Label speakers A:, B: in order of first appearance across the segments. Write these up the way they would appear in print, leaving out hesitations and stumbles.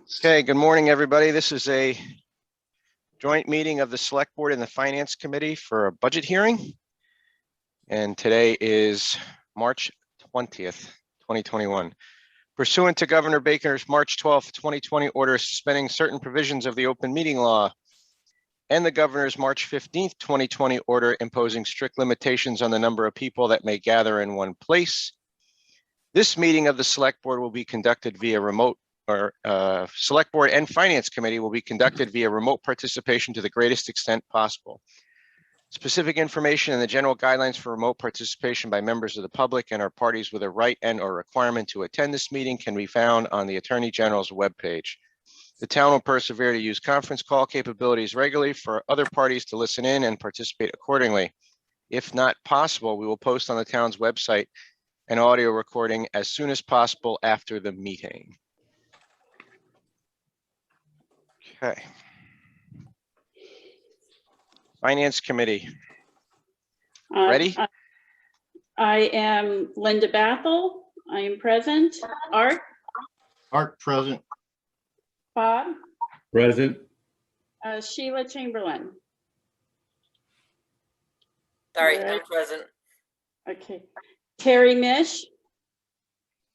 A: Okay, good morning, everybody. This is a joint meeting of the Select Board and the Finance Committee for a budget hearing. And today is March 20th, 2021. Pursuant to Governor Baker's March 12th, 2020 order suspending certain provisions of the open meeting law and the Governor's March 15th, 2020 order imposing strict limitations on the number of people that may gather in one place, this meeting of the Select Board will be conducted via remote Select Board and Finance Committee will be conducted via remote participation to the greatest extent possible. Specific information and the general guidelines for remote participation by members of the public and or parties with a right and or requirement to attend this meeting can be found on the Attorney General's webpage. The town will persevere to use conference call capabilities regularly for other parties to listen in and participate accordingly. If not possible, we will post on the town's website an audio recording as soon as possible after the meeting. Okay. Finance Committee. Ready?
B: I am Linda Bathel. I am present. Art?
C: Art present.
B: Bob?
D: Present.
B: Sheila Chamberlain.
E: Sorry,
B: Right.
E: I'm present.
B: Okay. Terry Mish?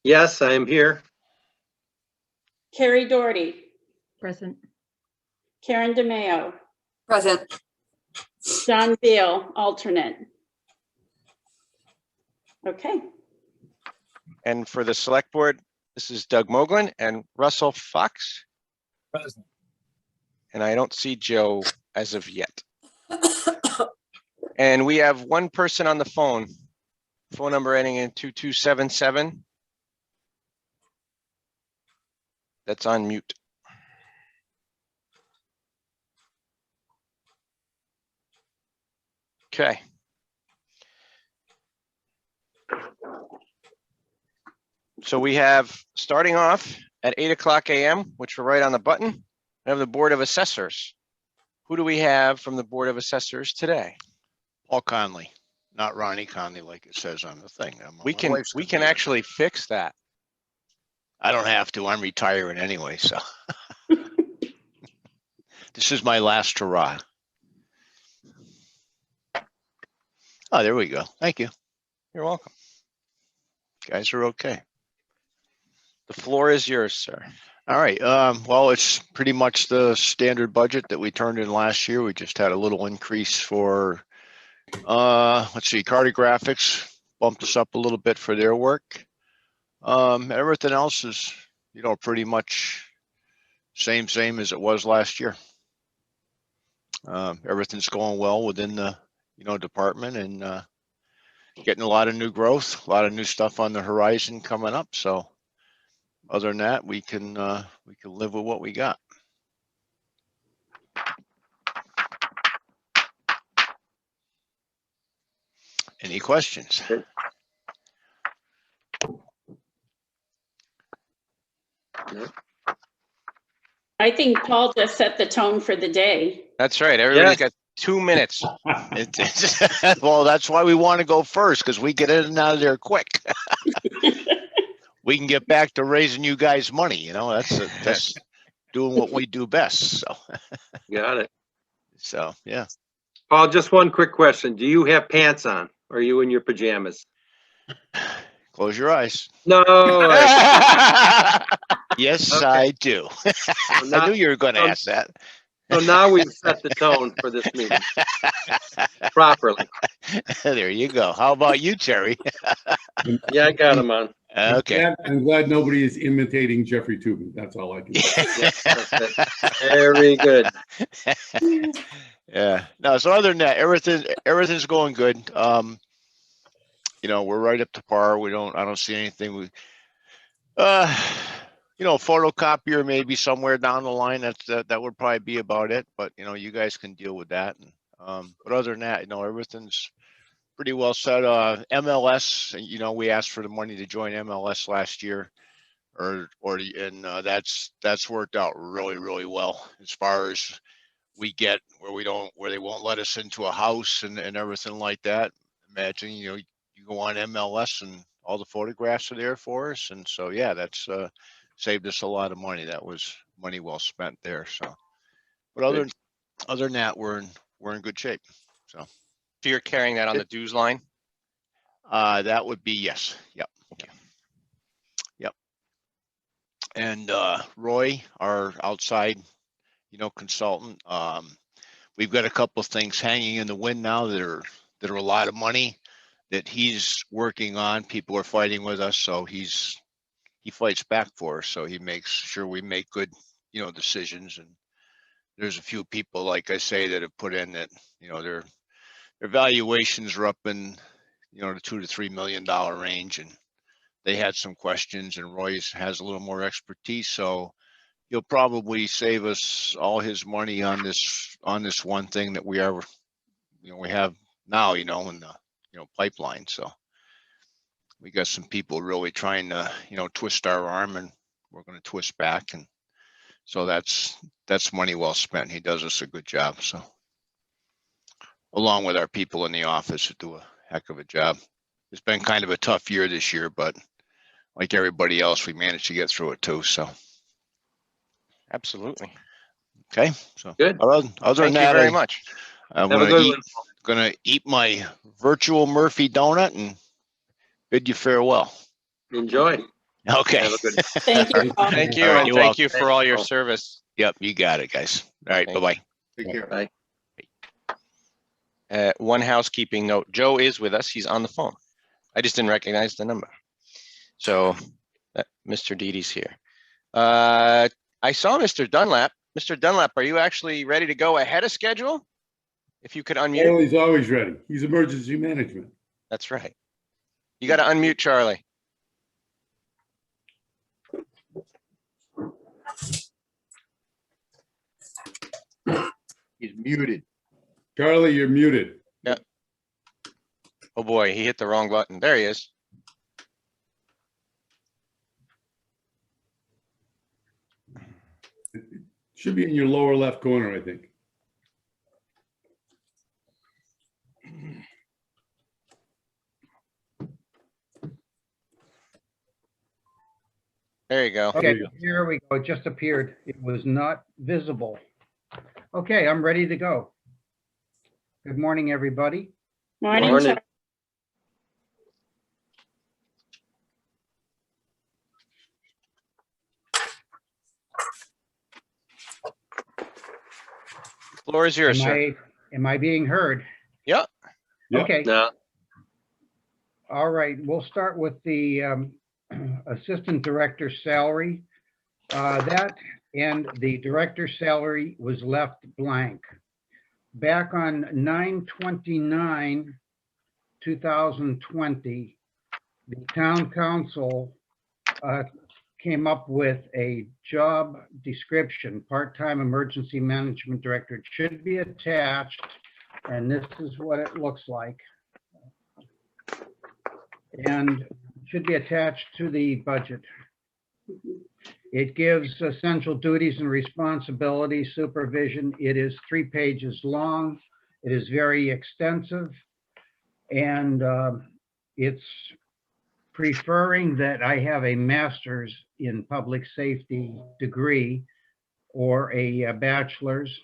C: Yes, I am here.
B: Carrie Doherty?
F: Present.
B: Karen DeMayo?
E: Present.
B: John Beal, alternate. Okay.
A: And for the Select Board, this is Doug Moglen and Russell Fox.
D: Present.
A: And I don't see Joe as of yet. And we have one person on the phone number ending in 2277. That's on mute. Okay. So we have, starting off at 8:00 a.m., which we're right on the button, we have the Board of Assessors. Who do we have from the Board of Assessors today?
C: Paul Conley, not Ronnie Conley like it says on the thing.
A: We can actually fix that.
C: I don't have to. I'm retiring anyway, so. This is my last hurrah. Oh, there we go. Thank you.
A: You're welcome.
C: Guys are okay.
A: The floor is yours, sir.
C: All right. Well, it's pretty much the standard budget that we turned in last year. We just had a little increase for, let's see, Cartographics bumped us up a little bit for their work. Everything else is, pretty much same as it was last year. Everything's going well within the, department and getting a lot of new growth, a lot of new stuff on the horizon coming up. So other than that, we can live with what we got. Any questions?
B: I think Paul just set the tone for the day.
A: That's right. Everybody's got 2 minutes.
C: Well, that's why we want to go first, because we get in and out of there quick. We can get back to raising you guys money. That's doing what we do best. So
G: Got it.
C: So yeah.
G: Paul, just one quick question. Do you have pants on? Or are you in your pajamas?
C: Close your eyes.
G: No.
C: Yes,
G: Okay.
C: I do. I knew you were going to
G: so-
C: ask that.
G: So now we've set the tone for this meeting properly.
C: There you go. How about you, Terry?
G: Yeah, I got him on.
C: Okay.
D: I'm glad nobody is imitating Jeffrey Toobin. That's all I can say.
G: Yes, that's it. Very good.
C: Yeah. No, so other than that, everything's going good. We're right up to par. I don't see anything. Photocopier maybe somewhere down the line. That would probably be about it. But you guys can deal with that. And, but other than that, everything's pretty well set. MLS, we asked for the money to join MLS last year, and that's worked out really, really well as far as we get where they won't let us into a house and everything like that. Imagine, you go on MLS and all the photographs are there for us. And so, yeah, that's saved us a lot of money. That was money well spent there, so. But other than that, we're in good shape.
A: So you're carrying that on the dues line?
C: That would be, yes, yep.
A: Okay.
C: Yep. And Roy, our outside, consultant, we've got a couple of things hanging in the wind now that are a lot of money that he's working on. People are fighting with us, so he fights back for us. So he makes sure we make good, decisions. And there's a few people, like I say, that have put in that, their valuations are up in, the $2 to $3 million range, and they had some questions, and Roy's has a little more expertise, so he'll probably save us all his money on this one thing that we have now, in the, pipeline. So we got some people really trying to, twist our arm, and we're going to twist back. And so that's money well spent. He does us a good job. So along with our people in the office who do a heck of a job. It's been kind of a tough year this year, but like everybody else, we managed to get through it too. So.
A: Absolutely.
C: Okay. So
G: Good.
C: other than
A: Thank you
C: that,
A: very much.
C: I'm
G: Have a good one.
C: gonna eat my virtual Murphy donut and bid you farewell.
G: Enjoy.
C: Okay.
G: Have a good.
B: Thank you. Paul.
A: Thank you,
C: All right,
A: and
C: you're
A: thank
C: welcome.
A: you for all your
G: Thanks.
A: service.
C: Yep, you got it, guys. All right,
A: Thank
C: bye-bye.
D: Take care.
G: Bye.
A: One housekeeping note, Joe is with us. He's on the phone. I just didn't recognize the number. So Mr. Didi's here. I saw Mr. Dunlap. Mr. Dunlap, are you actually ready to go ahead of schedule? If you could unmute.
D: Charlie's always ready. He's emergency management.
A: That's right. You got to unmute Charlie.
C: He's muted.
D: Charlie, you're muted.
A: Oh boy, he hit the wrong button. There he is.
D: Should be in your lower left corner, I think.
A: There you go.
D: There
F: Okay,
D: you go.
F: here we go. It just appeared. It was not visible. Okay, I'm ready to go. Good morning, everybody.
B: Morning.
G: Morning.
B: Charlie.
A: Floor is yours, sir.
F: Am I being heard?
A: Yeah.
D: Yeah.
F: Okay,
G: No,
F: all right. We'll start with the assistant director's salary. That and the director's salary was left blank. Back on 9/29/2020, the town council came up with a job description, part-time emergency management director. It should be attached, and this is what it looks like. And should be attached to the budget. It gives essential duties and responsibilities, supervision. It is 3 pages long. It is very extensive. And it's preferring that I have a master's in public safety degree or a bachelor's.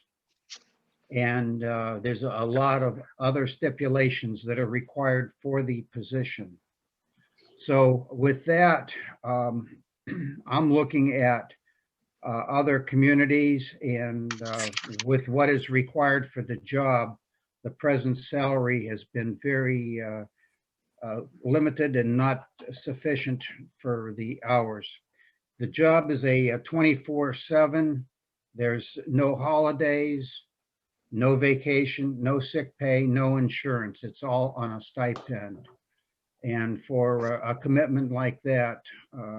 F: And there's a lot of other stipulations that are required for the position. So with that, I'm looking at other communities, and with what is required for the job, the present salary has been very limited and not sufficient for the hours. The job is a 24/7. There's no holidays, no vacation, no sick pay, no insurance. It's all on a stipend. And for a commitment like that,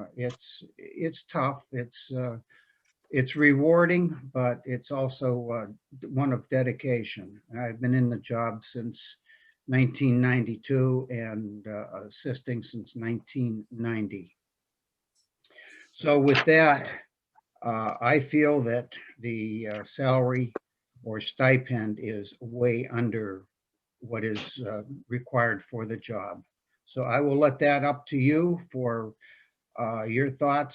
F: it's tough. It's rewarding, but it's also one of dedication. I've been in the job since 1992 and assisting since 1990. So with that, I feel that the salary or stipend is way under what is required for the job. So I will let that up to you for your thoughts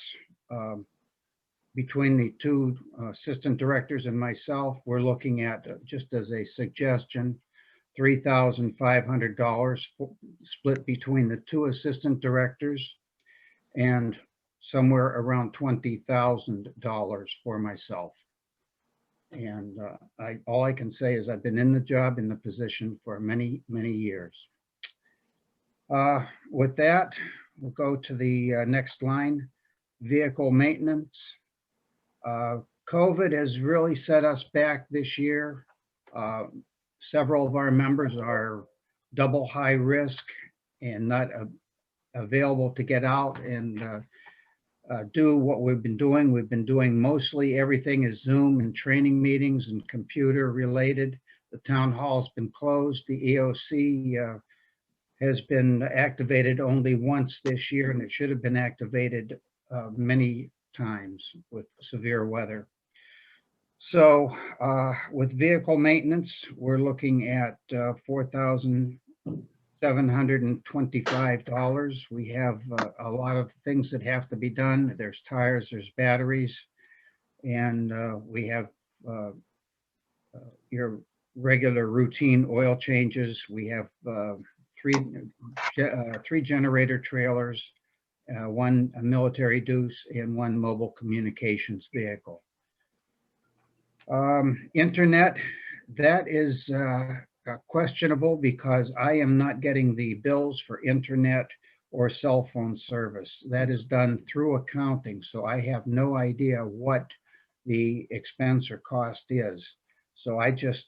F: between the two assistant directors and myself, we're looking at, just as a suggestion, $3,500 split between the two assistant directors, and somewhere around $20,000 for myself. And all I can say is I've been in the job, in the position for many, many years. With that, we'll go to the next line, vehicle maintenance. COVID has really set us back this year. Several of our members are double high risk and not available to get out and do what we've been doing. We've been doing mostly everything is Zoom and training meetings and computer related. The town hall's been closed. The EOC has been activated only once this year, and it should have been activated many times with severe weather. So with vehicle maintenance, we're looking at $4,725. We have a lot of things that have to be done. There's tires, there's batteries, and we have your regular routine oil changes. We have three generator trailers, one military deuce, and one mobile communications vehicle. Internet, that is questionable because I am not getting the bills for internet or cell phone service. That is done through accounting, so I have no idea what the expense or cost is. So I just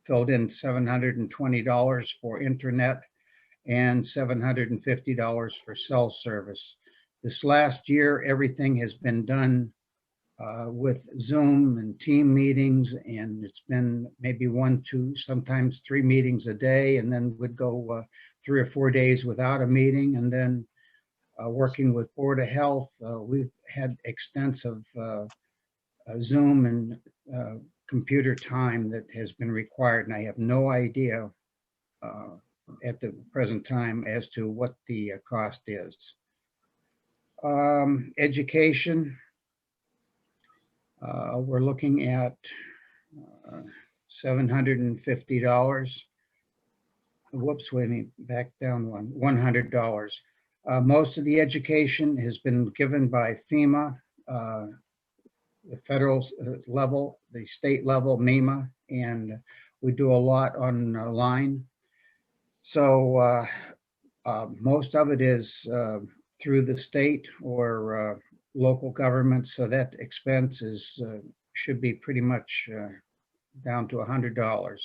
F: filled in $720 for internet and $750 for cell service. This last year, everything has been done with Zoom and team meetings, and it's been maybe 1, 2, sometimes 3 meetings a day, and then would go 3 or 4 days without a meeting. And then working with Board of Health, we've had extensive Zoom and computer time that has been required, and I have no idea at the present time as to what the cost is. Education, we're looking at $750. Whoops, wait a minute, back down one, $100. Most of the education has been given by FEMA, the federal level, the state level, MEMA, and we do a lot online. So most of it is through the state or local government, so that expense is should be pretty much down to $100.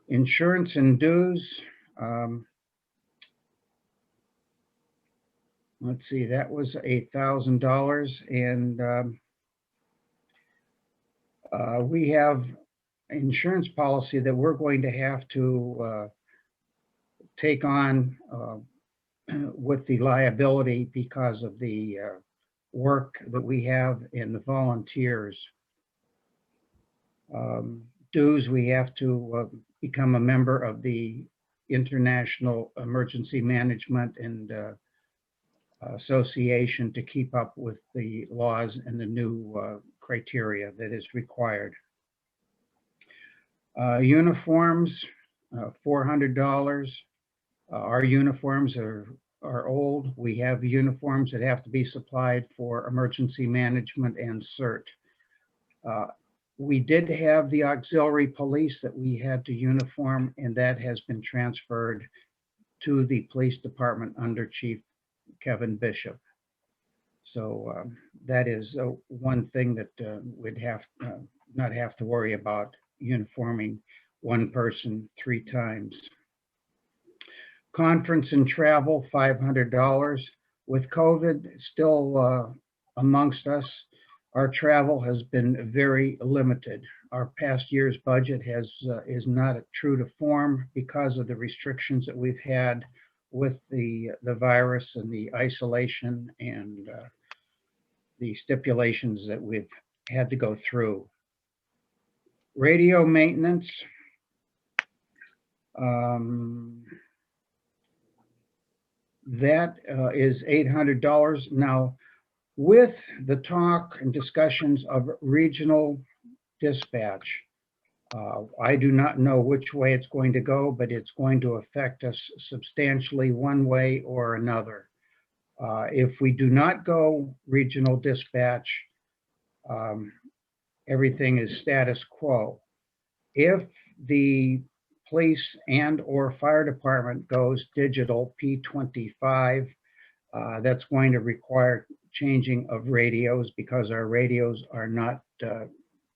F: Insurance and dues. Let's see, that was $8,000, and we have insurance policy that we're going to have to take on with the liability because of the work that we have in the volunteers. Dues, we have to become a member of the International Emergency Management and Association to keep up with the laws and the new criteria that is required. Uniforms, $400. Our uniforms are old. We have uniforms that have to be supplied for emergency management and CERT. We did have the auxiliary police that we had to uniform, and that has been transferred to the police department under Chief Kevin Bishop. So that is one thing that we'd have not have to worry about, uniforming one person 3 times. Conference and travel, $500. With COVID still amongst us, our travel has been very limited. Our past year's budget is not true to form because of the restrictions that we've had with the virus and the isolation and the stipulations that we've had to go through. Radio maintenance. that is $800. Now, with the talk and discussions of regional dispatch, I do not know which way it's going to go, but it's going to affect us substantially one way or another. If we do not go regional dispatch, everything is status quo. If the police and or fire department goes digital P25, that's going to require changing of radios because our radios are not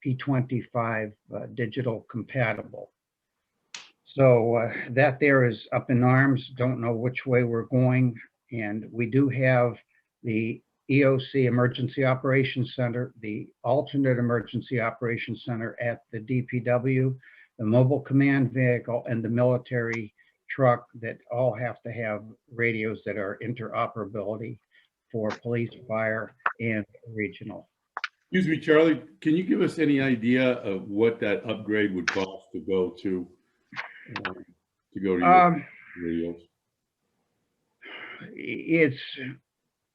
F: P25 digital compatible. So that there is up in arms, don't know which way we're going. And we do have the EOC Emergency Operations Center, the alternate Emergency Operations Center at the DPW, the mobile command vehicle, and the military truck that all have to have radios that are interoperability for police, fire, and regional.
D: Excuse me, Charlie, can you give us any idea of what that upgrade would cost to go to your radios?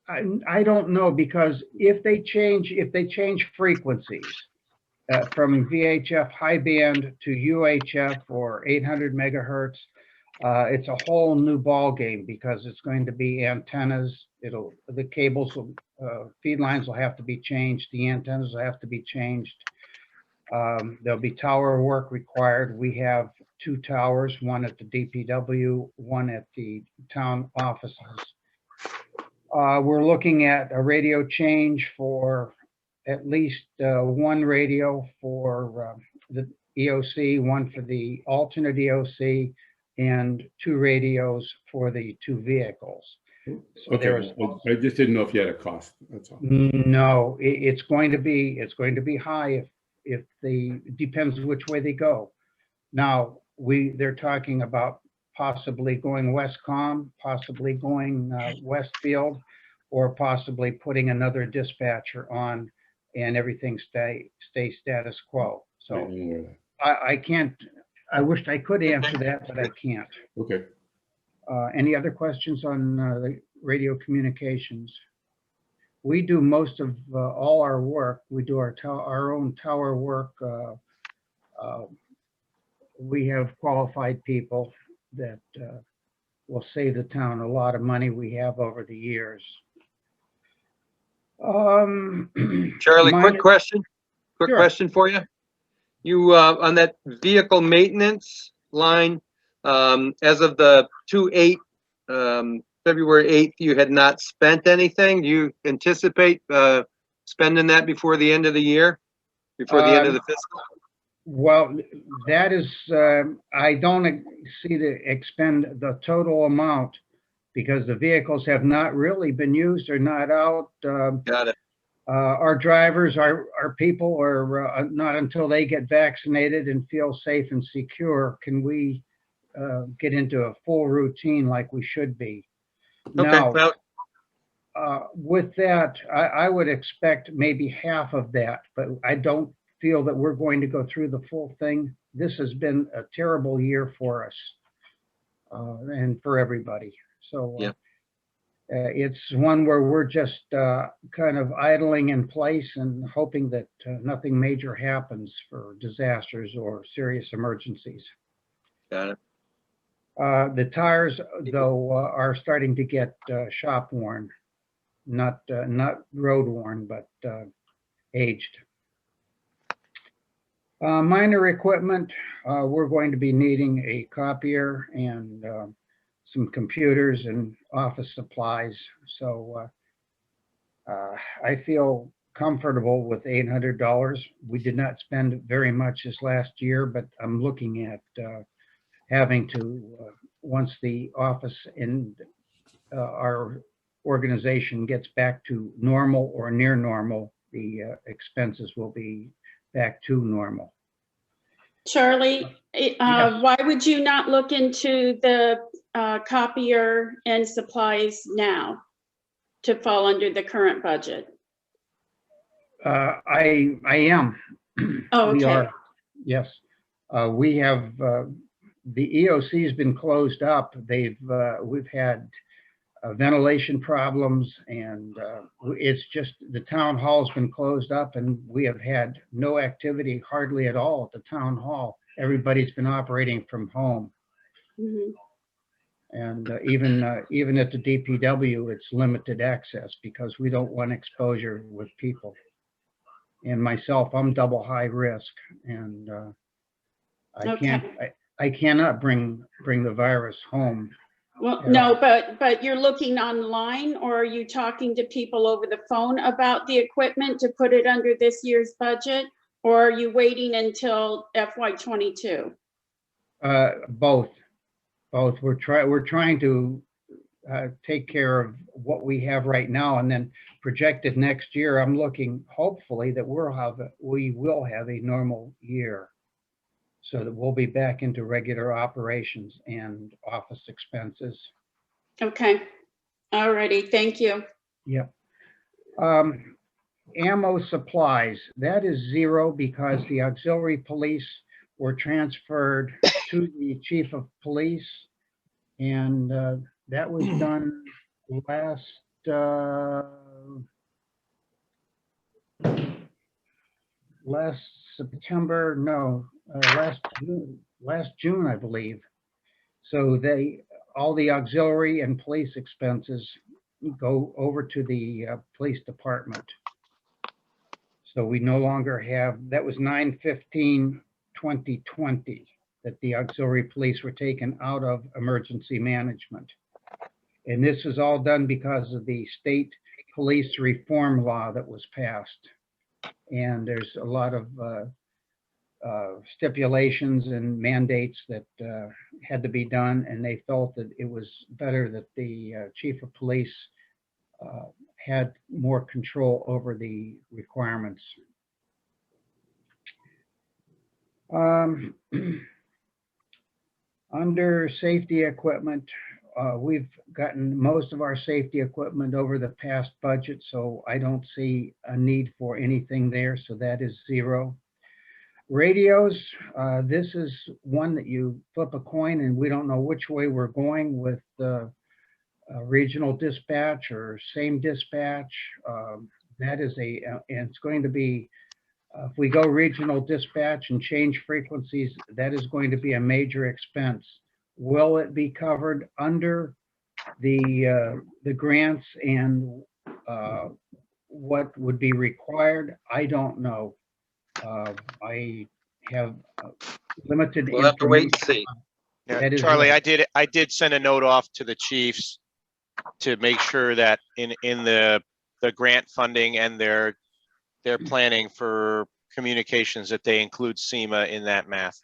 F: I don't know, because if they change frequencies from VHF high band to UHF or 800 megahertz, it's a whole new ball game because it's going to be antennas. The cables will, feed lines will have to be changed. The antennas will have to be changed. There'll be tower work required. We have 2 towers, one at the DPW, one at the town offices. We're looking at a radio change for at least one radio for the EOC, one for the alternate EOC, and 2 radios for the 2 vehicles. So
D: Okay, I just didn't know if you had a cost, that's all.
F: No, it's going to be high if depends which way they go. Now, they're talking about possibly going Westcom, possibly going Westfield, or possibly putting another dispatcher on and everything stay status quo. So I can't, I wished I could answer that, but I can't.
D: Okay.
F: Any other questions on the radio communications? We do most of all our work. We do our own tower work. We have qualified people that will save the town a lot of money. We have over the years.
G: Charlie, quick question
F: Sure.
G: question for you. You, on that vehicle maintenance line, as of the 2/8, February 8th, you had not spent anything. Do you anticipate spending that before the end of the year, before the end of the fiscal?
F: Well, that is, I don't see to expend the total amount because the vehicles have not really been used or not out.
G: Got it.
F: Our drivers, our people are not until they get vaccinated and feel safe and secure can we get into a full routine like we should be.
G: Okay,
F: Now,
G: well,
F: with that, I would expect maybe half of that, but I don't feel that we're going to go through the full thing. This has been a terrible year for us and for everybody. So
G: Yeah.
F: it's one where we're just kind of idling in place and hoping that nothing major happens for disasters or serious emergencies.
G: got it.
F: The tires, though, are starting to get shop worn, not road worn, but aged. Minor equipment, we're going to be needing a copier and some computers and office supplies. So I feel comfortable with $800. We did not spend very much this last year, but I'm looking at having to, once the office and our organization gets back to normal or near normal, the expenses will be back to normal.
B: Charlie,
F: Yes.
B: why would you not look into the copier and supplies now to fall under the current budget?
F: I am.
B: Oh,
F: We
B: okay.
F: are, yes. We have, the EOC has been closed up. We've had ventilation problems, and it's just, the town hall's been closed up and we have had no activity hardly at all at the town hall. Everybody's been operating from home.
B: Mhm.
F: And even at the DPW, it's limited access because we don't want exposure with people. And myself, I'm double high risk, and I cannot bring the virus home.
B: Well,
F: Yeah.
B: no, but you're looking online, or are you talking to people over the phone about the equipment to put it under this year's budget? Or are you waiting until FY '22?
F: Both. We're trying to take care of what we have right now, and then projected next year, I'm looking hopefully that we will have a normal year, so that we'll be back into regular operations and office expenses.
B: Okay, alrighty, thank you.
F: Yep. Ammo supplies, that is zero because the auxiliary police were transferred to the chief of police. And that was done last September, no, last June, I believe. So all the auxiliary and police expenses go over to the police department. So we no longer have, that was 9/15/2020 that the auxiliary police were taken out of emergency management. And this is all done because of the state police reform law that was passed. And there's a lot of stipulations and mandates that had to be done, and they felt that it was better that the chief of police had more control over the requirements. Under safety equipment, we've gotten most of our safety equipment over the past budget, so I don't see a need for anything there, so that is zero. Radios, this is one that you flip a coin and we don't know which way we're going with regional dispatch or same dispatch. That is and it's going to be, if we go regional dispatch and change frequencies, that is going to be a major expense. Will it be covered under the grants, and what would be required? I don't know. I have limited
G: We'll have to wait and
F: information.
G: see.
A: Yeah,
F: That is
A: Charlie,
F: right.
A: I did send a note off to the chiefs to make sure that in the grant funding and their planning for communications, that they include SEMA in that math.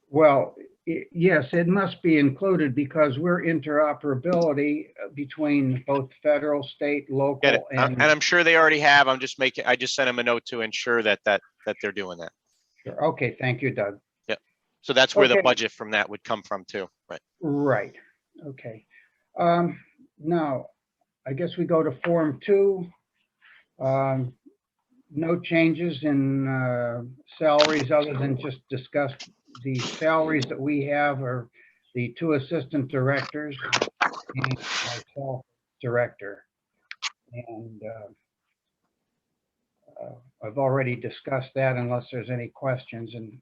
F: Well, yes, it must be included because we're interoperability between both federal, state,
A: Get it?
F: local,
A: And I'm sure they already have. I just sent them a note to ensure that they're doing that.
F: Sure. Okay, thank you, Doug.
A: So that's where the
F: Okay.
A: budget from that would come from too, right?
F: Right, okay. Now, I guess we go to Form 2. No changes in salaries other than just discuss the salaries that we have are the 2 assistant directors and myself, director. And I've already discussed that unless there's any questions. And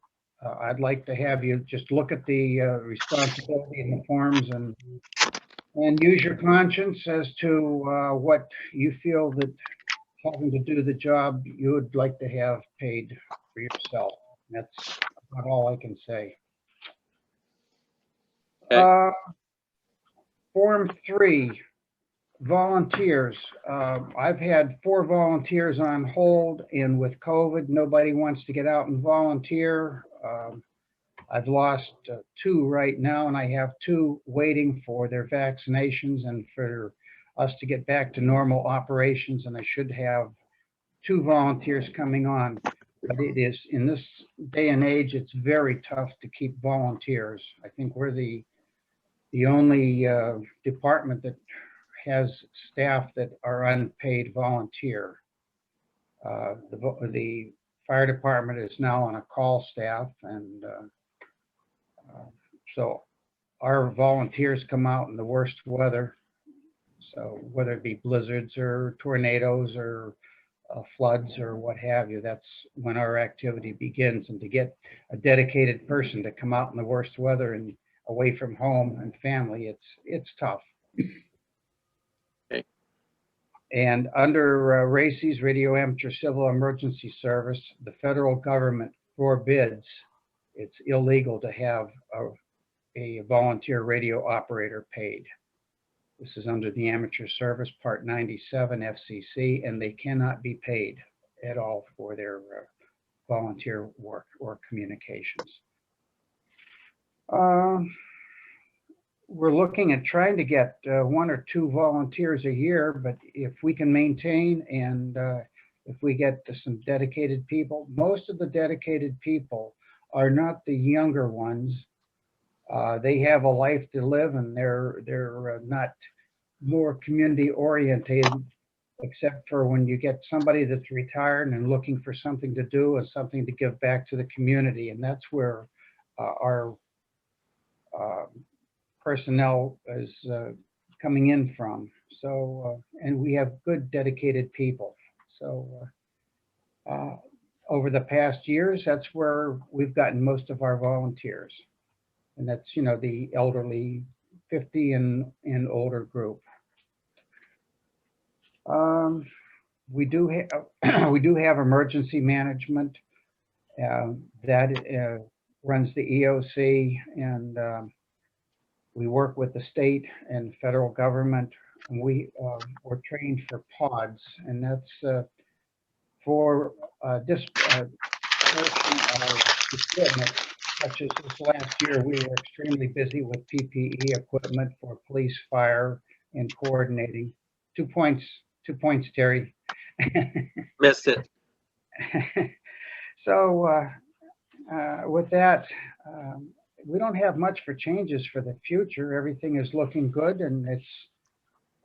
F: I'd like to have you just look at the responsibility in the forms and use your conscience as to what you feel that having to do the job you would like to have paid for yourself. That's about all I can say.
G: Okay.
F: Form 3, volunteers. I've had 4 volunteers on hold, and with COVID, nobody wants to get out and volunteer. I've lost 2 right now, and I have 2 waiting for their vaccinations and for us to get back to normal operations, and I should have 2 volunteers coming on. But it is, in this day and age, it's very tough to keep volunteers. I think we're the only department that has staff that are unpaid volunteer. The fire department is now on a call staff, and so our volunteers come out in the worst weather So whether it be blizzards or tornadoes or floods or what have you, that's when our activity begins. And to get a dedicated person to come out in the worst weather and away from home and family, it's tough.
G: Okay.
F: And under RACES, Radio Amateur Civil Emergency Service, the federal government forbids, it's illegal to have a volunteer radio operator paid. This is under the Amateur Service Part 97 FCC, and they cannot be paid at all for their volunteer work or communications. We're looking at trying to get 1 or 2 volunteers a year, but if we can maintain and if we get some dedicated people, most of the dedicated people are not the younger ones. They have a life to live, and they're not more community oriented, except for when you get somebody that's retired and looking for something to do and something to give back to the community. And that's where our personnel is coming in from. So, and we have good dedicated people. So over the past years, that's where we've gotten most of our volunteers. And that's, you know, the elderly 50 and older group. We do have emergency management that runs the EOC, and we work with the state and federal government. And we're trained for pods, and that's for equipment. Such as this last year, we were extremely busy with PPE equipment for police, fire, and coordinating. 2 points, Terry.
G: Missed it.
F: So with that, we don't have much for changes for the future. Everything is looking good, and it's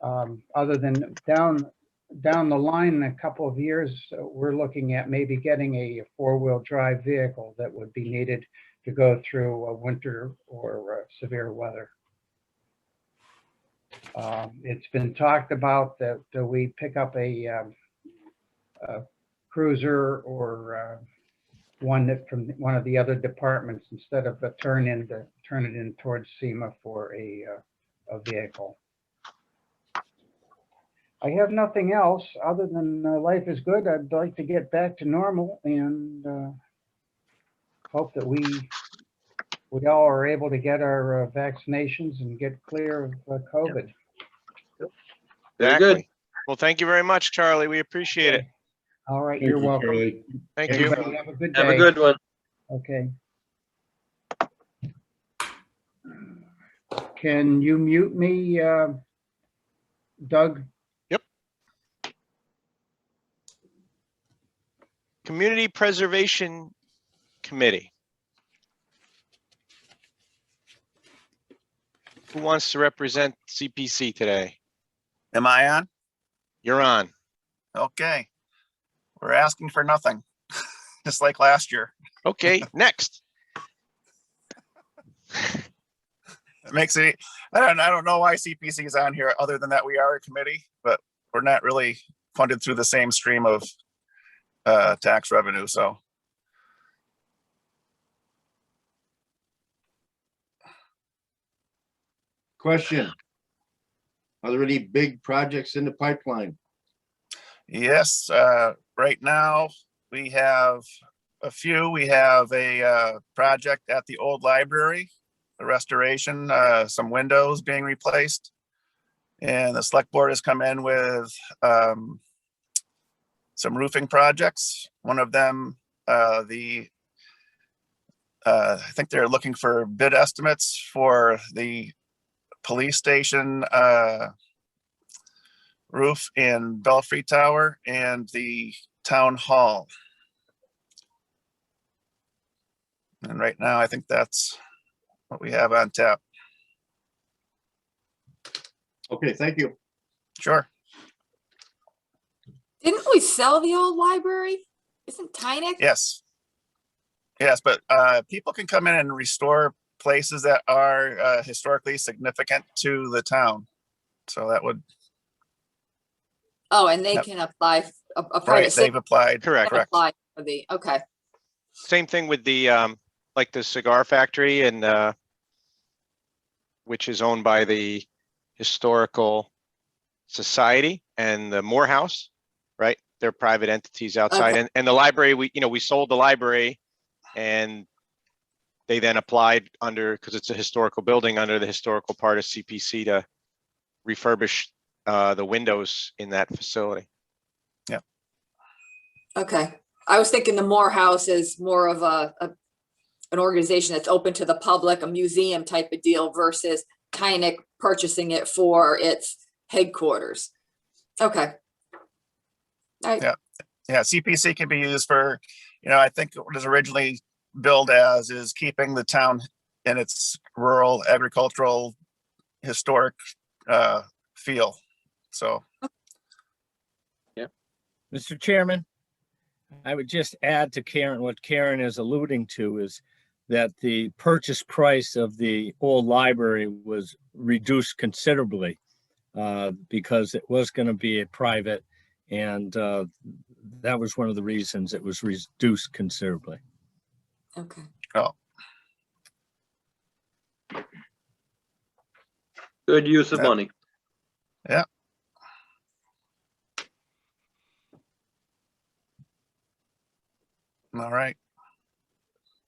F: other than down the line in a couple of years, we're looking at maybe getting a 4-wheel drive vehicle that would be needed to go through a winter or severe weather. It's been talked about that we pick up a cruiser or one that from one of the other departments instead of turn it in towards SEMA for a vehicle. I have nothing else other than life is good. I'd like to get back to normal and hope that we all are able to get our vaccinations and get clear of COVID.
G: Very good.
A: Exactly. Well, thank you very much, Charlie. We appreciate it.
F: All right,
D: Thank
F: you're
D: you,
F: welcome.
D: Charlie.
A: Thank you.
F: Everybody have a good day.
G: Have a good one.
F: Okay. Can you mute me, Doug?
A: Community Preservation Committee. Who wants to represent CPC today?
H: Am I on?
A: You're on.
H: Okay. We're asking for nothing, just like last year.
A: Okay, next.
H: It makes it, I don't know why CPC is on here other than that we are a committee, but we're not really funded through the same stream of tax revenue, so.
I: Question. Are there any big projects in the pipeline?
H: Yes, right now we have a few. We have a project at the old library, the restoration, some windows being replaced. And the select board has come in with some roofing projects. One of them, I think they're looking for bid estimates for the police station roof in Belfry Tower and the town hall. And right now, I think that's what we have on tap.
I: Okay, thank you.
H: Sure.
E: Didn't we sell the old library? Isn't Tynick?
H: Yes. Yes, but people can come in and restore places that are historically significant to the town. So that would
E: Oh, and they
H: Yep.
E: can apply, a
H: Right,
E: private
H: they've
E: citizen
H: applied.
A: Correct.
E: can apply for the, okay,
A: Same thing with the, like the cigar factory and, which is owned by the Historical Society and the Morehouse, right? They're private entities outside
E: Okay.
A: and the library, we sold the library and they then applied under, because it's a historical building, under the historical part of CPC to refurbish the windows in that facility.
E: okay. I was thinking the Morehouse is more of an organization that's open to the public, a museum type of deal versus Tynick purchasing it for its headquarters. Okay. All right.
H: Yeah, CPC can be used for, I think what it was originally billed as is keeping the town in its rural agricultural historic feel. So,
J: Mr. Chairman, I would just add to Karen, what Karen is alluding to is that the purchase price of the old library was reduced considerably because it was going to be a private, and that was one of the reasons it was reduced considerably.
E: Okay.
H: oh,
G: Good use of
H: Yeah.
G: money.
H: all right.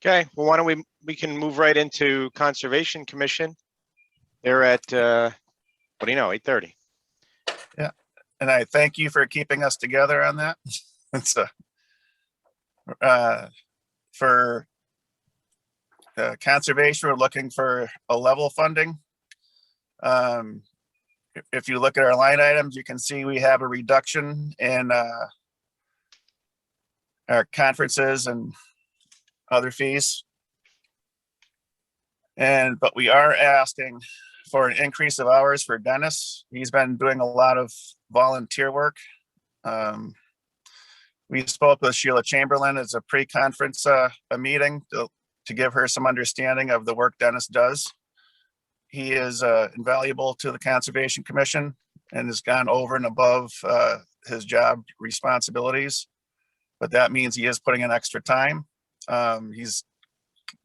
A: Okay, well, why don't we can move right into Conservation Commission. They're at, what do you know, 8:30.
H: And I thank you for keeping us together on that. It's for conservation, we're looking for a level funding. If you look at our line items, you can see we have a reduction in our conferences and other fees. But we are asking for an increase of hours for Dennis. He's been doing a lot of volunteer work. We spoke with Sheila Chamberlain as a pre-conference a meeting to give her some understanding of the work Dennis does. He is invaluable to the Conservation Commission and has gone over and above his job responsibilities. But that means he is putting in extra time. He's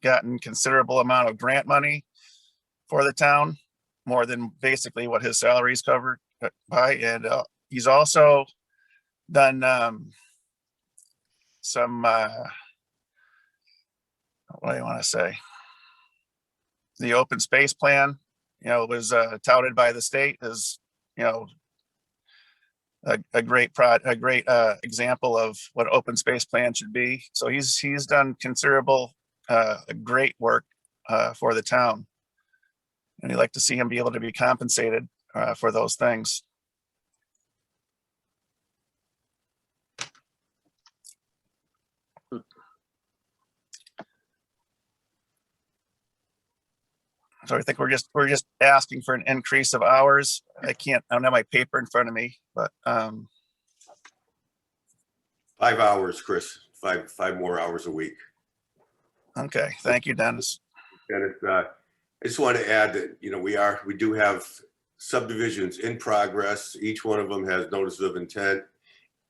H: gotten considerable amount of grant money for the town, more than basically what his salary is covered by. And he's also done some, what do you want to say? The open space plan, was touted by the state as, a great example of what open space plan should be. So he's done considerable, great work for the town. And we'd like to see him be able to be compensated for those things. So I think we're just asking for an increase of hours. I don't have my paper in front of me, but
K: 5 hours, Chris, five more hours a week.
H: okay, thank you, Dennis.
K: And I just want to add that, we do have subdivisions in progress. Each one of them has notices of intent.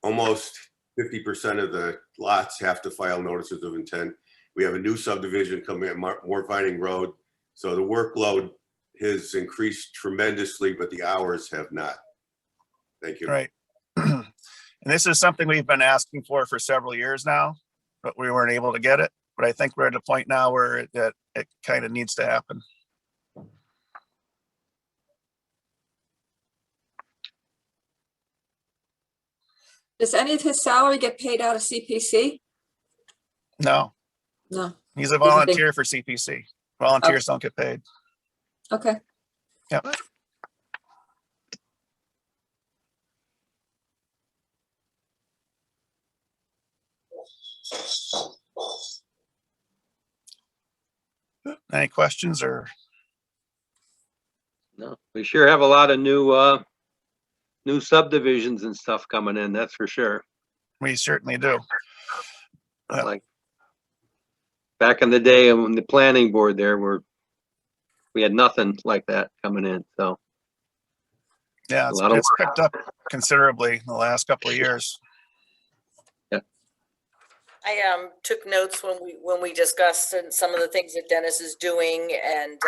K: Almost 50% of the lots have to file notices of intent. We have a new subdivision coming in, Moore Vining Road. So the workload has increased tremendously, but the hours have not. Thank you.
H: Right. And this is something we've been asking for several years now, but we weren't able to get it. But I think we're at a point now where it kind of needs to happen.
E: Does any of his salary get paid out of CPC?
H: No,
E: No.
H: he's a
E: Doesn't
H: volunteer for CPC. Volunteers don't get paid.
E: Okay.
H: Yep. Any questions or?
G: No, we sure have a lot of new subdivisions and stuff coming in, that's for sure.
H: We certainly do. Yeah.
G: Like back in the day when the planning board there we had nothing like that coming in, so.
H: Yeah,
G: A lot of
H: it's picked up considerably in the last couple of years.
L: I took notes when we discussed and some of the things that Dennis is doing and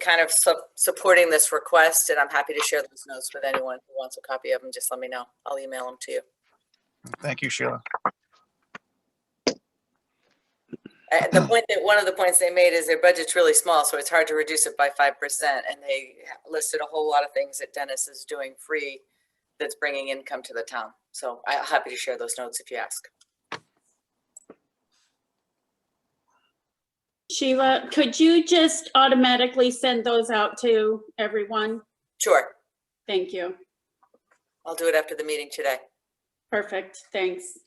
L: kind of supporting this request, and I'm happy to share those notes with anyone who wants a copy of them. Just let me know. I'll email them to you.
H: Thank you, Sheila.
L: One of the points they made is their budget's really small, so it's hard to reduce it by 5%. And they listed a whole lot of things that Dennis is doing free that's bringing income to the town. So I'm happy to share those notes if you ask.
B: Sheila, could you just automatically send those out to everyone?
L: Sure.
B: Thank you.
L: I'll do it after the meeting today.
B: Perfect. Thanks.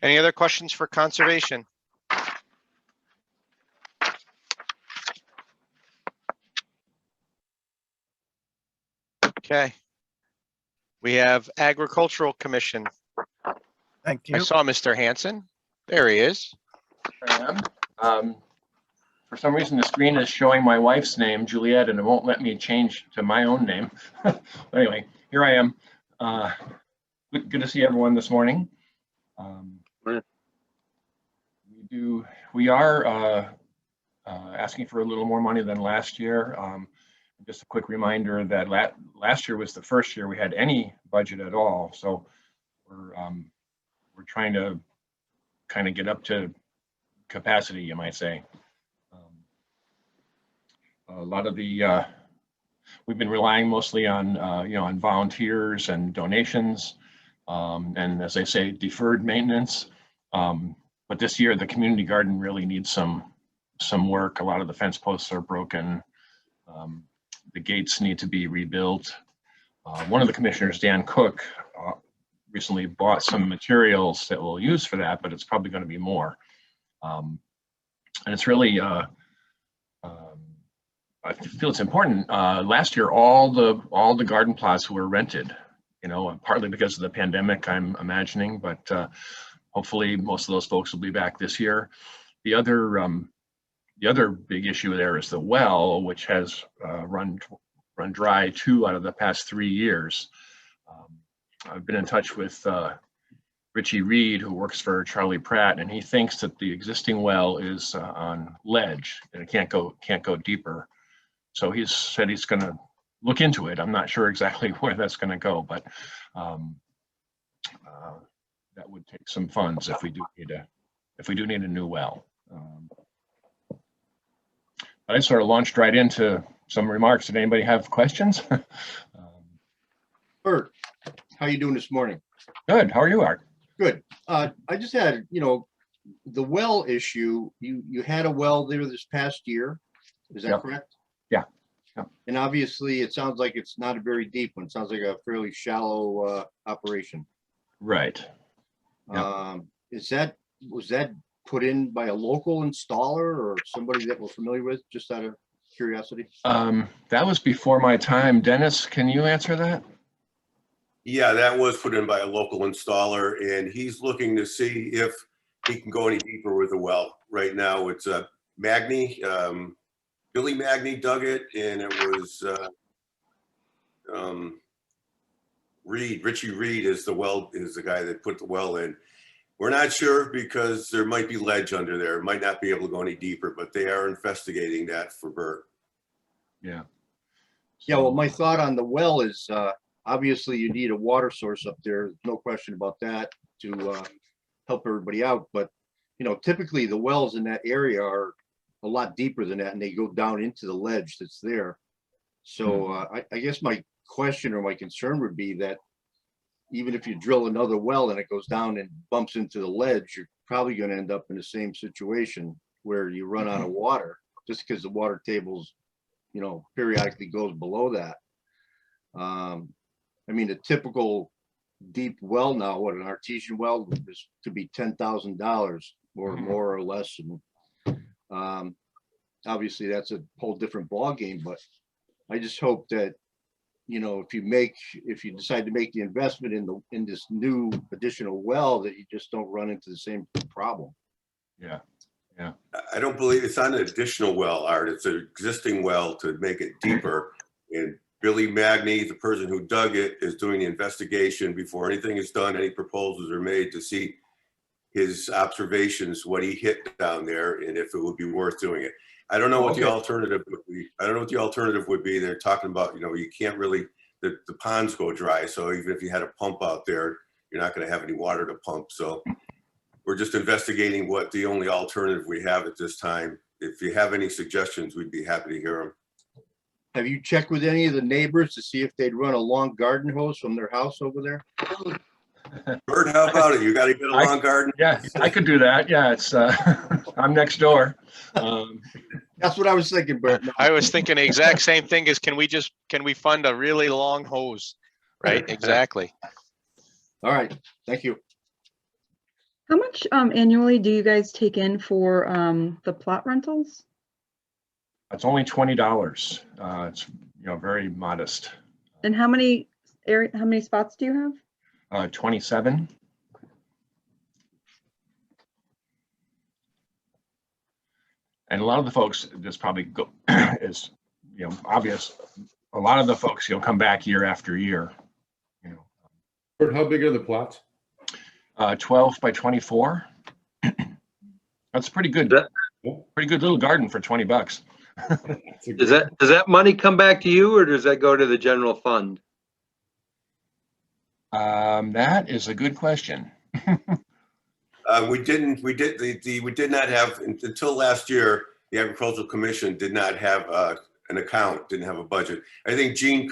A: Any other questions for conservation? Okay. We have Agricultural Commission.
H: Thank
A: I
H: you.
A: saw Mr. Hanson. There he is.
M: I am. For some reason, the screen is showing my wife's name, Juliet, and it won't let me change to my own name. Anyway, here I am. Good to see everyone this morning. We are asking for a little more money than last year. Just a quick reminder that last year was the first year we had any budget at all. So we're trying to kind of get up to capacity, you might say. A lot of the we've been relying mostly on on volunteers and donations, and as I say, deferred maintenance. But this year the community garden really needs some work. A lot of the fence posts are broken. The gates need to be rebuilt. One of the commissioners, Dan Cook, recently bought some materials that we'll use for that, but it's probably going to be more. And it's really, I feel it's important. Last year, all the garden plots were rented, partly because of the pandemic, I'm imagining, but hopefully most of those folks will be back this year. The other big issue there is the well, which has run dry 2 out of the past 3 years. I've been in touch with Richie Reed, who works for Charlie Pratt, and he thinks that the existing well is on ledge and it can't go deeper. So he said he's going to look into it. I'm not sure exactly where that's going to go, but that would take some funds if we do need a new well. I sort of launched right into some remarks. Did anybody have questions?
I: Bert, how you doing this morning?
M: Good. How are you, Art?
I: Good. I just had, the well issue, you had a well there this past year. Is that correct?
M: Yeah.
I: And obviously it sounds like it's not a very deep one. It sounds like a fairly shallow operation.
M: Right.
I: Was that put in by a local installer or somebody that we're familiar with, just out of curiosity?
M: That was before my time. Dennis, can you answer that?
K: Yeah, that was put in by a local installer, and he's looking to see if he can go any deeper with the well. Right now, it's a Magny. Billy Magny dug it, and it was Richie Reed is the guy that put the well in. We're not sure because there might be ledge under there. It might not be able to go any deeper, but they are investigating that for Bert.
M: Yeah.
I: Yeah, well, my thought on the well is obviously you need a water source up there. No question about that to help everybody out. But, typically the wells in that area are a lot deeper than that and they go down into the ledge that's there. So I guess my question or my concern would be that even if you drill another well and it goes down and bumps into the ledge, you're probably going to end up in the same situation where you run out of water just because the water tables, periodically goes below that. I mean, a typical deep well now, what an artesian well is, could be $10,000 or more or less. And obviously that's a whole different ball game, but I just hope that, if you decide to make the investment in this new additional well, that you just don't run into the same problem.
M: Yeah.
K: I don't believe it's not an additional well, Art. It's an existing well to make it deeper. And Billy Magny, the person who dug it, is doing the investigation before anything is done, any proposals are made to see his observations, what he hit down there, and if it would be worth doing it. I don't know what the alternative would be. I don't know what the alternative would be. They're talking about, you know, you can't really, the ponds go dry. So even if you had a pump out there, you're not going to have any water to pump. So we're just investigating what the only alternative we have at this time. If you have any suggestions, we'd be happy to hear them.
I: Have you checked with any of the neighbors to see if they'd run a long garden hose from their house over there?
K: Bert, how about it? You got to get a long garden?
M: Yeah, I could do that. Yeah, it's, I'm next door.
I: That's what I was thinking, Bert.
A: I was thinking the exact same thing is, can we fund a really long hose? Right, exactly.
I: All right, thank you.
N: How much annually do you guys take in for the plot rentals?
M: It's only $20. It's, you know, very modest.
N: And how many spots do you have?
M: 27. And a lot of the folks, this probably go is, you know, obvious. A lot of the folks, you'll come back year after year. You know.
D: Bert, how big are the plots?
M: 12 by 24. That's pretty good. Pretty good little garden for $20.
G: Does that money come back to you, or does that go to the general fund?
M: That is a good question.
K: We did not have, until last year, the Agricultural Commission did not have an account, didn't have a budget. I think Gene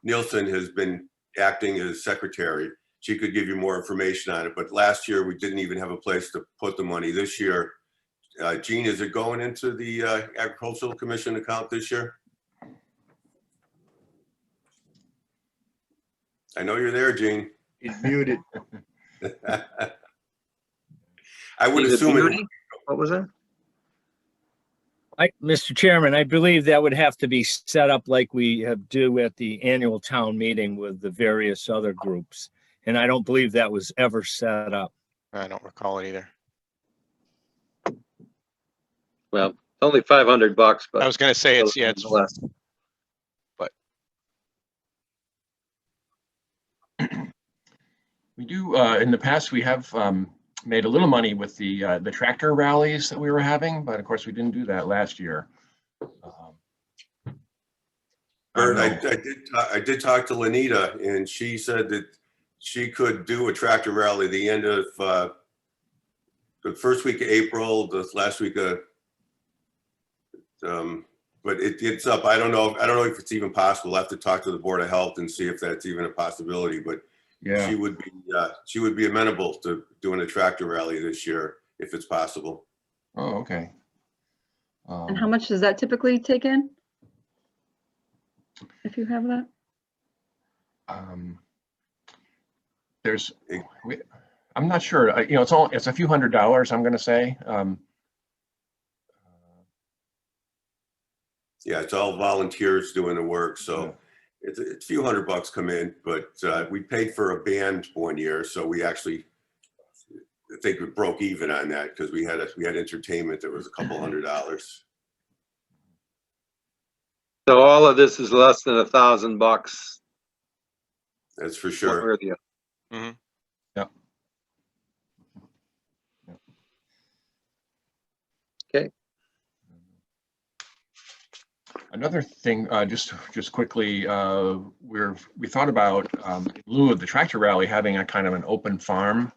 K: Nielsen has been acting as secretary. She could give you more information on it, but last year we didn't even have a place to put the money. This year, Gene, is it going into the Agricultural Commission account this year? I know you're there, Gene.
I: He's muted.
K: I would assume it.
G: What was that?
J: Mr. Chairman, I believe that would have to be set up like we do at the annual town meeting with the various other groups. And I don't believe that was ever set up.
A: I don't recall it either.
G: Well, only $500, but
A: I was going to say it's
G: less.
A: But
M: we do, in the past, we have made a little money with the tractor rallies that we were having, but of course we didn't do that last year.
K: Bert, I did talk to Lenita, and she said that she could do a tractor rally the end of the first week of April, the last week of, but it's up. I don't know if it's even possible. I'll have to talk to the Board of Health and see if that's even a possibility, but
M: yeah,
K: she would be amenable to doing a tractor rally this year if it's possible.
M: Oh, okay.
N: And how much does that typically take in? If you have that?
M: I'm not sure. You know, it's a few $100s, I'm going to say.
K: Yeah, it's all volunteers doing the work, so it's a few $100 come in. But we paid for a band one year, so we actually, I think we broke even on that because we had entertainment that was a couple $100.
G: So all of this is less than $1,000.
K: That's for sure.
A: Mm-hmm.
M: Yeah.
G: Okay.
M: Another thing, just quickly, we thought about in lieu of the tractor rally having a kind of an open farm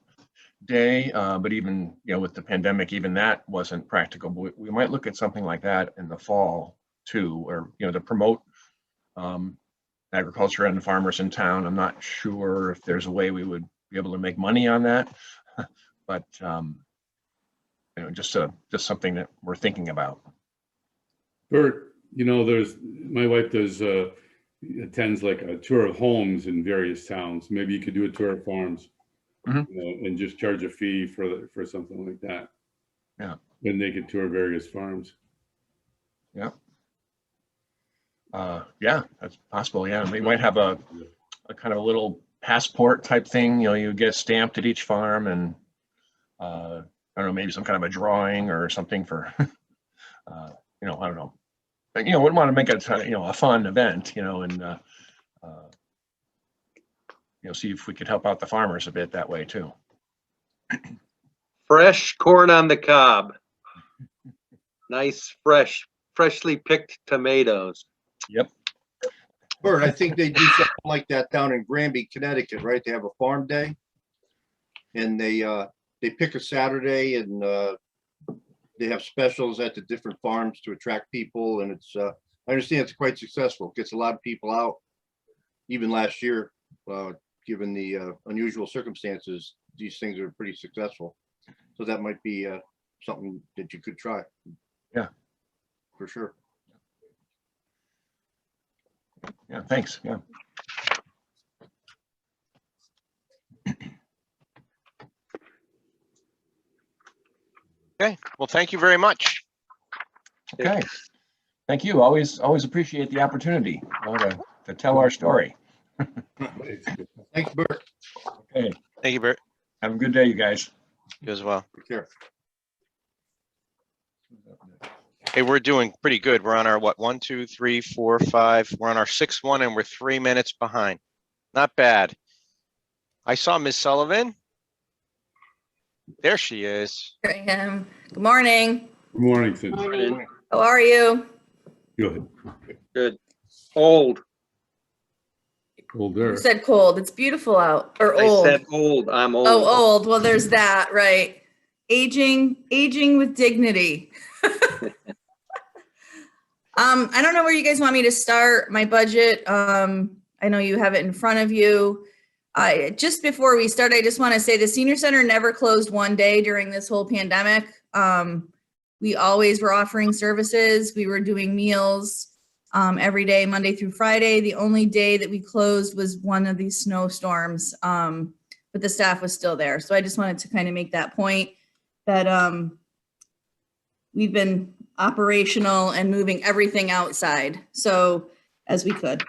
M: day, but even with the pandemic, even that wasn't practical. But we might look at something like that in the fall too, or to promote agriculture and the farmers in town. I'm not sure if there's a way we would be able to make money on that, but just something that we're thinking about.
D: Bert, my wife attends like a tour of homes in various towns. Maybe you could do a tour of farms, and just charge a fee for something like that.
M: Yeah.
D: Then they could tour various farms.
M: Yeah. Yeah, that's possible. Yeah, we might have a kind of a little passport type thing. You get stamped at each farm, and don't know, maybe some kind of a drawing or something for, you know, I don't know. But, you know, wouldn't want to make it, you know, a fun event, you know, and, you know, see if we could help out the farmers a bit that way too.
G: Fresh corn on the cob. Nice, freshly picked tomatoes.
M: Yep.
I: Bert, I think they do something like that down in Granby, Connecticut, right? They have a farm day. And they pick a Saturday and they have specials at the different farms to attract people. And it's, I understand it's quite successful. Gets a lot of people out. Even last year, given the unusual circumstances, these things are pretty successful. So that might be something that you could try.
M: Yeah,
I: for sure.
M: Yeah, thanks. Yeah.
A: Okay, well, thank you very much.
M: Okay. Thank you. Always appreciate the opportunity, you know, to tell our story.
I: Thanks, Bert.
M: Okay.
A: Thank you, Bert.
M: Have a good day, you guys.
A: You as well.
I: Take care.
A: Hey, we're doing pretty good. We're on our, what, 1, 2, 3, 4, 5. We're on our 6th one and we're 3 minutes behind. Not bad. I saw Ms. Sullivan. There she is.
O: Here I am. Good morning.
D: Good morning, Cindy.
O: How are you?
D: Good.
G: Good. Old.
D: Older.
O: You said cold. It's beautiful out. Or
G: I
O: old.
G: said old. I'm old.
O: Oh, old. Well, there's that, right? Aging with dignity. I don't know where you guys want me to start my budget. I know you have it in front of you. Just before we start, I just want to say the senior center never closed one day during this whole pandemic. We always were offering services. We were doing meals every day, Monday through Friday. The only day that we closed was one of these snowstorms, but the staff was still there. So I just wanted to kind of make that point that we've been operational and moving everything outside so as we could.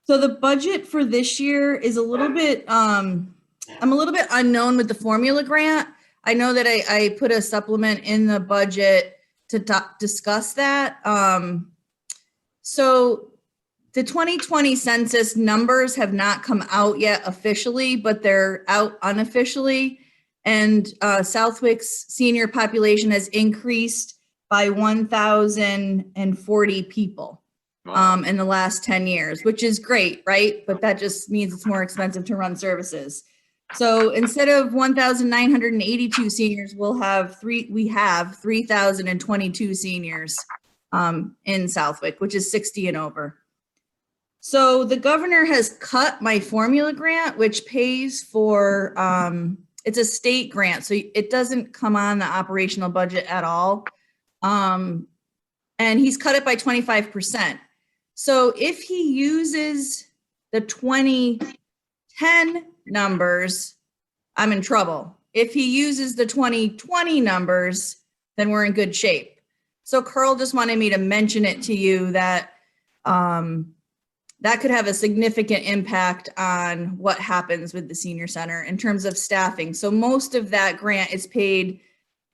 O: So the budget for this year is a little bit, I'm a little bit unknown with the formula grant. I know that I put a supplement in the budget to discuss that. So the 2020 census numbers have not come out yet officially, but they're out unofficially. And Southwick's senior population has increased by 1,040 people in the last 10 years, which is great, right? But that just means it's more expensive to run services. So instead of 1,982 seniors, we have 3,022 seniors in Southwick, which is 60 and over. So the governor has cut my formula grant, which pays for, it's a state grant, so it doesn't come on the operational budget at all. And he's cut it by 25%. So if he uses the 2010 numbers, I'm in trouble. If he uses the 2020 numbers, then we're in good shape. So Carl just wanted me to mention it to you that that could have a significant impact on what happens with the senior center in terms of staffing. So most of that grant is paid.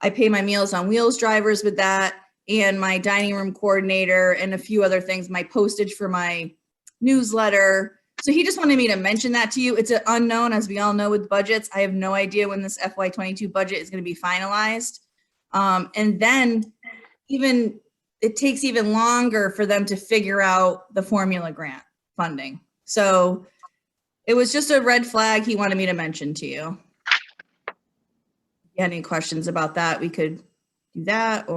O: I pay my Meals on Wheels drivers with that, and my dining room coordinator and a few other things, my postage for my newsletter. So he just wanted me to mention that to you. It's an unknown, as we all know with budgets. I have no idea when this FY22 budget is going to be finalized. And then it takes even longer for them to figure out the formula grant funding. So it was just a red flag he wanted me to mention to you. If you had any questions about that, we could do that,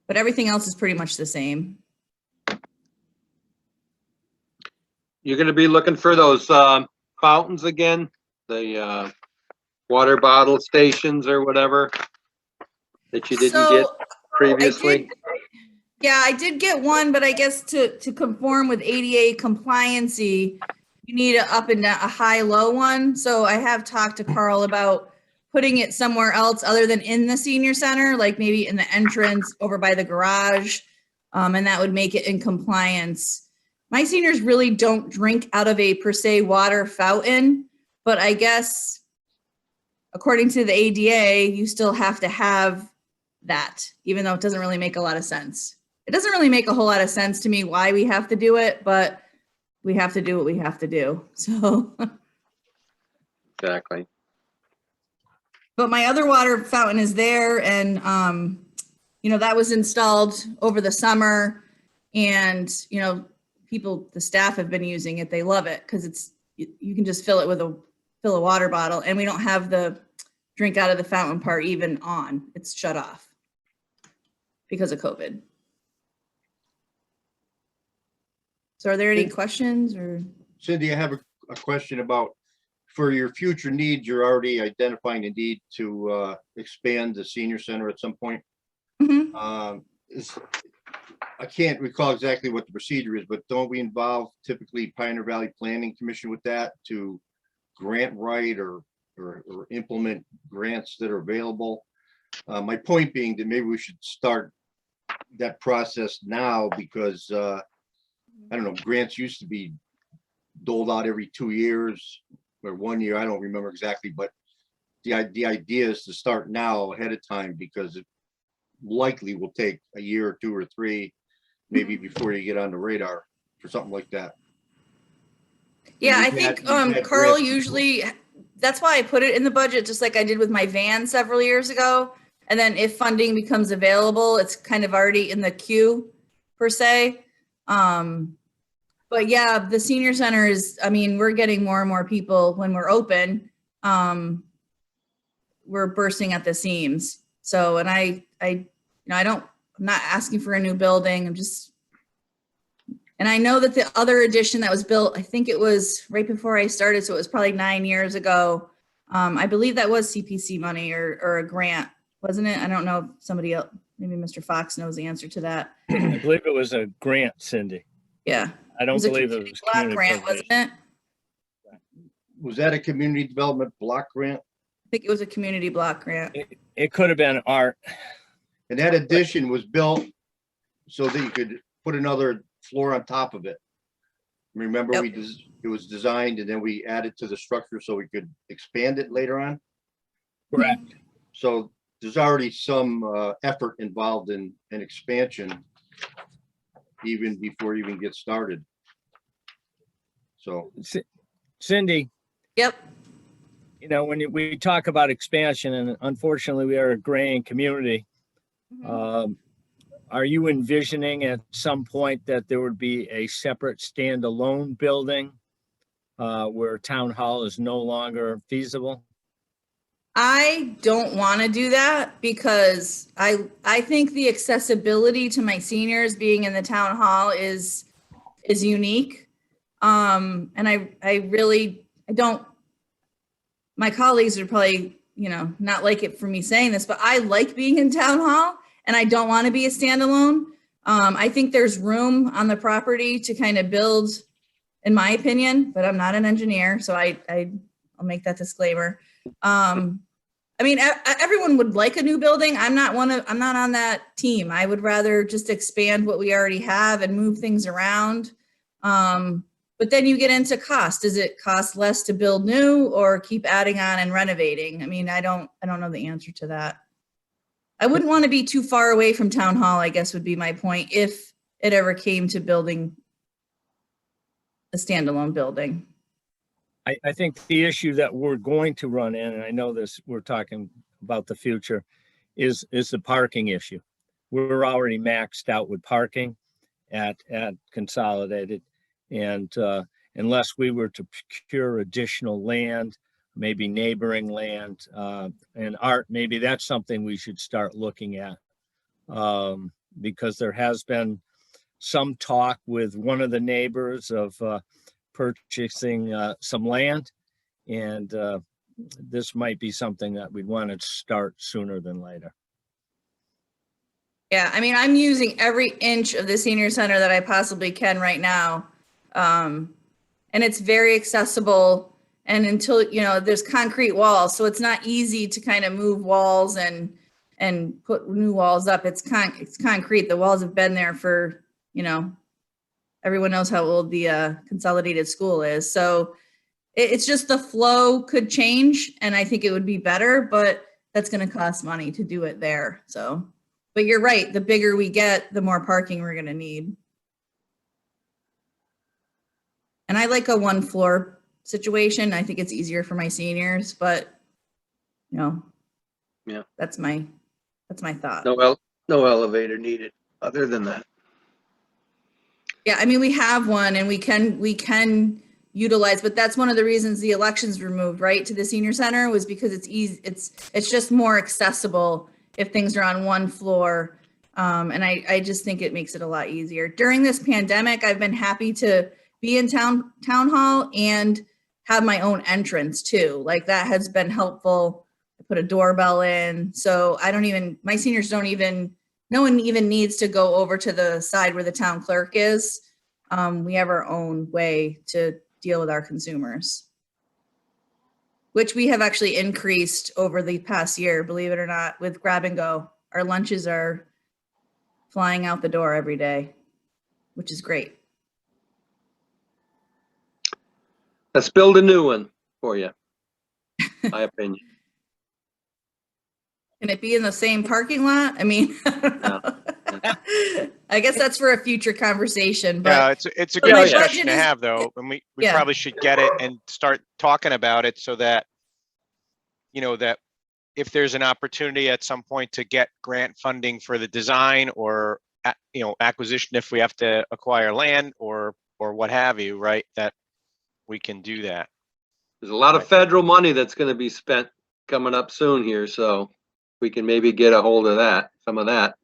O: but everything else is pretty much the same.
G: You're gonna be looking for those fountains again, the water bottle stations or whatever that you didn't get previously?
O: I did get one, but I guess to conform with ADA compliancy, you need a up and down, a high-low one. So I have talked to Carl about putting it somewhere else other than in the senior center, like maybe in the entrance over by the garage, and that would make it in compliance. My seniors really don't drink out of a per se water fountain, but I guess according to the ADA, you still have to have that, even though it doesn't really make a lot of sense. It doesn't really make a whole lot of sense to me why we have to do it, but we have to do what we have to do. So,
G: Exactly.
O: but my other water fountain is there, and that was installed over the summer, and the staff have been using it. They love it because you can just fill it with fill a water bottle, and we don't have the drink out of the fountain part even on. It's shut off because of COVID. So are there any questions or?
I: Cindy, I have a question about, for your future needs, you're already identifying a need to expand the senior center at some point.
O: Mhm.
I: I can't recall exactly what the procedure is, but don't we involve typically Pioneer Valley Planning Commission with that to grant write or implement grants that are available? My point being that maybe we should start that process now, because I don't know, grants used to be doled out every 2 years or 1 year. I don't remember exactly, but the idea is to start now ahead of time, because it likely will take a year or 2 or 3, maybe before you get on the radar for something like that.
O: Yeah, I
I: You've
O: think
I: had
O: Carl
I: grants
O: usually, that's why I put it in the budget, just like I did with my van several years ago. And then if funding becomes available, it's kind of already in the queue per se. But yeah, the senior center is, we're getting more and more people when we're open. We're bursting at the seams. So, and I'm not asking for a new building. And I know that the other addition that was built, I think it was right before I started, so it was probably 9 years ago. I believe that was CPC money or a grant, wasn't it? I don't know if somebody else, maybe Mr. Fox knows the answer to that.
J: I believe it was a grant, Cindy.
O: Yeah.
J: I don't believe it was
O: block
J: community
O: grant,
J: preservation.
O: wasn't it?
I: Was that a community development block grant?
O: I think it was a community block grant.
J: It could have been art.
I: And that addition was built so that you could put another floor on top of it. Remember,
O: Yep.
I: it was designed and then we added to the structure so we could expand it later on.
J: Correct.
I: So there's already some effort involved in an expansion even before you even get started. So,
J: Cindy.
O: Yep.
J: When we talk about expansion, and unfortunately we are a graying community, are you envisioning at some point that there would be a separate standalone building where town hall is no longer feasible?
O: I don't want to do that because I think the accessibility to my seniors being in the town hall is unique. And I don't, my colleagues are probably, not like it for me saying this, but I like being in town hall and I don't want to be a standalone. I think there's room on the property to kind of build, in my opinion, but I'm not an engineer, so I'll make that disclaimer. Everyone would like a new building. I'm not on that team. I would rather just expand what we already have and move things around. But then you get into cost. Does it cost less to build new or keep adding on and renovating? I don't know the answer to that. I wouldn't want to be too far away from town hall, I guess would be my point, if it ever came to building a standalone building.
J: I think the issue that we're going to run in, and I know this, we're talking about the future, is the parking issue. We're already maxed out with parking at Consolidated. And unless we were to procure additional land, maybe neighboring land, and art, maybe that's something we should start looking at. Because there has been some talk with one of the neighbors of purchasing some land, and this might be something that we'd want to start sooner than later.
O: Yeah, I'm using every inch of the senior center that I possibly can right now. And it's very accessible, and until, there's concrete walls, so it's not easy to kind of move walls and put new walls up. It's concrete. The walls have been there for, everyone knows how old the Consolidated School is. So It's just the flow could change and I think it would be better, but that's going to cost money to do it there. So, but you're right. The bigger we get, the more parking we're going to need. And I like a one floor situation. I think it's easier for my seniors, but you know,
G: Yeah.
O: that's my thought.
G: No elevator needed, other than that.
O: Yeah, I mean, we have one and we can utilize, but that's one of the reasons the elections removed, right, to the senior center was because it's easy, it's just more accessible if things are on one floor. And I just think it makes it a lot easier. During this pandemic, I've been happy to be in town hall and have my own entrance too. Like that has been helpful. I put a doorbell in. So my seniors don't even, no one even needs to go over to the side where the town clerk is. We have our own way to deal with our consumers, which we have actually increased over the past year, believe it or not, with grab and go. Our lunches are flying out the door every day, which is great.
G: Let's build a new one for you. My opinion.
O: Can it be in the same parking lot? I mean, I guess that's for a future conversation,
A: Yeah,
O: but
A: it's a
O: but
A: good
O: my
A: discussion
O: budget
A: to
O: is-
A: have though, and we
O: Yeah.
A: probably should get it and start talking about it so that, you know, that if there's an opportunity at some point to get grant funding for the design or, you know, acquisition, if we have to acquire land or what have you, right, that we can do that.
G: There's a lot of federal money that's gonna be spent coming up soon here, so we can maybe get a hold of that, some of that.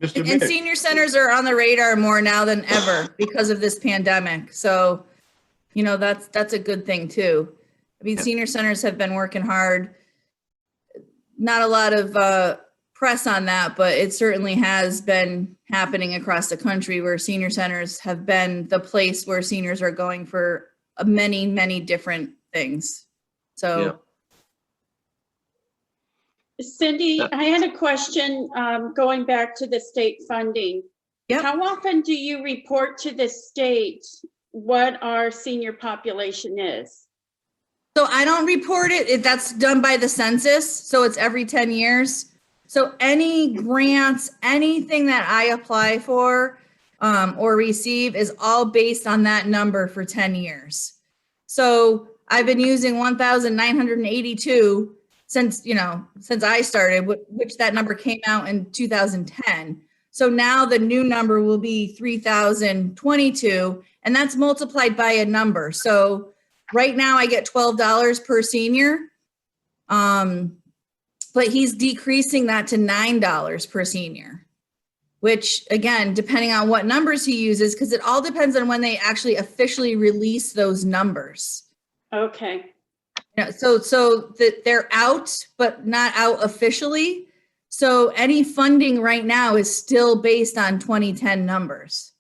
I: Mr.
O: and
I: Mick,
O: senior centers are on the radar more now than ever because of this pandemic. So, you know, that's a good thing too. I mean, senior centers have been working hard. Not a lot of press on that, but it certainly has been happening across the country where senior centers have been the place where seniors are going for many, many different things. So
B: Cindy, I had a question, going back to the state funding.
O: Yep.
B: How often do you report to the state what our senior population is?
O: So I don't report it. That's done by the census. So it's every 10 years. So any grants, anything that I apply for or receive is all based on that number for 10 years. So I've been using 1,982 since I started, which that number came out in 2010. So now the new number will be 3,022, and that's multiplied by a number. So right now I get $12 per senior, but he's decreasing that to $9 per senior, which again, depending on what numbers he uses, because it all depends on when they actually officially release those numbers.
B: Okay.
O: Yeah, so that they're out, but not out officially. So any funding right now is still based on 2010 numbers.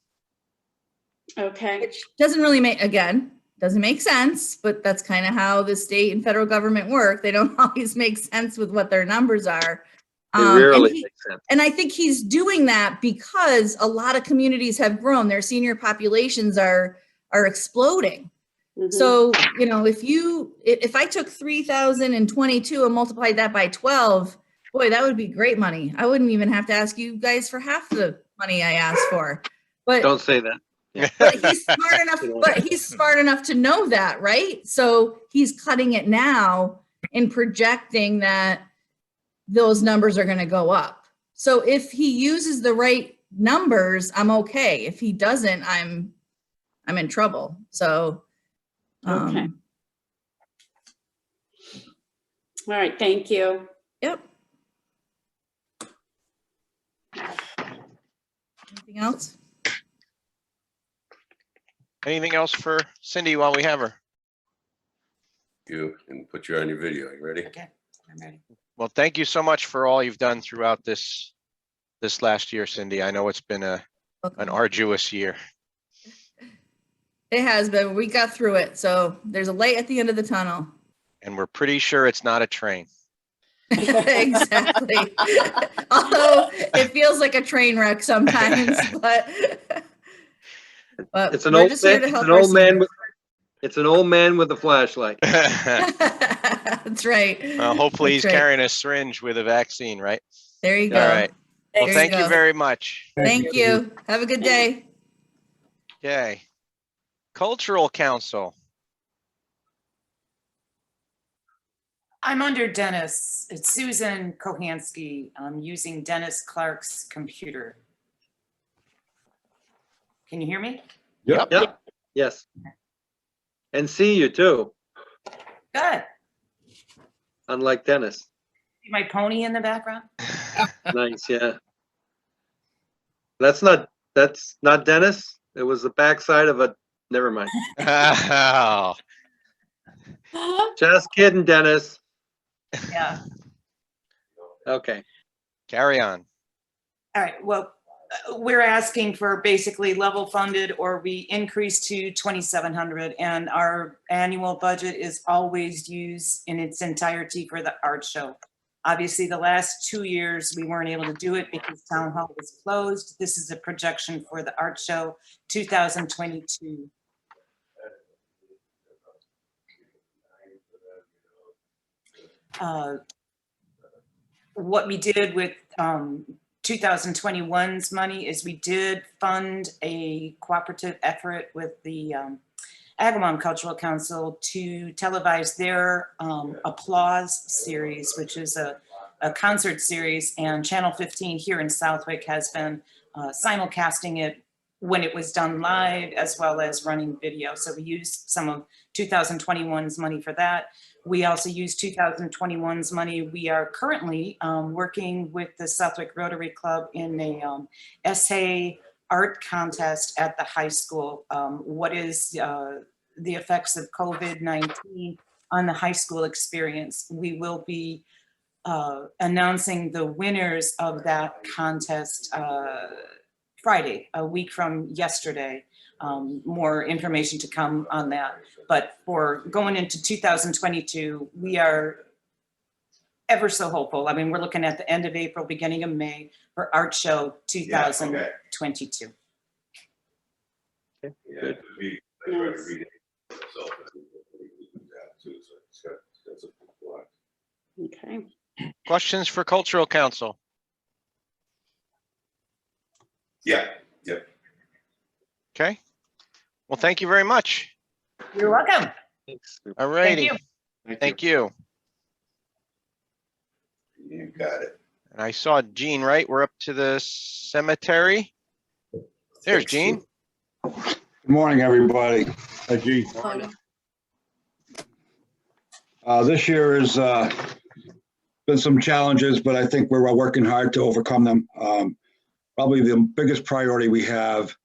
B: Okay.
O: Which doesn't really doesn't make sense, but that's kind of how the state and federal government work. They don't always make sense with what their numbers are.
G: It rarely makes sense.
O: And I think he's doing that because a lot of communities have grown. Their senior populations are exploding.
B: Mhm.
O: So, you know, if I took 3,022 and multiplied that by 12, boy, that would be great money. I wouldn't even have to ask you guys for half the money I asked for. But
G: Don't say that.
O: but he's smart enough to know that, right? So he's cutting it now and projecting that those numbers are going to go up. So if he uses the right numbers, I'm okay. If he doesn't, I'm in trouble. So
B: Okay. All right, thank you.
O: Yep. Anything else?
A: Anything else for Cindy while we have her?
K: You and put you on your video. You ready?
L: Okay, I'm ready.
A: Well, thank you so much for all you've done throughout this last year, Cindy. I know it's been an arduous year.
O: It has been. We got through it. So there's a light at the end of the tunnel.
A: And we're pretty sure it's not a train.
O: Exactly. Although it feels like a train wreck sometimes, but
G: It's an
O: we're
G: old
O: just here
G: man,
O: to
G: it's
O: help
G: an
O: our
G: old man
O: seniors.
G: with, It's an old man with a flashlight.
O: That's right.
A: Hopefully he's
O: That's right.
A: carrying a syringe with a vaccine, right?
O: There you go.
A: All right. Well,
O: There
A: thank you
O: go.
A: very much.
O: Thank you. Have a good day.
A: Okay. Cultural Council.
P: I'm under Dennis. It's Susan Kohansky. I'm using Dennis Clark's computer. Can you hear me?
D: Yep.
G: Yep. Yes. And see you too,
P: Good.
G: unlike Dennis.
P: See my pony in the background?
G: Nice, yeah. That's not Dennis. It was the backside of a, never mind.
A: Oh,
G: Just kidding, Dennis.
P: Yeah.
G: Okay.
A: carry on.
P: All right. Well, we're asking for basically level funded, or we increase to 2,700, and our annual budget is always used in its entirety for the art show. Obviously, the last 2 years, we weren't able to do it because town hall was closed. This is a projection for the art show 2022. What we did with 2021's money is we did fund a cooperative effort with the Agawam Cultural Council to televise their Applause series, which is a concert series, and Channel 15 here in Southwick has been simulcasting it when it was done live, as well as running video. So we used some of 2021's money for that. We also used 2021's money. We are currently working with the Southwick Rotary Club in a essay art contest at the high school. What is the effects of COVID-19 on the high school experience? We will be announcing the winners of that contest Friday, a week from yesterday. More information to come on that. But for going into 2022, we are ever so hopeful. I mean, we're looking at the end of April, beginning of May for Art Show 2022.
G: Good.
B: Okay.
A: Questions for Cultural Council?
K: Yeah, yep.
A: Okay. Well, thank you very much.
P: You're welcome.
A: All righty.
P: you.
A: Thank you.
K: You got it.
A: And I saw Gene, right? We're up to the cemetery. There's Gene.
Q: Good morning, everybody.
D: Hi, Gene.
Q: This year has been some challenges, but I think we're working hard to overcome them. Probably the biggest priority we have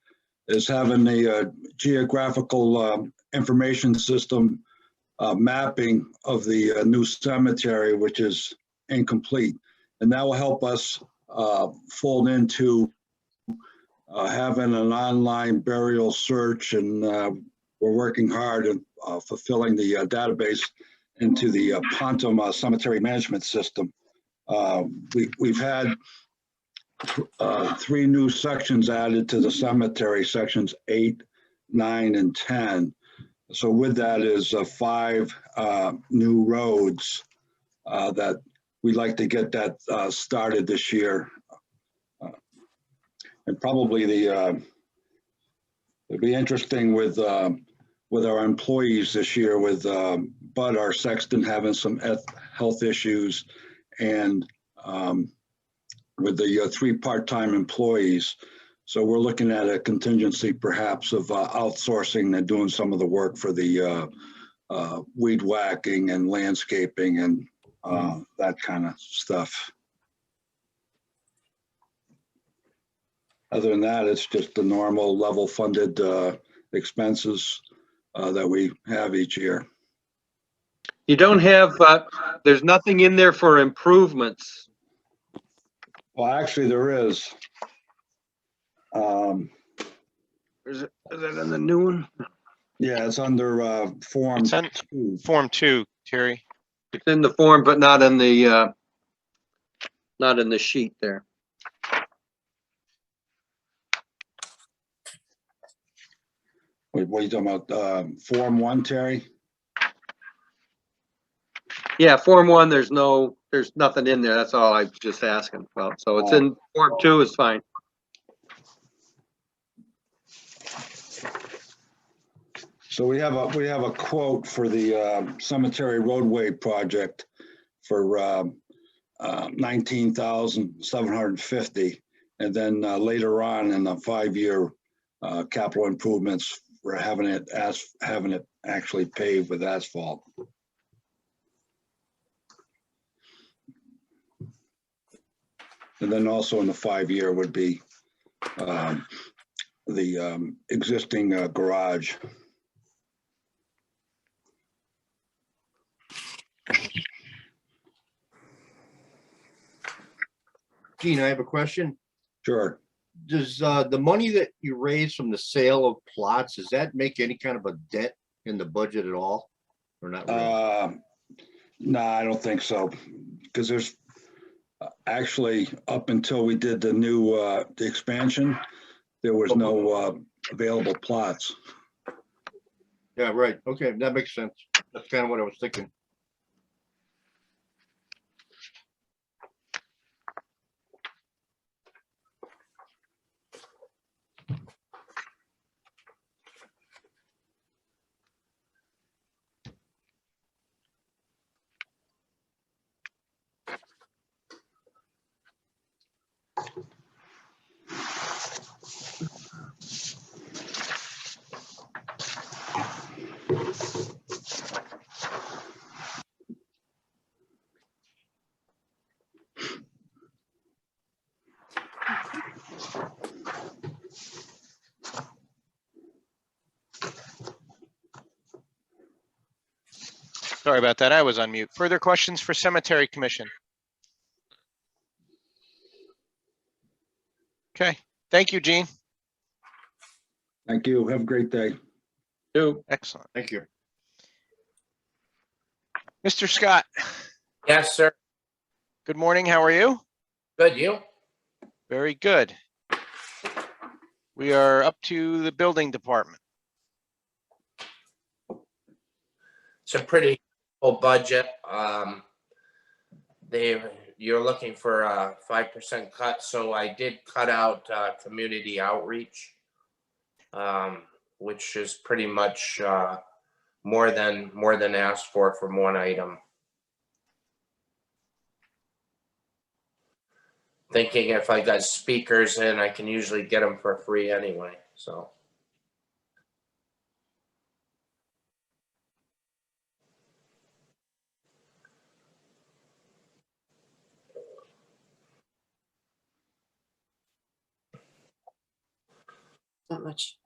Q: is having the geographical information system mapping of the new cemetery, which is incomplete. And that will help us fold into having an online burial search, and we're working hard at fulfilling the database into the Pontum cemetery management system. We've had 3 new sections added to the cemetery, sections 8, 9, and 10. So with that is 5 new roads that we'd like to get that started this year. And probably it'll be interesting with our employees this year, with Bud, our sexton, having some health issues, and with the 3 part-time employees. So we're looking at a contingency perhaps of outsourcing and doing some of the work for the weed whacking and landscaping and that kind of stuff. Other than that, it's just the normal level funded expenses that we have each year.
G: You don't have, there's nothing in there for improvements.
Q: Well, actually there is.
G: Is it in the new one?
Q: Yeah, it's under Form
A: It's on
Q: 2.
A: Form 2, Terry.
G: It's in the form, but not in the sheet there.
Q: Wait, what are you talking about? Form 1, Terry?
G: Yeah, Form 1, there's nothing in there. That's all I'm just asking about. So it's in Form 2 is fine.
Q: So we have a quote for the cemetery roadway project for $19,750. And then later on in the 5-year capital improvements, we're having it actually paved with asphalt. And then also in the 5-year would be the existing garage.
I: Gene, I have a question.
Q: Sure.
I: Does the money that you raise from the sale of plots, does that make any kind of a dent in the budget at all? Or not really?
Q: No, I don't think so. Because there's actually, up until we did the new the expansion, there was no available plots.
I: Yeah, right. Okay, that makes sense. That's kind of what I was thinking.
A: Sorry about that. I was on mute. Further questions for Cemetery Commission? Okay, thank you, Gene.
Q: Thank you. Have a great day.
A: Excellent.
I: Thank you.
A: Mr. Scott,
R: Yes, sir.
A: good morning. How are you?
R: Good, you?
A: Very good. We are up to the building department.
R: It's a pretty full budget. You're looking for a 5% cut, so I did cut out community outreach, which is pretty much more than asked for from one item. Thinking if I got speakers in, I can usually get them for free anyway, so.
E: Not much.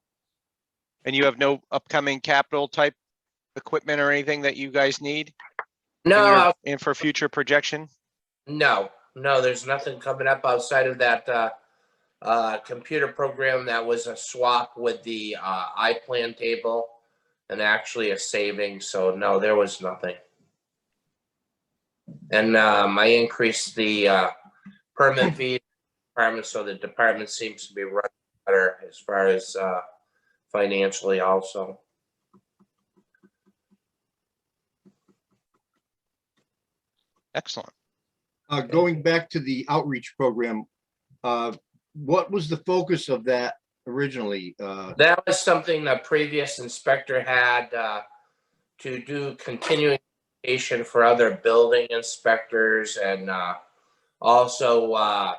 A: And you have no upcoming capital type equipment or anything that you guys need?
R: No.
A: And for future projection?
R: No, there's nothing coming up outside of that computer program that was a swap with the iPlan table and actually a savings. So no, there was nothing. And I increased the permit fee department, so the department seems to be running better as far as financially also.
A: Excellent.
I: Going back to the outreach program, what was the focus of that originally?
R: That was something the previous inspector had to do continuing education for other building inspectors and also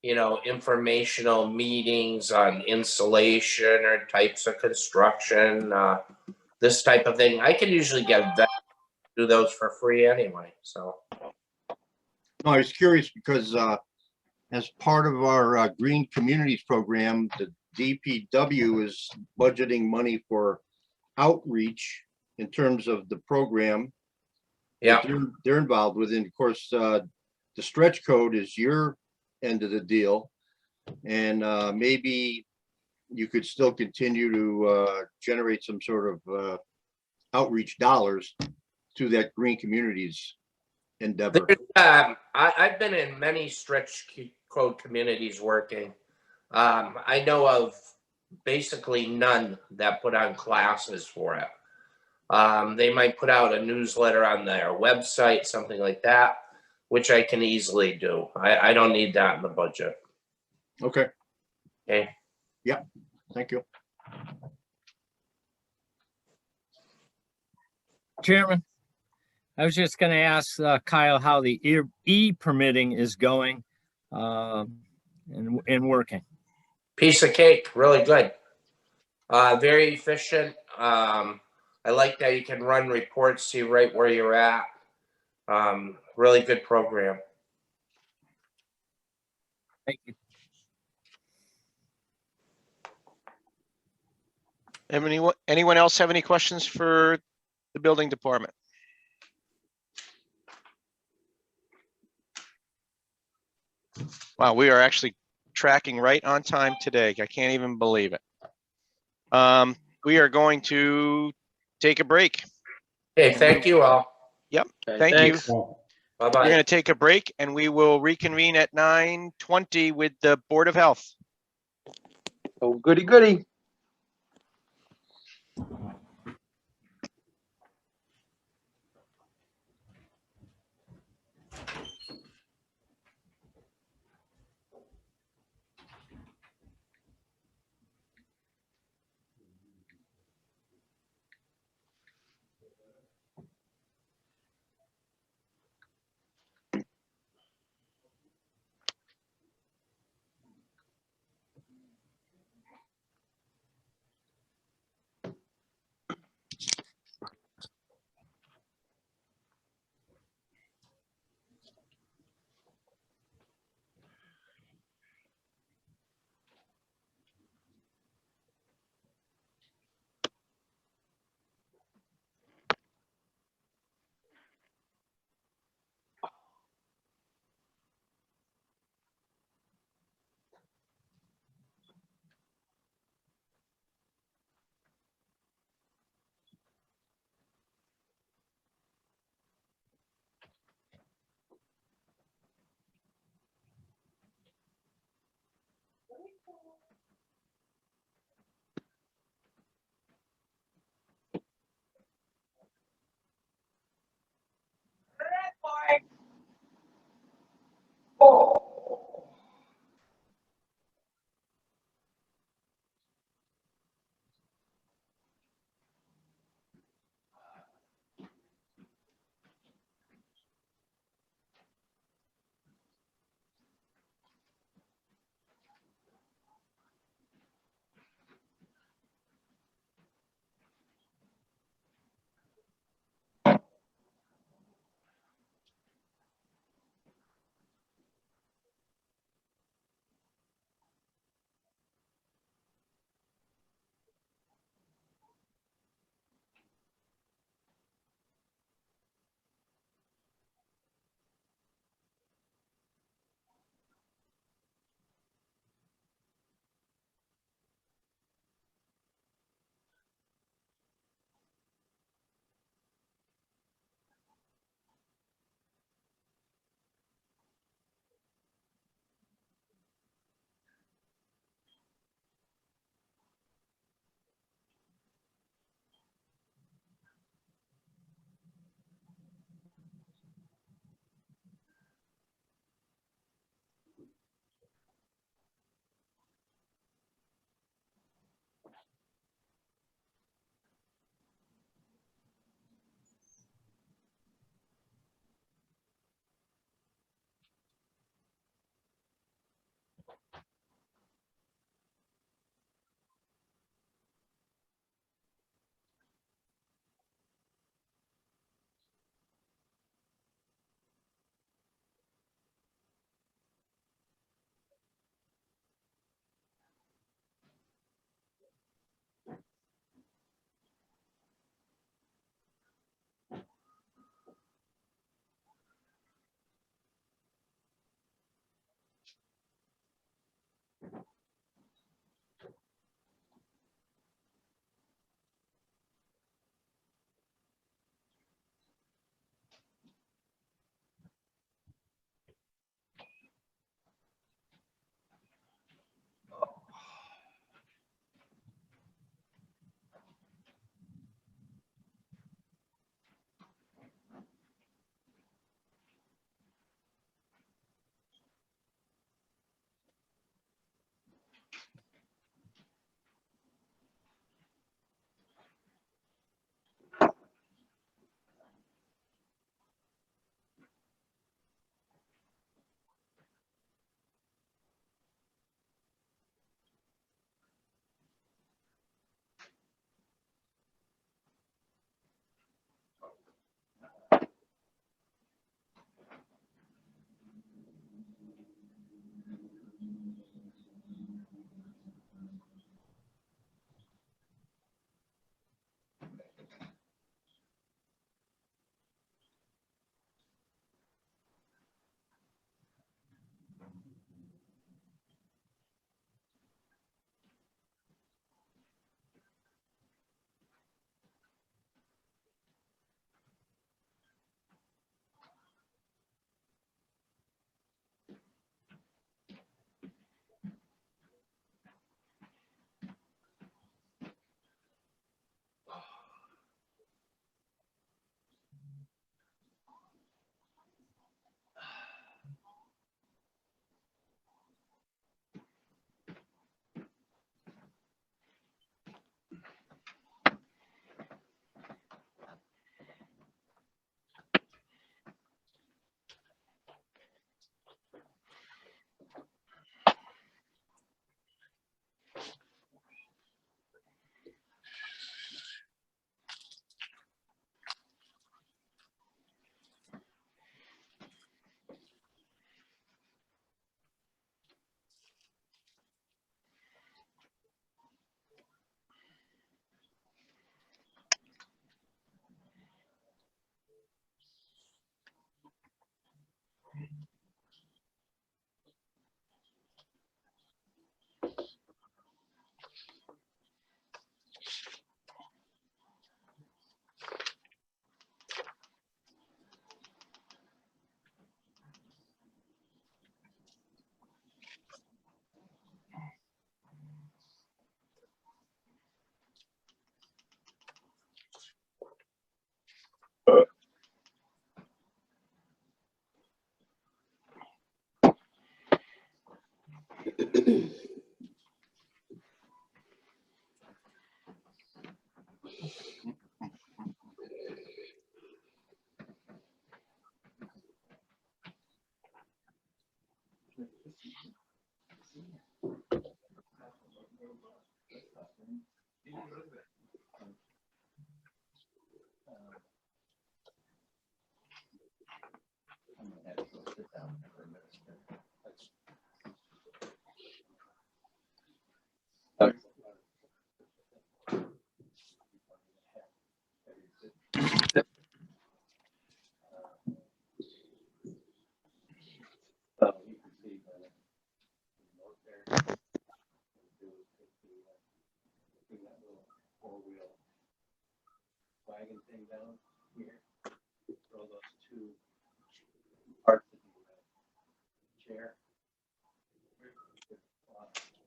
R: informational meetings on insulation or types of construction, this type of thing. I can usually get that, do those for free anyway, so.
I: No, I was curious because as part of our Green Communities program, the DPW is budgeting money for outreach in terms of the program.
R: Yeah,
I: they're involved with it. Of course, the stretch code is your end of the deal, and maybe you could still continue to generate some sort of outreach dollars to that Green Communities endeavor.
R: I've been in many stretch code communities working. I know of basically none that put on classes for it. They might put out a newsletter on their website, something like that, which I can easily do. I don't need that in the budget.
I: Okay,
R: Okay.
I: yeah, thank you.
J: Chairman, I was just going to ask Kyle how the e-permitting is going and working.
R: Piece of cake, really good. Very efficient. I like that you can run reports, see right where you're at. Really good program.
J: Thank you.
A: Anyone else have any questions for the building department? Wow, we are actually tracking right on time today. I can't even believe it. We are going to take a break.
R: Okay, thank you all.
A: Yep,
G: Okay,
A: thank
G: thanks.
A: you.
R: Bye-bye.
A: We're going to take a break and we will reconvene at 9:20 with the Board of Health.
G: Oh, goody, goody.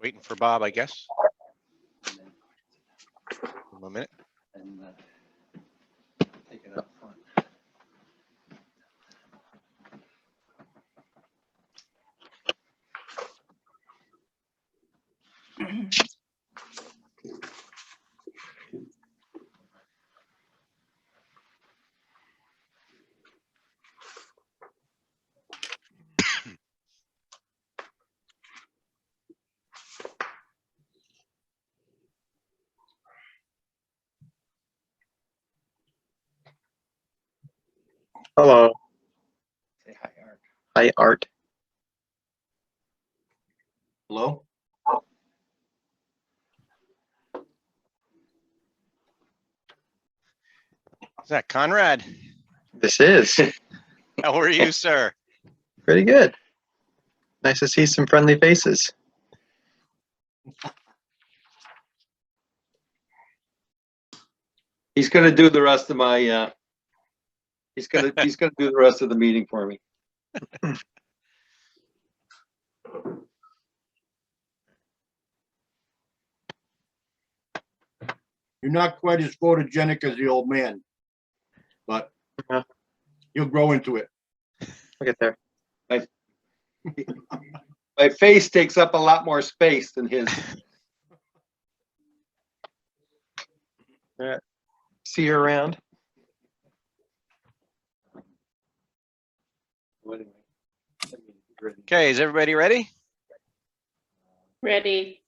A: Waiting for Bob, I guess. One minute.
S: Take it up front.
G: Hello.
S: Say hi, Art.
G: Hi, Art.
I: Hello?
A: Is that Conrad?
G: This is
A: How are you, sir?
G: pretty good. Nice to see some friendly faces.
T: He's gonna do the rest of my, he's gonna do the rest of the meeting for me.
I: You're not quite as photogenic as the old man, but you'll grow into it.
G: Look at there.
T: My face takes up a lot more space than his.
G: See you around.
A: Okay, is everybody ready?
B: Ready.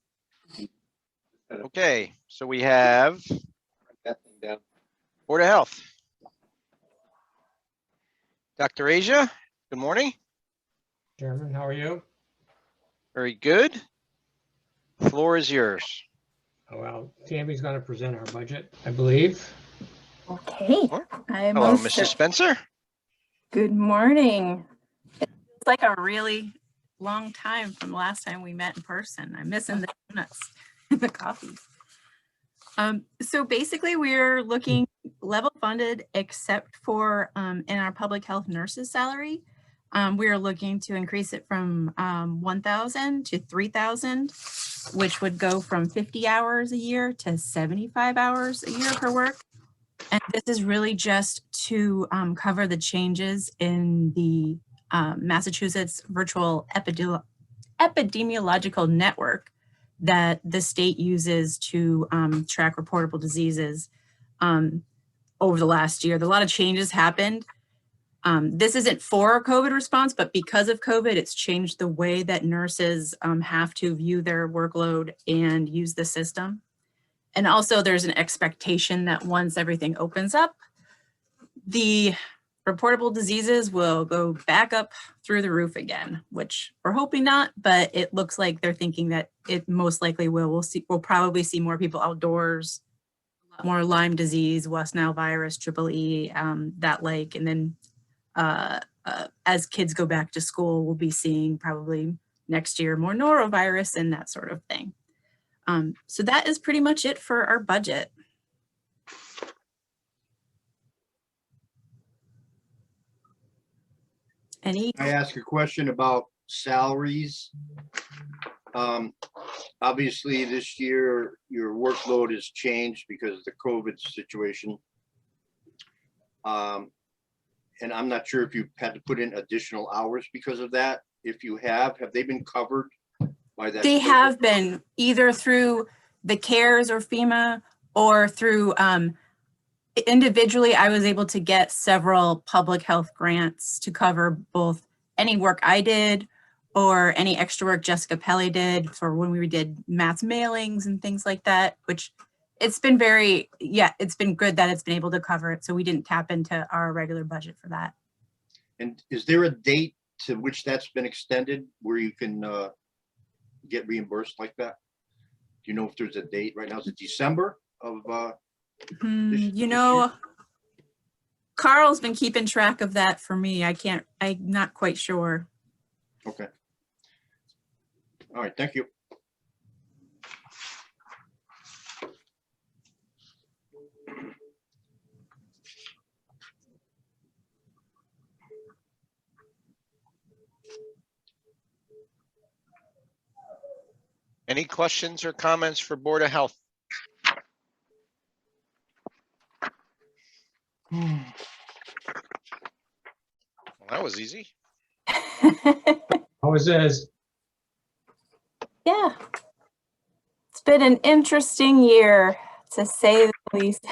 A: Okay, so we have Board of Health. Dr. Asia, good morning.
U: Chairman, how are you?
A: Very good. Floor is yours.
U: Oh, well, Tammy's going to present our budget, I believe.
V: Okay. I'm
A: Hello,
V: most
A: Mrs. Spencer.
V: Good morning. It's like a really long time from the last time we met in person. I'm missing the donuts and the coffee. So basically we're looking level funded except for in our public health nurses salary. We are looking to increase it from 1,000 to 3,000, which would go from 50 hours a year to 75 hours a year for work. And this is really just to cover the changes in the Massachusetts virtual epidemiological network that the state uses to track reportable diseases over the last year. A lot of changes happened. This isn't for a COVID response, but because of COVID, it's changed the way that nurses have to view their workload and use the system. And also there's an expectation that once everything opens up, the reportable diseases will go back up through the roof again, which we're hoping not, but it looks like they're thinking that it most likely will. We'll probably see more people outdoors, more Lyme disease, West Nile virus, EEE, that like, and then as kids go back to school, we'll be seeing probably next year more norovirus and that sort of thing. So that is pretty much it for our budget. Any?
I: I ask a question about salaries. Obviously, this year, your workload has changed because of the COVID situation. And I'm not sure if you've had to put in additional hours because of that. If you have they been covered by that?
V: They
I: schedule?
V: have been either through the CARES or FEMA or through individually. I was able to get several public health grants to cover both any work I did or any extra work Jessica Pelly did for when we did mass mailings and things like that, which it's been it's been good that it's been able to cover it. So we didn't tap into our regular budget for that.
I: And is there a date to which that's been extended where you can get reimbursed like that? Do you know if there's a date right now? Is it December of
V: You know, Carl's been keeping track of that for me. I'm not quite sure.
I: Okay. All right, thank you.
A: Any questions or comments for Board of Health? Well, that was easy.
U: Always is.
V: Yeah. It's been an interesting year, to say the least.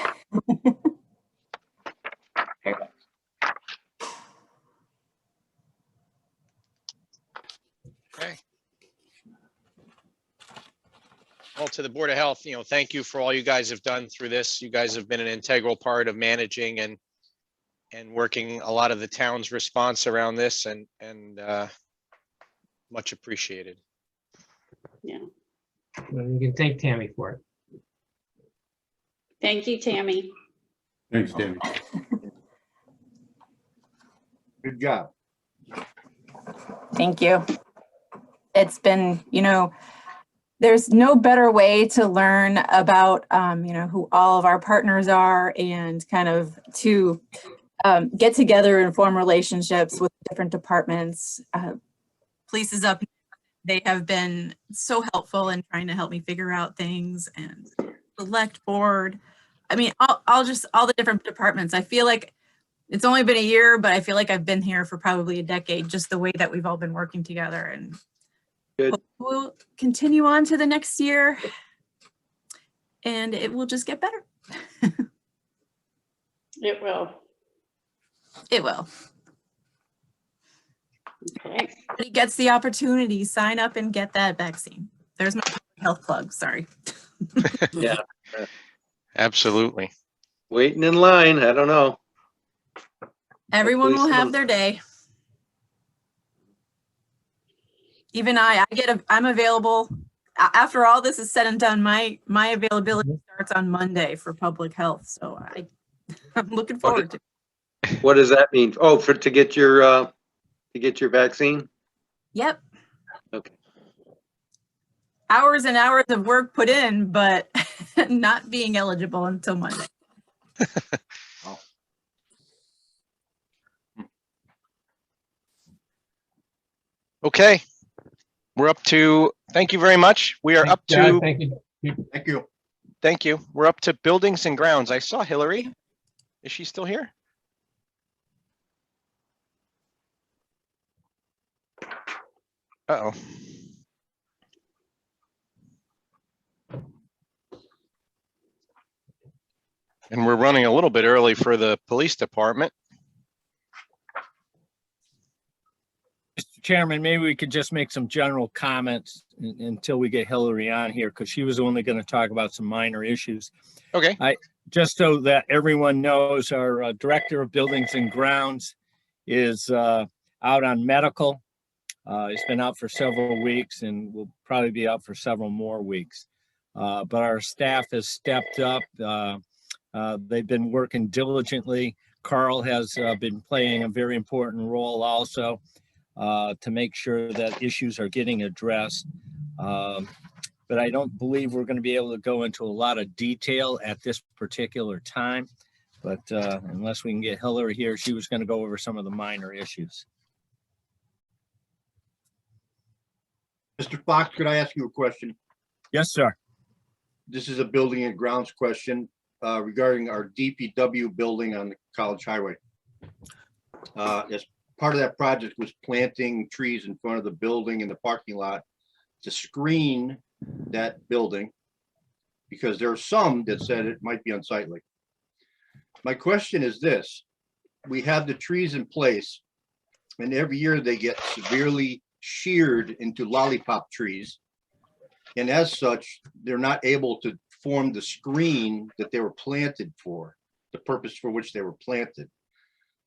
A: Okay. Well, to the Board of Health, thank you for all you guys have done through this. You guys have been an integral part of managing and working a lot of the town's response around this, and much appreciated.
B: Yeah.
U: Well, you can thank Tammy for it.
B: Thank you, Tammy.
D: Thanks, Tammy.
I: Good job.
V: Thank you. It's been, there's no better way to learn about, who all of our partners are and kind of to get together and form relationships with different departments. Police is up. They have been so helpful in trying to help me figure out things, and select board. I mean, all the different departments. I feel like it's only been a year, but I feel like I've been here for probably a decade, just the way that we've all been working together, and
G: Good.
V: we'll continue on to the next year and it will just get better.
B: It will.
V: It will.
B: Okay.
V: He gets the opportunity, sign up and get that vaccine. There's my health plug, sorry.
G: Yeah.
A: Absolutely.
G: Waiting in line. I don't know.
V: Everyone will
G: Hopefully
V: have
G: someone-
V: their day. Even I'm available. After all this is said and done, my availability starts on Monday for public health. So I'm looking forward to it.
G: What does that mean? Oh, to get your vaccine?
V: Yep.
G: Okay.
V: Hours and hours of work put in, but not being eligible until Monday.
A: Okay. We're up to, thank you very much. We are up to,
U: Thank you.
I: Thank you.
A: thank you. We're up to buildings and grounds. I saw Hillary. Is she still here? Uh-oh. And we're running a little bit early for the police department.
J: Mr. Chairman, maybe we could just make some general comments until we get Hillary on here, because she was only going to talk about some minor issues.
A: Okay.
J: Just so that everyone knows, our Director of Buildings and Grounds is out on medical. He's been out for several weeks and will probably be out for several more weeks. But our staff has stepped up. They've been working diligently, Carl has been playing a very important role also to make sure that issues are getting addressed. But I don't believe we're going to be able to go into a lot of detail at this particular time. But unless we can get Hillary here, she was going to go over some of the minor issues.
I: Mr. Fox, could I ask you a question?
J: Yes, sir.
I: This is a building and grounds question regarding our DPW building on the College Highway. As part of that project was planting trees in front of the building in the parking lot to screen that building, because there are some that said it might be unsightly. My question is this: we have the trees in place, and every year they get severely sheared into lollipop trees. And as such, they're not able to form the screen that they were planted for, the purpose for which they were planted.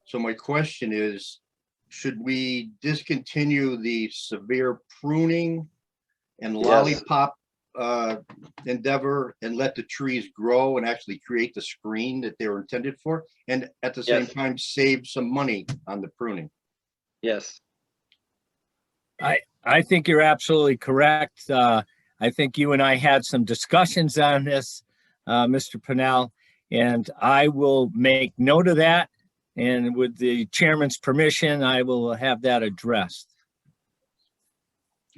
I: So my question is, should we discontinue the severe pruning and lollipop endeavor and let the trees grow and actually create the screen that they were intended for, and at the same time save some money on the pruning?
T: Yes.
J: I think you're absolutely correct. I think you and I had some discussions on this, Mr. Pennell, and I will make note of that. And with the chairman's permission, I will have that addressed.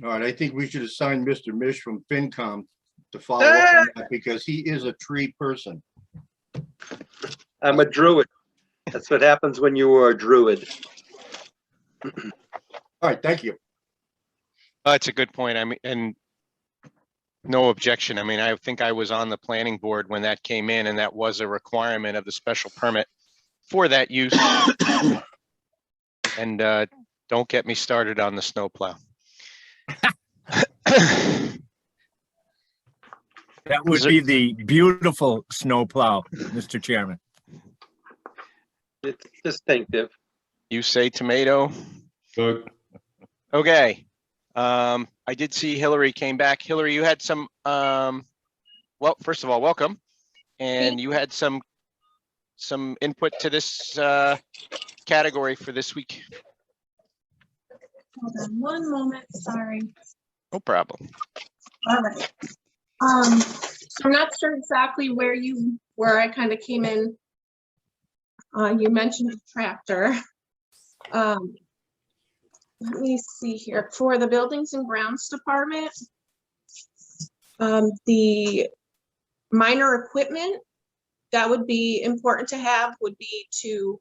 I: All right, I think we should assign Mr. Mish from FinCom to follow up on that, because he is a tree person.
T: I'm a druid. That's what happens when you are a druid.
I: All right, thank you.
A: It's a good point. I mean, and no objection. I mean, I think I was on the planning board when that came in, and that was a requirement of the special permit for that use. And don't get me started on the snowplow.
J: That would be the beautiful snowplow, Mr. Chairman.
T: It's distinctive.
A: You say tomato.
D: Good.
A: Okay. I did see Hillary came back. Hillary, you had some, well, first of all, welcome. And you had some input to this category for this week.
C: Hold on one moment, sorry.
A: No problem.
C: All right. So I'm not sure exactly where I kind of came in. You mentioned a tractor. Let me see here. For the Buildings and Grounds Department, the minor equipment that would be important to have would be to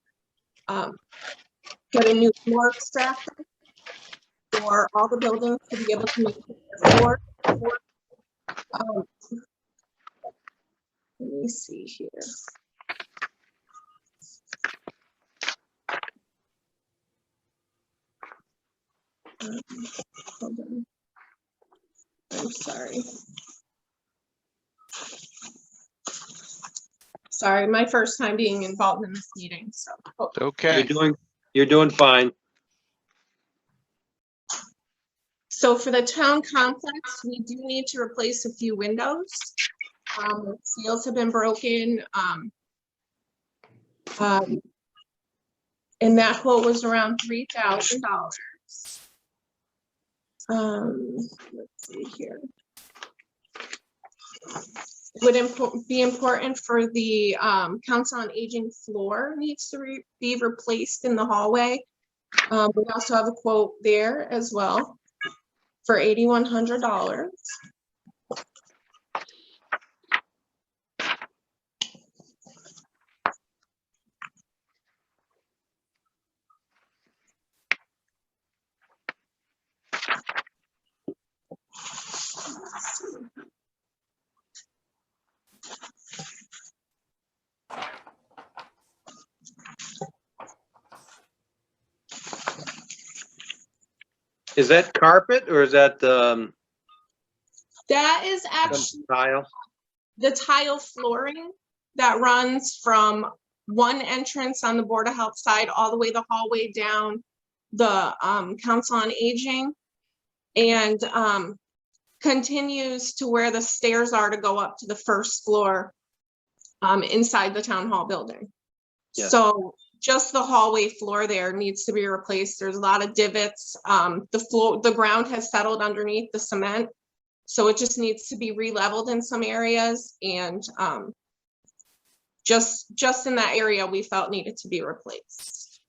C: get a new floor extractor for all the buildings to be able to make their floor. Let me see here. Hold on. I'm sorry. Sorry, my first time being involved in this meeting, so.
A: Okay.
T: You're doing fine.
C: So for the town complex, we do need to replace a few windows. The seals have been broken. And that quote was around $3,000. Let's see here. It would be important for the Council on Aging floor needs to be replaced in the hallway. We also have a quote there as well for $8,100.
T: Is that carpet or is that
C: That is actually
T: tile?
C: the tile flooring that runs from one entrance on the Board of Health side all the way the hallway down the Council on Aging, and continues to where the stairs are to go up to the first floor inside the town hall building.
T: Yeah.
C: So just the hallway floor there needs to be replaced. There's a lot of divots. The ground has settled underneath the cement. So it just needs to be re-leveled in some areas, and just in that area we felt needed to be replaced.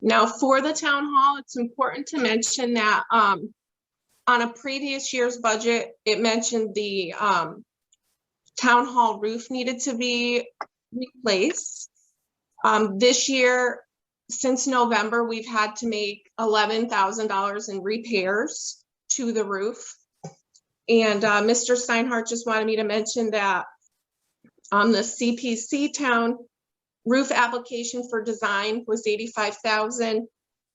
C: Now for the town hall, it's important to mention that on a previous year's budget, it mentioned the town hall roof needed to be replaced. This year, since November, we've had to make $11,000 in repairs to the roof. And Mr. Steinhardt just wanted me to mention that on the CPC town roof application for design was $85,000,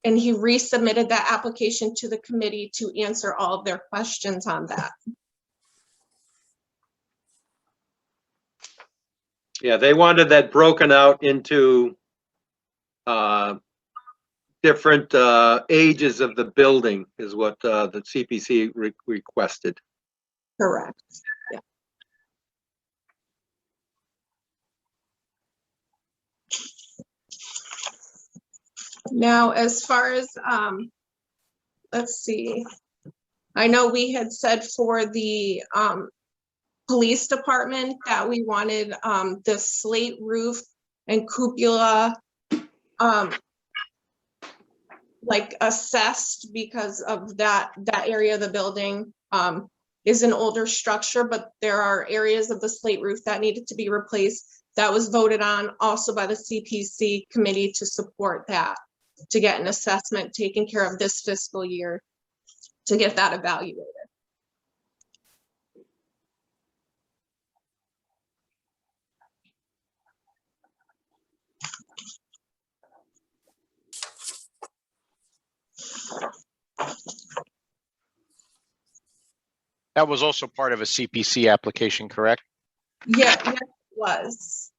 C: and he resubmitted that application to the committee to answer all of their questions on that.
T: Yeah, they wanted that broken out into different ages of the building is what the CPC requested.
C: Correct. Yeah. Now, as far as, let's see, I know we had said for the police department that we wanted the slate roof and cupola like assessed, because of that area of the building is an older structure, but there are areas of the slate roof that needed to be replaced. That was voted on also by the CPC committee to support that, to get an assessment taken care of this fiscal year to get that evaluated.
A: That was also part of a CPC application, correct?
C: Yeah, yes, it was.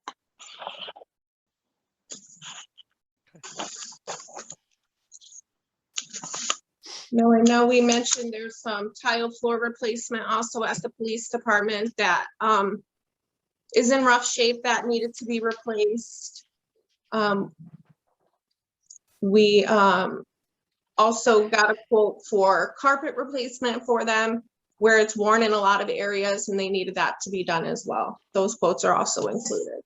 C: Now, I know we mentioned there's some tile floor replacement also at the police department that is in rough shape that needed to be replaced. We also got a quote for carpet replacement for them, where it's worn in a lot of areas, and they needed that to be done as well. Those quotes are also included.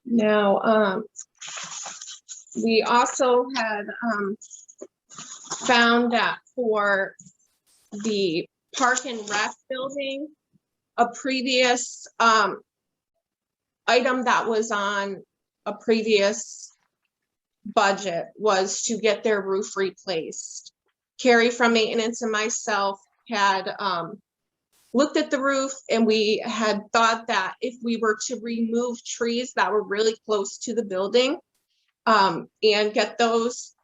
C: Now, we also had found that for the Park and Rec building, a previous item that was on a previous budget was to get their roof replaced. Carrie from maintenance and myself had looked at the roof, and we had thought that if we were to remove trees that were really close to the building and get those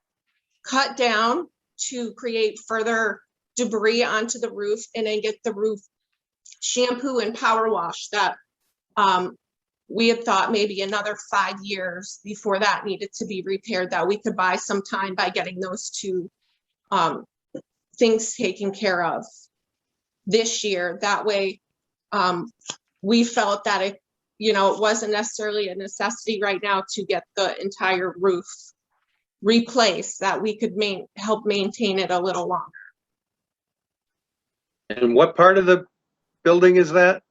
C: cut down to create further debris onto the roof, and then get the roof shampoo and power wash, that we had thought maybe another 5 years before that needed to be repaired, that we could buy some time by getting those two things taken care of this year. That way, we felt that it wasn't necessarily a necessity right now to get the entire roof replaced, that we could help maintain it a little longer.
T: And what part of the building is that?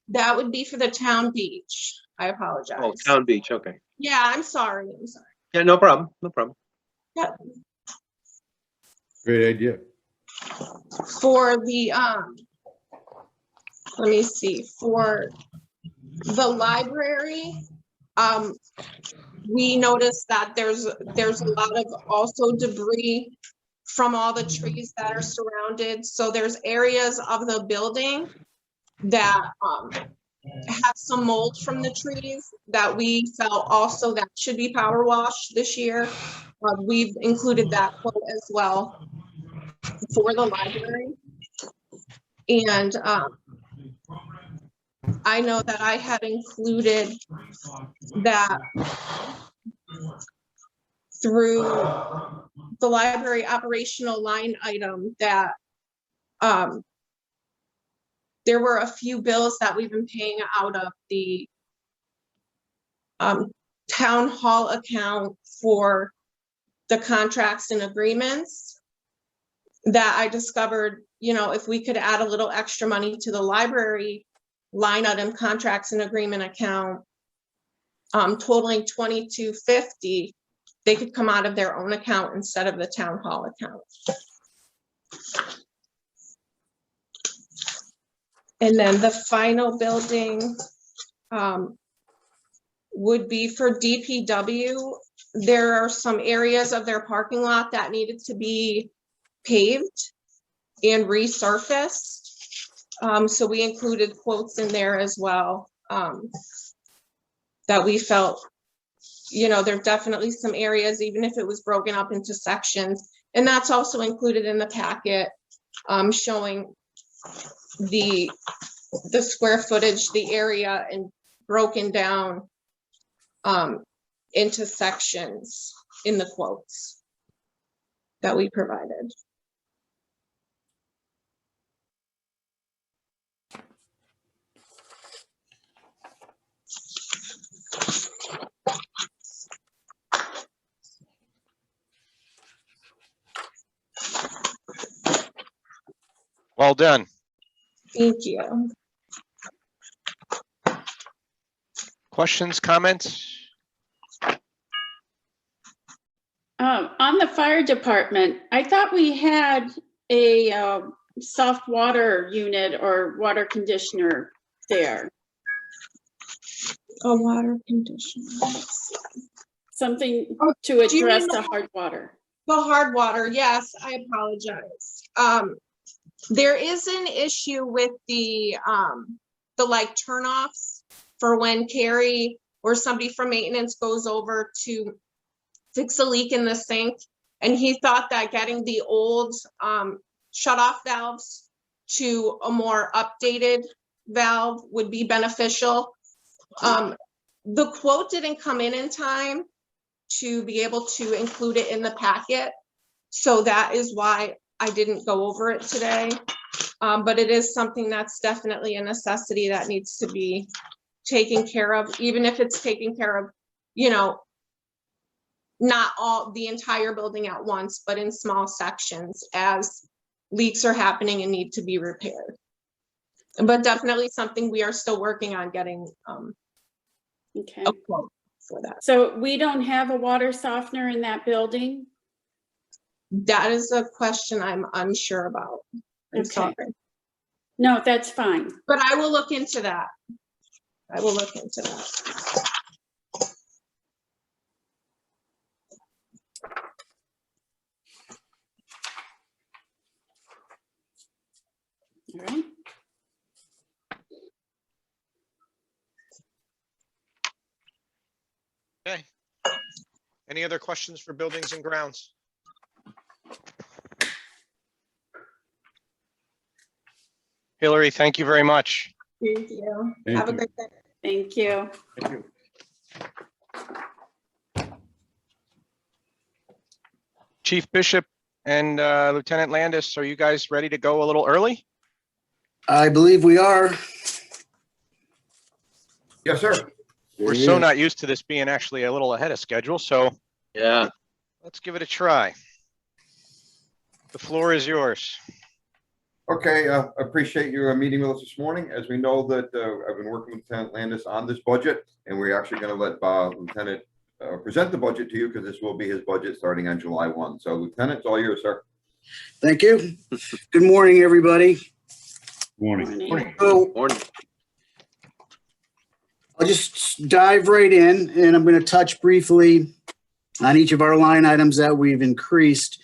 C: That would be for the town beach. I apologize.
T: Oh, town beach, okay.
C: Yeah, I'm sorry.
T: Yeah, no problem, no problem.
C: Yeah.
D: Great idea.
C: For the, let me see, for the library, we noticed that there's a lot of also debris from all the trees that are surrounded. So there's areas of the building that have some mold from the trees that we felt also that should be power washed this year. We've included that quote as well for the library. And I know that I had included that through the library operational line item that there were a few bills that we've been paying out of the town hall account for the contracts and agreements that I discovered, if we could add a little extra money to the library line item contracts and agreement account, totaling $22.50, they could come out of their own account instead of the town hall account. And then the final building would be for DPW. There are some areas of their parking lot that needed to be paved and resurfaced. So we included quotes in there as well, that we felt, there are definitely some areas, even if it was broken up into sections. And that's also included in the packet, showing the square footage, the area, and broken down into sections in the quotes that we provided.
A: Well done.
C: Thank you.
A: Questions, comments?
B: On the fire department, I thought we had a soft water unit or water conditioner there.
C: A water conditioner.
B: Something to
C: do you
B: address
C: mean
B: the hard water.
C: The hard water, yes, I apologize. There is an issue with the like turnoffs for when Carrie or somebody from maintenance goes over to fix a leak in the sink. And he thought that getting the old shut-off valves to a more updated valve would be beneficial. The quote didn't come in time to be able to include it in the packet. So that is why I didn't go over it today. But it is something that's definitely a necessity that needs to be taken care of, even if it's taken care of, not all the entire building at once, but in small sections as leaks are happening and need to be repaired. But definitely something we are still working on getting
B: Okay.
C: a quote for that.
B: So we don't have a water softener in that building?
C: That is a question I'm unsure about. I'm
B: Okay.
C: sorry.
B: No, that's fine.
C: But I will look into that. I will look into that.
B: All right.
A: Okay. Any other questions for buildings and grounds? Hillary, thank you very much.
C: Thank you.
D: Thank
C: Have a
D: you.
C: great day.
B: Thank you.
A: Thank you. Chief Bishop and Lieutenant Landis, are you guys ready to go a little early?
F: I believe we are.
K: Yes, sir.
A: We're so not used to this being actually a little ahead of schedule, so
T: Yeah.
A: let's give it a try. The floor is yours.
H: Okay, appreciate you meeting with us this morning. As we know that I've been working with Lieutenant Landis on this budget, and we're actually going to let Lieutenant present the budget to you because this will be his budget starting on July 1. So Lieutenant, it's all yours, sir.
F: Thank you. Good morning, everybody.
D: Morning.
F: So
T: Morning.
F: I'll just dive right in, and I'm going to touch briefly on each of our line items that we've increased.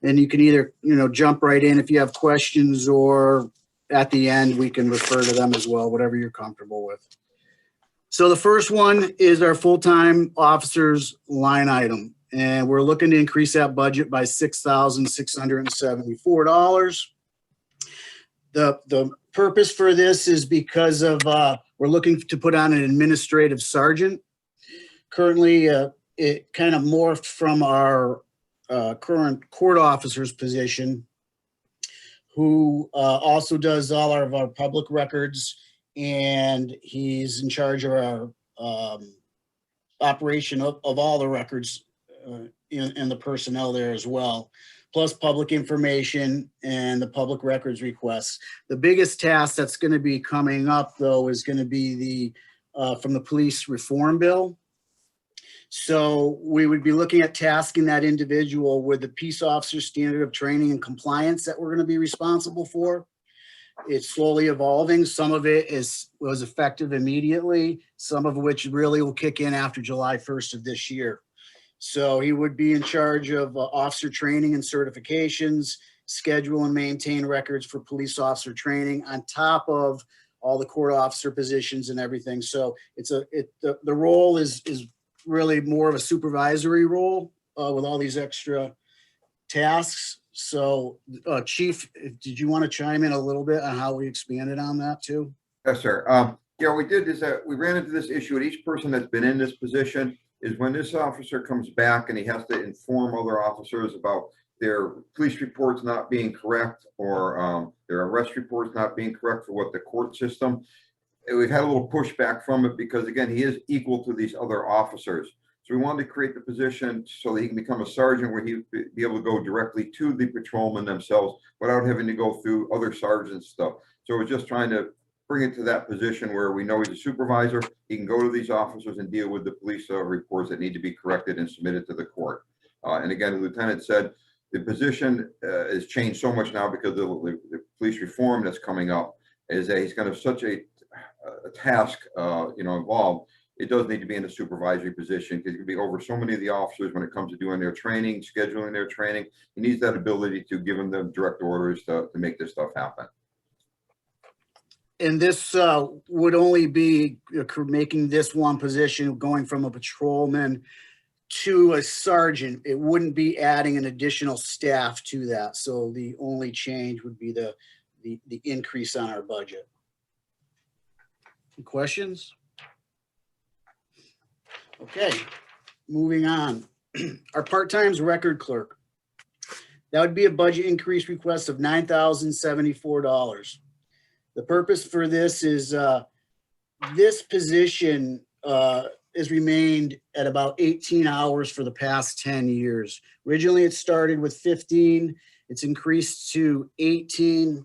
F: And you can either, jump right in if you have questions, or at the end, we can refer to them as well, whatever you're comfortable with. So the first one is our full-time officers line item, and we're looking to increase that budget by $6,674. The purpose for this is because of we're looking to put on an administrative sergeant. Currently, it kind of morphed from our current court officer's position, who also does all of our public records, and he's in charge of our operation of all the records and the personnel there as well, plus public information and the public records requests. The biggest task that's going to be coming up, though, is going to be from the police reform bill. So we would be looking at tasking that individual with the peace officer standard of training and compliance that we're going to be responsible for. It's slowly evolving. Some of it was effective immediately, some of which really will kick in after July 1st of this year. So he would be in charge of officer training and certifications, schedule and maintain records for police officer training on top of all the court officer positions and everything. So the role is really more of a supervisory role with all these extra tasks. So Chief, did you want to chime in a little bit on how we expanded on that too?
H: Yes, sir. Yeah, what we did is that we ran into this issue at each person that's been in this position is when this officer comes back and he has to inform other officers about their police reports not being correct or their arrest reports not being correct for what the court system. We've had a little pushback from it because, again, he is equal to these other officers. So we wanted to create the position so that he can become a sergeant where he'd be able to go directly to the patrolmen themselves without having to go through other sergeants stuff. So we're just trying to bring it to that position where we know he's a supervisor. He can go to these officers and deal with the police reports that need to be corrected and submitted to the court. And again, the lieutenant said the position has changed so much now because of the police reform that's coming up, is that he's going to have such a task, involved. It does need to be in a supervisory position because he can be over so many of the officers when it comes to doing their training, scheduling their training. He needs that ability to give them the direct orders to make this stuff happen.
F: And this would only be making this one position going from a patrolman to a sergeant. It wouldn't be adding an additional staff to that. So the only change would be the increase on our budget. Questions? Okay, moving on. Our part-time's record clerk. That would be a budget increase request of $9,074. The purpose for this is this position has remained at about 18 hours for the past 10 years. Originally, it started with 15. It's increased to 18.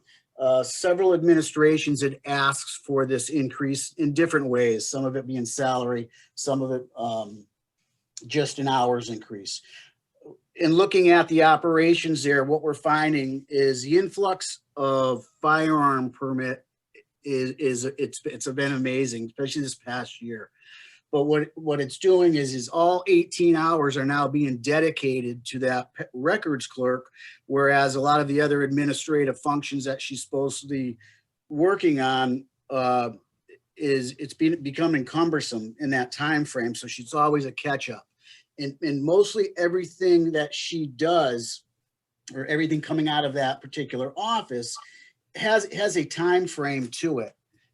F: Several administrations had asked for this increase in different ways, some of it being salary, some of it just an hours increase. In looking at the operations there, what we're finding is the influx of firearm permit it's been amazing, especially this past year. But what it's doing is all 18 hours are now being dedicated to that records clerk, whereas a lot of the other administrative functions that she's supposed to be working on it's becoming cumbersome in that time frame. So she's always a catch up, and mostly everything that she does, or everything coming out of that particular office, has a time frame to it.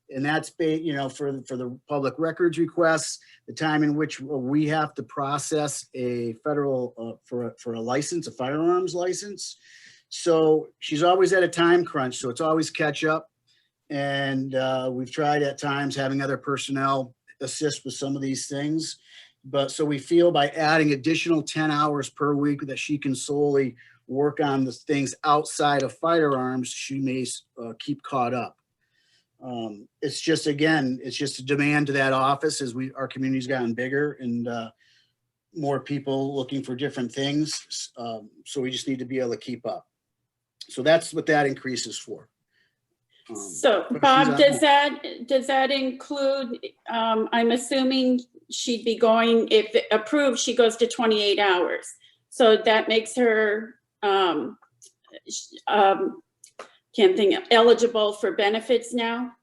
F: And that's, for the public records requests, the time in which we have to process a federal, for a license, a firearms license. So she's always at a time crunch, so it's always catch up. And we've tried at times having other personnel assist with some of these things. But so we feel by adding additional 10 hours per week that she can solely work on the things outside of firearms, she may keep caught up. It's just a demand to that office as our community's gotten bigger and more people looking for different things. So we just need to be able to keep up. So that's what that increase is for.
B: So Bob, does that include, I'm assuming she'd be going, if approved, she goes to 28 hours. So that makes her, can't think, eligible for benefits now?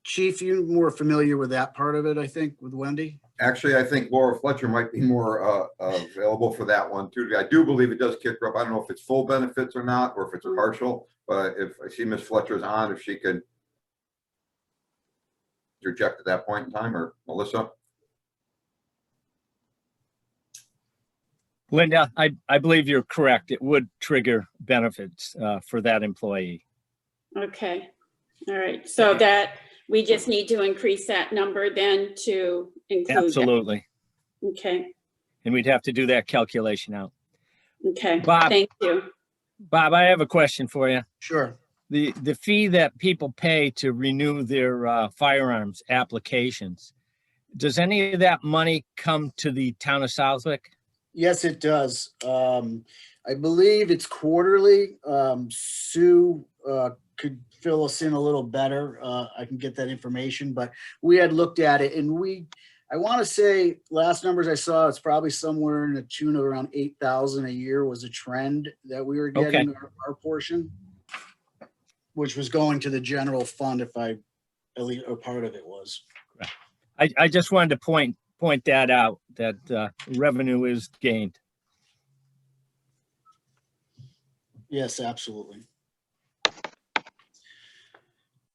F: Chief, you're more familiar with that part of it, I think, with Wendy?
H: Actually, I think Laura Fletcher might be more available for that one too. I do believe it does kick her up. I don't know if it's full benefits or not, or if it's partial, but if I see Ms. Fletcher's on, if she could. interject at that point in time, or Melissa?
J: Linda, I believe you're correct. It would trigger benefits for that employee.
B: Okay, all right, so that, we just need to increase that number then to include that.
J: Absolutely.
B: Okay,
J: And we'd have to do that calculation out.
B: okay,
J: Bob.
B: thank you.
J: Bob, I have a question for you.
F: Sure.
J: The fee that people pay to renew their firearms applications, does any of that money come to the town of Southwick?
F: Yes, it does. I believe it's quarterly. Sue could fill us in a little better. I can get that information, but we had looked at it and I want to say last numbers I saw, it's probably somewhere in the tune of around 8,000 a year was a trend that we were getting our portion, which was going to the general fund if at least a part of it was.
J: I just wanted to point that out, that revenue is gained.
F: Yes, absolutely.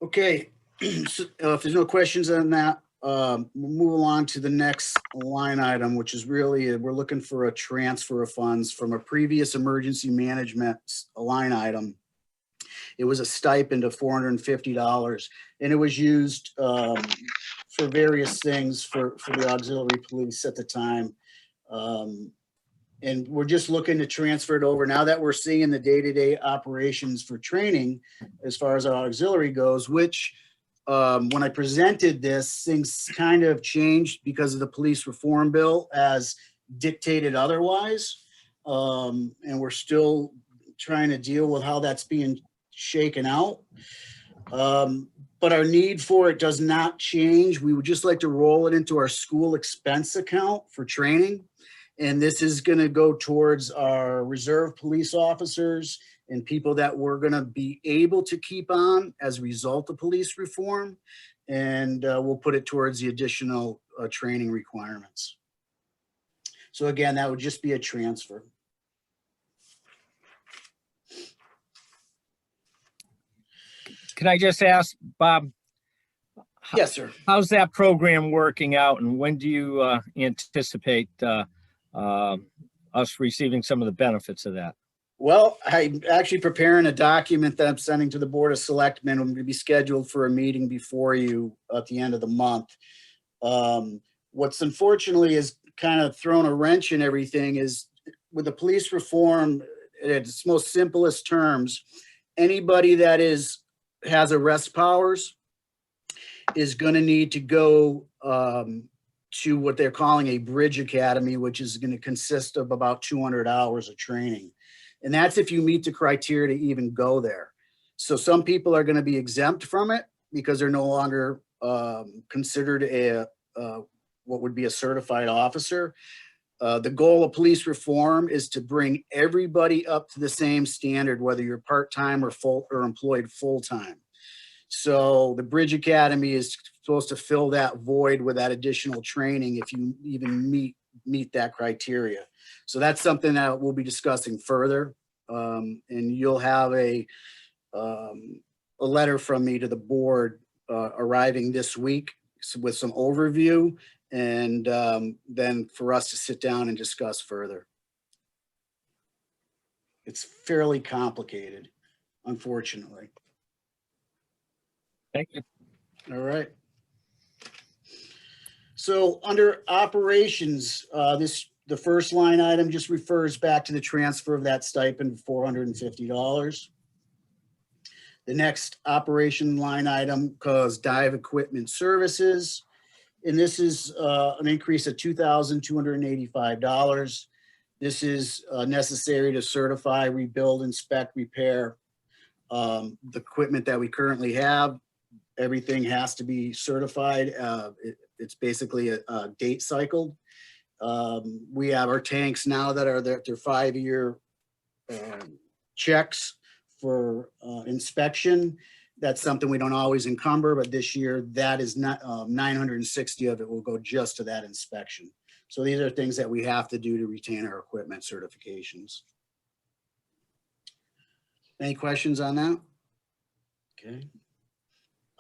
F: Okay, so, if there's no questions on that, we'll move along to the next line item, which is really, we're looking for a transfer of funds from a previous emergency management line item. It was a stipend of $450, and it was used for various things for the auxiliary police at the time. And we're just looking to transfer it over now that we're seeing the day-to-day operations for training as far as our auxiliary goes, which when I presented this, things kind of changed because of the police reform bill as dictated otherwise. And we're still trying to deal with how that's being shaken out. But our need for it does not change. We would just like to roll it into our school expense account for training. And this is going to go towards our reserve police officers and people that we're going to be able to keep on as a result of police reform. And we'll put it towards the additional training requirements. So again, that would just be a transfer.
J: Can I just ask, Bob?
F: Yes, sir.
J: How's that program working out, and when do you anticipate us receiving some of the benefits of that?
F: Well, I'm actually preparing a document that I'm sending to the Board of Selectmen. I'm going to be scheduled for a meeting before you at the end of the month. What's unfortunately is kind of thrown a wrench in everything is with the police reform, at its most simplest terms, anybody that has arrest powers is going to need to go to what they're calling a bridge academy, which is going to consist of about 200 hours of training. And that's if you meet the criteria to even go there. So some people are going to be exempt from it because they're no longer considered what would be a certified officer. The goal of police reform is to bring everybody up to the same standard, whether you're part-time or employed full-time. So the Bridge Academy is supposed to fill that void with that additional training if you even meet that criteria. So that's something that we'll be discussing further. And you'll have a letter from me to the board arriving this week with some overview, and then for us to sit down and discuss further. It's fairly complicated, unfortunately.
J: Thank you.
F: All right. So under operations, the first line item just refers back to the transfer of that stipend of $450. The next operation line item calls dive equipment services. And this is an increase of $2,285. This is necessary to certify, rebuild, inspect, repair the equipment that we currently have. Everything has to be certified. It's basically a date cycled. We have our tanks now that are their 5-year checks for inspection. That's something we don't always encumber, but this year that is not 960 of it will go just to that inspection. So these are things that we have to do to retain our equipment certifications. Any questions on that? Okay.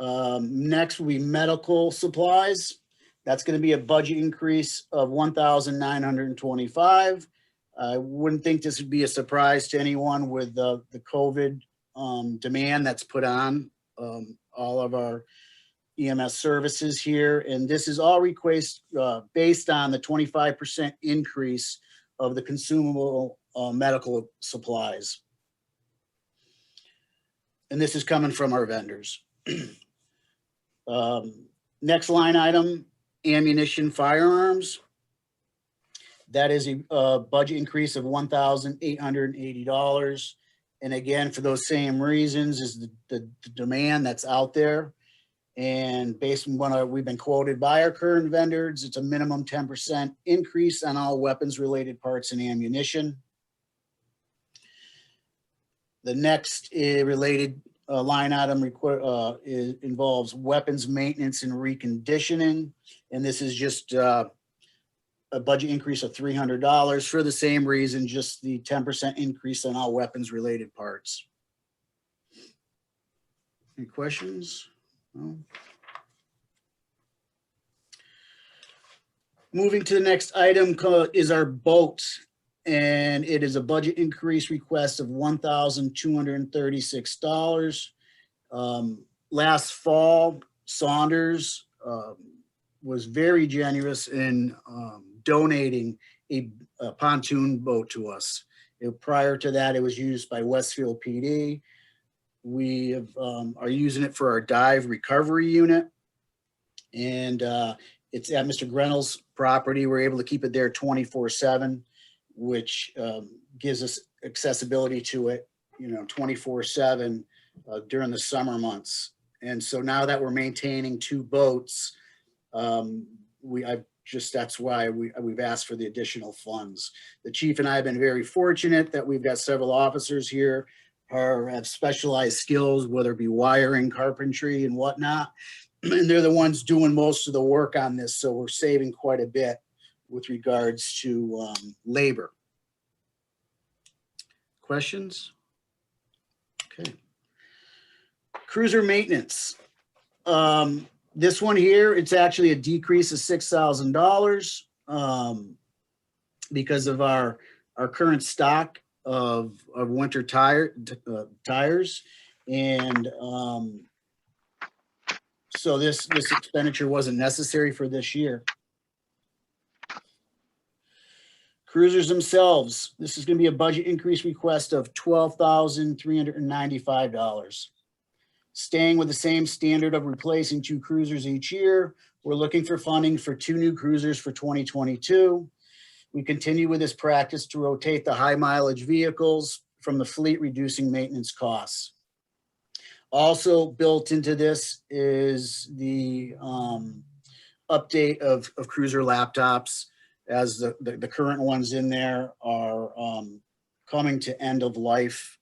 F: Next will be medical supplies. That's going to be a budget increase of 1,925. I wouldn't think this would be a surprise to anyone with the COVID demand that's put on all of our EMS services here. And this is all request based on the 25% increase of the consumable medical supplies. And this is coming from our vendors. Next line item, ammunition firearms. That is a budget increase of $1,880. And again, for those same reasons, is the demand that's out there. And based on what we've been quoted by our current vendors, it's a minimum 10% increase on all weapons related parts and ammunition. The next related line item involves weapons maintenance and reconditioning. And this is just a budget increase of $300 for the same reason, just the 10% increase on all weapons related parts. Any questions? No. Moving to the next item is our boats. And it is a budget increase request of $1,236. Last fall, Saunders was very generous in donating a pontoon boat to us. Prior to that, it was used by Westfield PD. We are using it for our dive recovery unit. And it's at Mr. Grenell's property. We're able to keep it there 24/7. Which gives us accessibility to it, 24/7 during the summer months. And so now that we're maintaining 2 boats, that's why we've asked for the additional funds. The chief and I have been very fortunate that we've got several officers here who have specialized skills, whether it be wiring, carpentry, and whatnot. And they're the ones doing most of the work on this. So we're saving quite a bit with regards to labor. Questions? Okay. Cruiser maintenance. This one here, it's actually a decrease of $6,000 because of our current stock of winter tires. And so this expenditure wasn't necessary for this year. Cruisers themselves, this is going to be a budget increase request of $12,395. Staying with the same standard of replacing 2 cruisers each year, we're looking for funding for 2 new cruisers for 2022. We continue with this practice to rotate the high mileage vehicles from the fleet, reducing maintenance costs. Also built into this is the update of cruiser laptops, as the current ones in there are coming to end of life.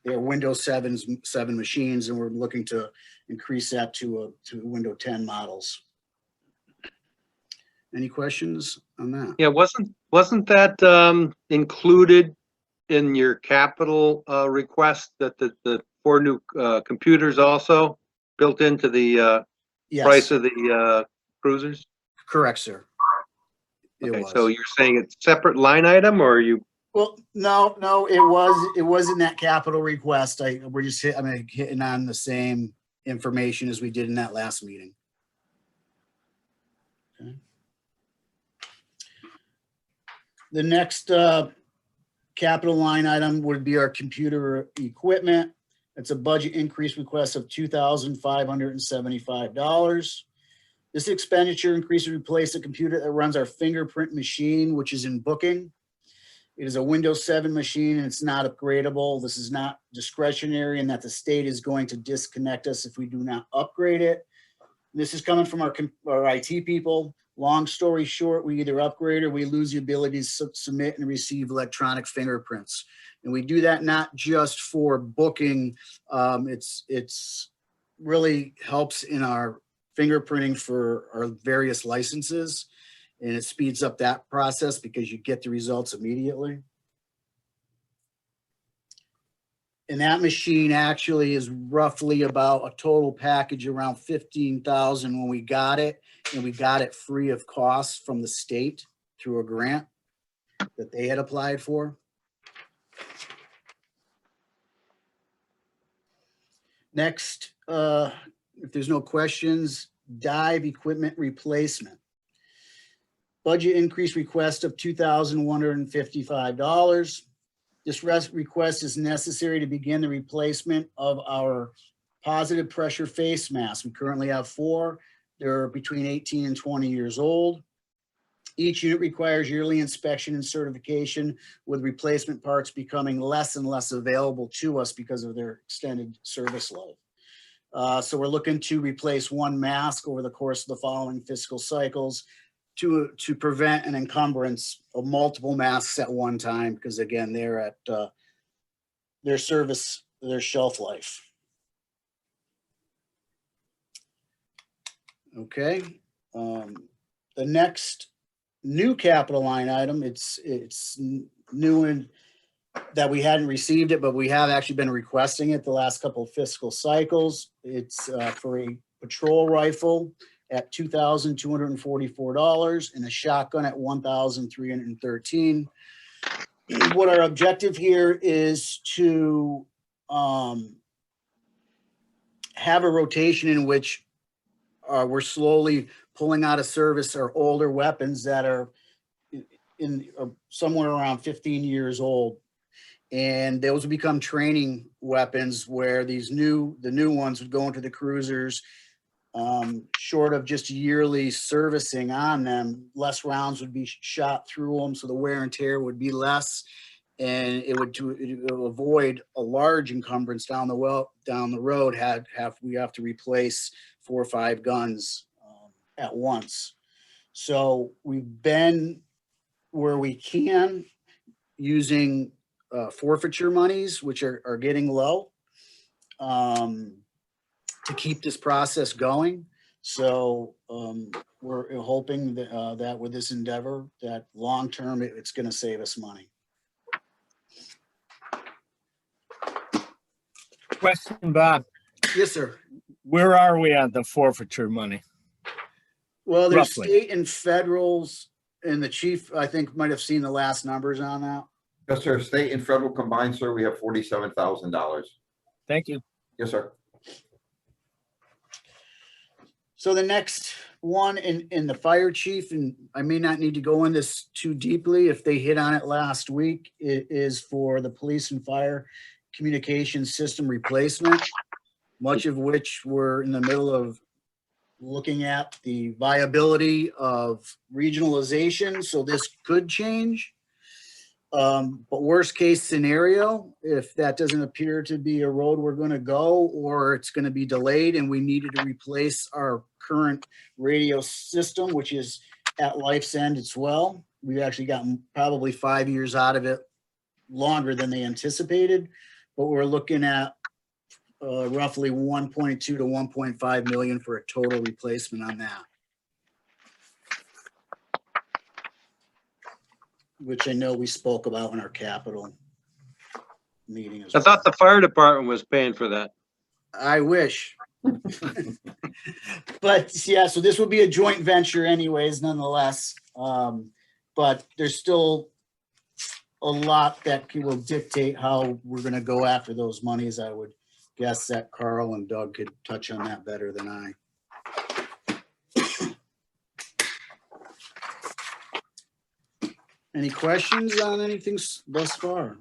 F: They're Windows 7 machines, and we're looking to increase that to Windows 10 models. Any questions on that?
T: Yeah, wasn't that included in your capital request, that the 4 new computers also built into the
F: Yes.
T: price of the cruisers?
F: Correct, sir.
T: Okay, so you're saying it's separate line item, or you?
F: Well, no, it was in that capital request. We're just hitting on the same information as we did in that last meeting. Okay. The next capital line item would be our computer equipment. It's a budget increase request of $2,575. This expenditure increase would replace a computer that runs our fingerprint machine, which is in booking. It is a Windows 7 machine and it's not upgradable. This is not discretionary, and that the state is going to disconnect us if we do not upgrade it. This is coming from our IT people. Long story short, we either upgrade or we lose the ability to submit and receive electronic fingerprints. And we do that not just for booking. It's really helps in our fingerprinting for our various licenses, and it speeds up that process because you get the results immediately. And that machine actually is roughly about a total package around 15,000 when we got it. And we got it free of cost from the state through a grant that they had applied for. Next, if there's no questions, dive equipment replacement. Budget increase request of $2,155. This request is necessary to begin the replacement of our positive pressure face masks. We currently have 4. They're between 18 and 20 years old. Each unit requires yearly inspection and certification, with replacement parts becoming less and less available to us because of their extended service life. So we're looking to replace 1 mask over the course of the following fiscal cycles to prevent an encumbrance of multiple masks at one time, because again, they're at their shelf life. Okay. The next new capital line item, it's new and that we hadn't received it, but we have actually been requesting it the last couple of fiscal cycles. It's for a patrol rifle at $2,244 and a shotgun at $1,313. What our objective here is to have a rotation in which we're slowly pulling out of service our older weapons that are somewhere around 15 years old. And those will become training weapons where the new ones would go into the cruisers. Short of just yearly servicing on them, less rounds would be shot through them, so the wear and tear would be less, and it would avoid a large encumbrance down the road. We have to replace 4 or 5 guns at once. So we've been where we can using forfeiture monies, which are getting low, to keep this process going. So we're hoping that with this endeavor, that long-term, it's going to save us money.
J: Question, Bob.
F: Yes, sir.
J: Where are we on the forfeiture money?
F: Well, there's
J: Roughly.
F: state and federals, and the chief, I think, might have seen the last numbers on that.
H: Yes, sir. State and federal combined, sir, we have $47,000.
J: Thank you.
H: Yes, sir.
F: So the next one in the fire chief, and I may not need to go in this too deeply if they hit on it last week, it is for the police and fire communication system replacement, much of which we're in the middle of looking at the viability of regionalization. So this could change. But worst case scenario, if that doesn't appear to be a road we're going to go, or it's going to be delayed and we needed to replace our current radio system, which is at life's end as well. We've actually gotten probably 5 years out of it, longer than they anticipated, but we're looking at roughly 1.2 to 1.5 million for a total replacement on that. Which I know we spoke about in our capital meeting as
T: I
F: well.
T: thought the fire department was paying for that.
F: I wish. But yeah, so this will be a joint venture anyways, nonetheless. But there's still a lot that will dictate how we're gonna go after those monies. I would guess that Carl and Doug could touch on that better than I. Any questions on anything thus far?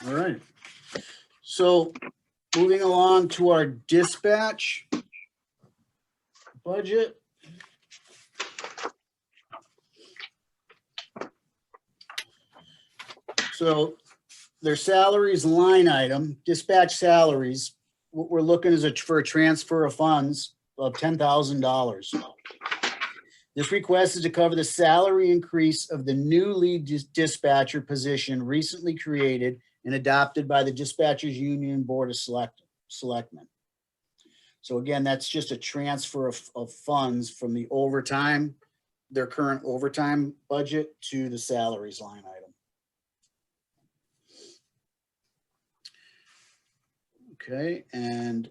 F: All right. So moving along to our dispatch budget. So their salaries line item, dispatch salaries, what we're looking is for a transfer of funds of $10,000. This request is to cover the salary increase of the new lead dispatcher position recently created and adopted by the Dispatchers Union Board of Selectmen. So again, that's just a transfer of funds from the overtime their current overtime budget to the salaries line item. Okay, and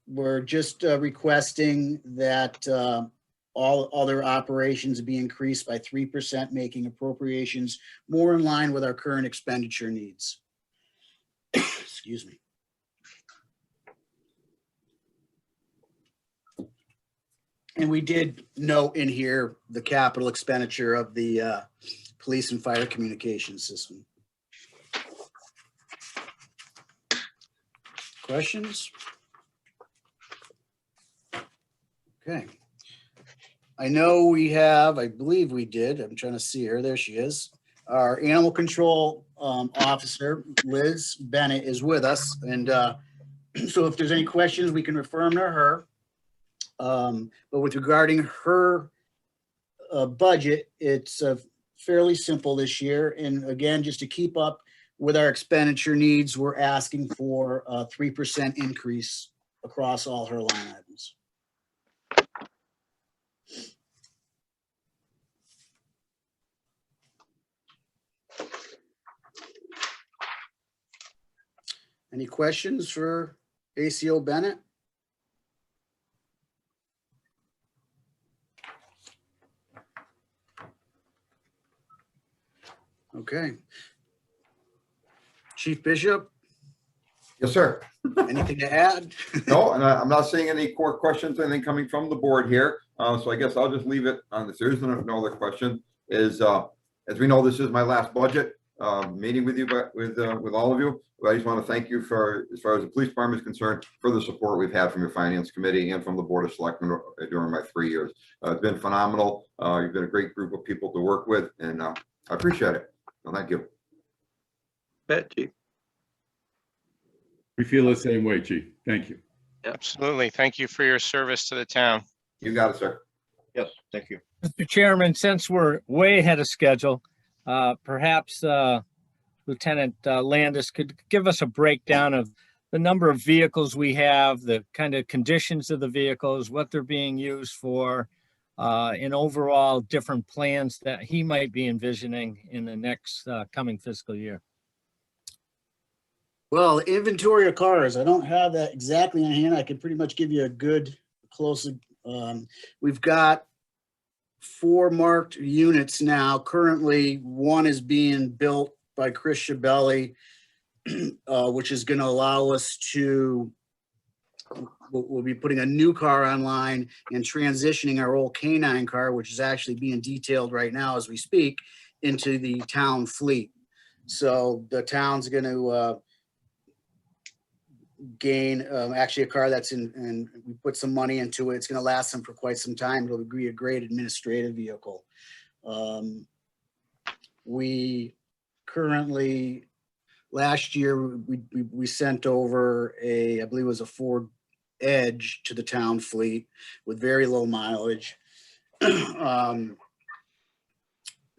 F: we're just requesting that all other operations be increased by 3%, making appropriations more in line with our current expenditure needs. Excuse me. And we did note in here the capital expenditure of the police and fire communication system. Questions? Okay. I know we have, I believe we did, I'm trying to see her, there she is. Our animal control officer, Liz Bennett, is with us. And so if there's any questions, we can refer them to her. But with regarding her budget, it's fairly simple this year. And again, just to keep up with our expenditure needs, we're asking for a 3% increase across all her line items. Any questions for ACO Bennett? Okay. Chief Bishop,
H: Yes, sir.
F: anything to add?
H: No, and I'm not seeing any core questions, anything coming from the board here. So I guess I'll just leave it on this. There is no other question. Is as we know, this is my last budget meeting with you, but with all of you. I just want to thank you for, as far as the police department is concerned, for the support we've had from your finance committee and from the board of selectmen during my 3 years. It's been phenomenal. You've been a great group of people to work with, and I appreciate it. So thank you.
T: Bet, Chief.
D: We feel the same way, Chief. Thank you.
A: Absolutely. Thank you for your service to the town.
H: You got it, sir.
I: Yes, thank you.
J: Mr. Chairman, since we're way ahead of schedule, perhaps Lieutenant Landis could give us a breakdown of the number of vehicles we have, the kind of conditions of the vehicles, what they're being used for, and overall different plans that he might be envisioning in the next coming fiscal year.
F: Well, inventory of cars, I don't have that exactly on hand. I can pretty much give you a good close. We've got 4 marked units now. Currently, 1 is being built by Chris Schiavelli, which is going to allow us to, we'll be putting a new car online and transitioning our old K9 car, which is actually being detailed right now as we speak, into the town fleet. So the town's going to gain actually a car that's in, and we put some money into it. It's going to last them for quite some time. It'll be a great administrative vehicle. We currently, last year, we sent over I believe it was a Ford Edge to the town fleet with very low mileage.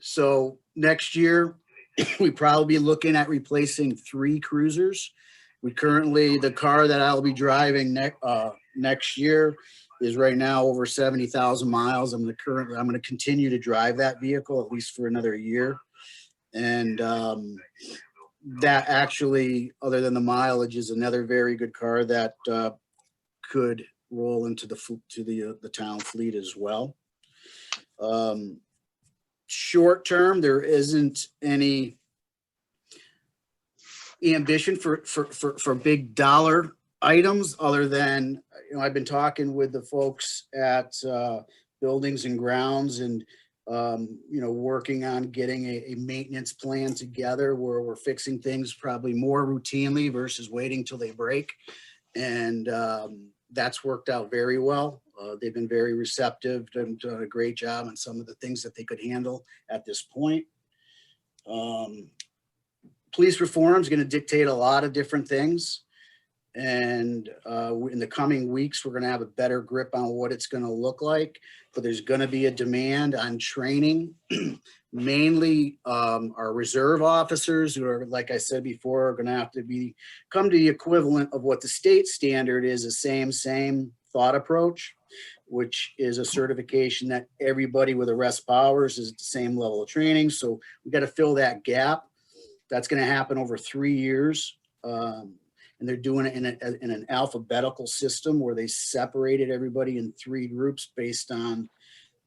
F: So next year, we probably be looking at replacing 3 cruisers. We currently, the car that I'll be driving next year is right now over 70,000 miles. I'm going to continue to drive that vehicle at least for another year. And that actually, other than the mileage, is another very good car that could roll into the town fleet as well. Short term, there isn't any ambition for big dollar items other than, I've been talking with the folks at Buildings and Grounds and working on getting a maintenance plan together where we're fixing things probably more routinely versus waiting till they break. And that's worked out very well. They've been very receptive and done a great job on some of the things that they could handle at this point. Police reform is going to dictate a lot of different things. And in the coming weeks, we're going to have a better grip on what it's going to look like. But there's going to be a demand on training, mainly our reserve officers who are, like I said before, are going to have to come to the equivalent of what the state standard is, the same thought approach. which is a certification that everybody with arrest powers is at the same level of training. So we got to fill that gap. That's going to happen over 3 years. And they're doing it in an alphabetical system where they separated everybody in 3 groups based on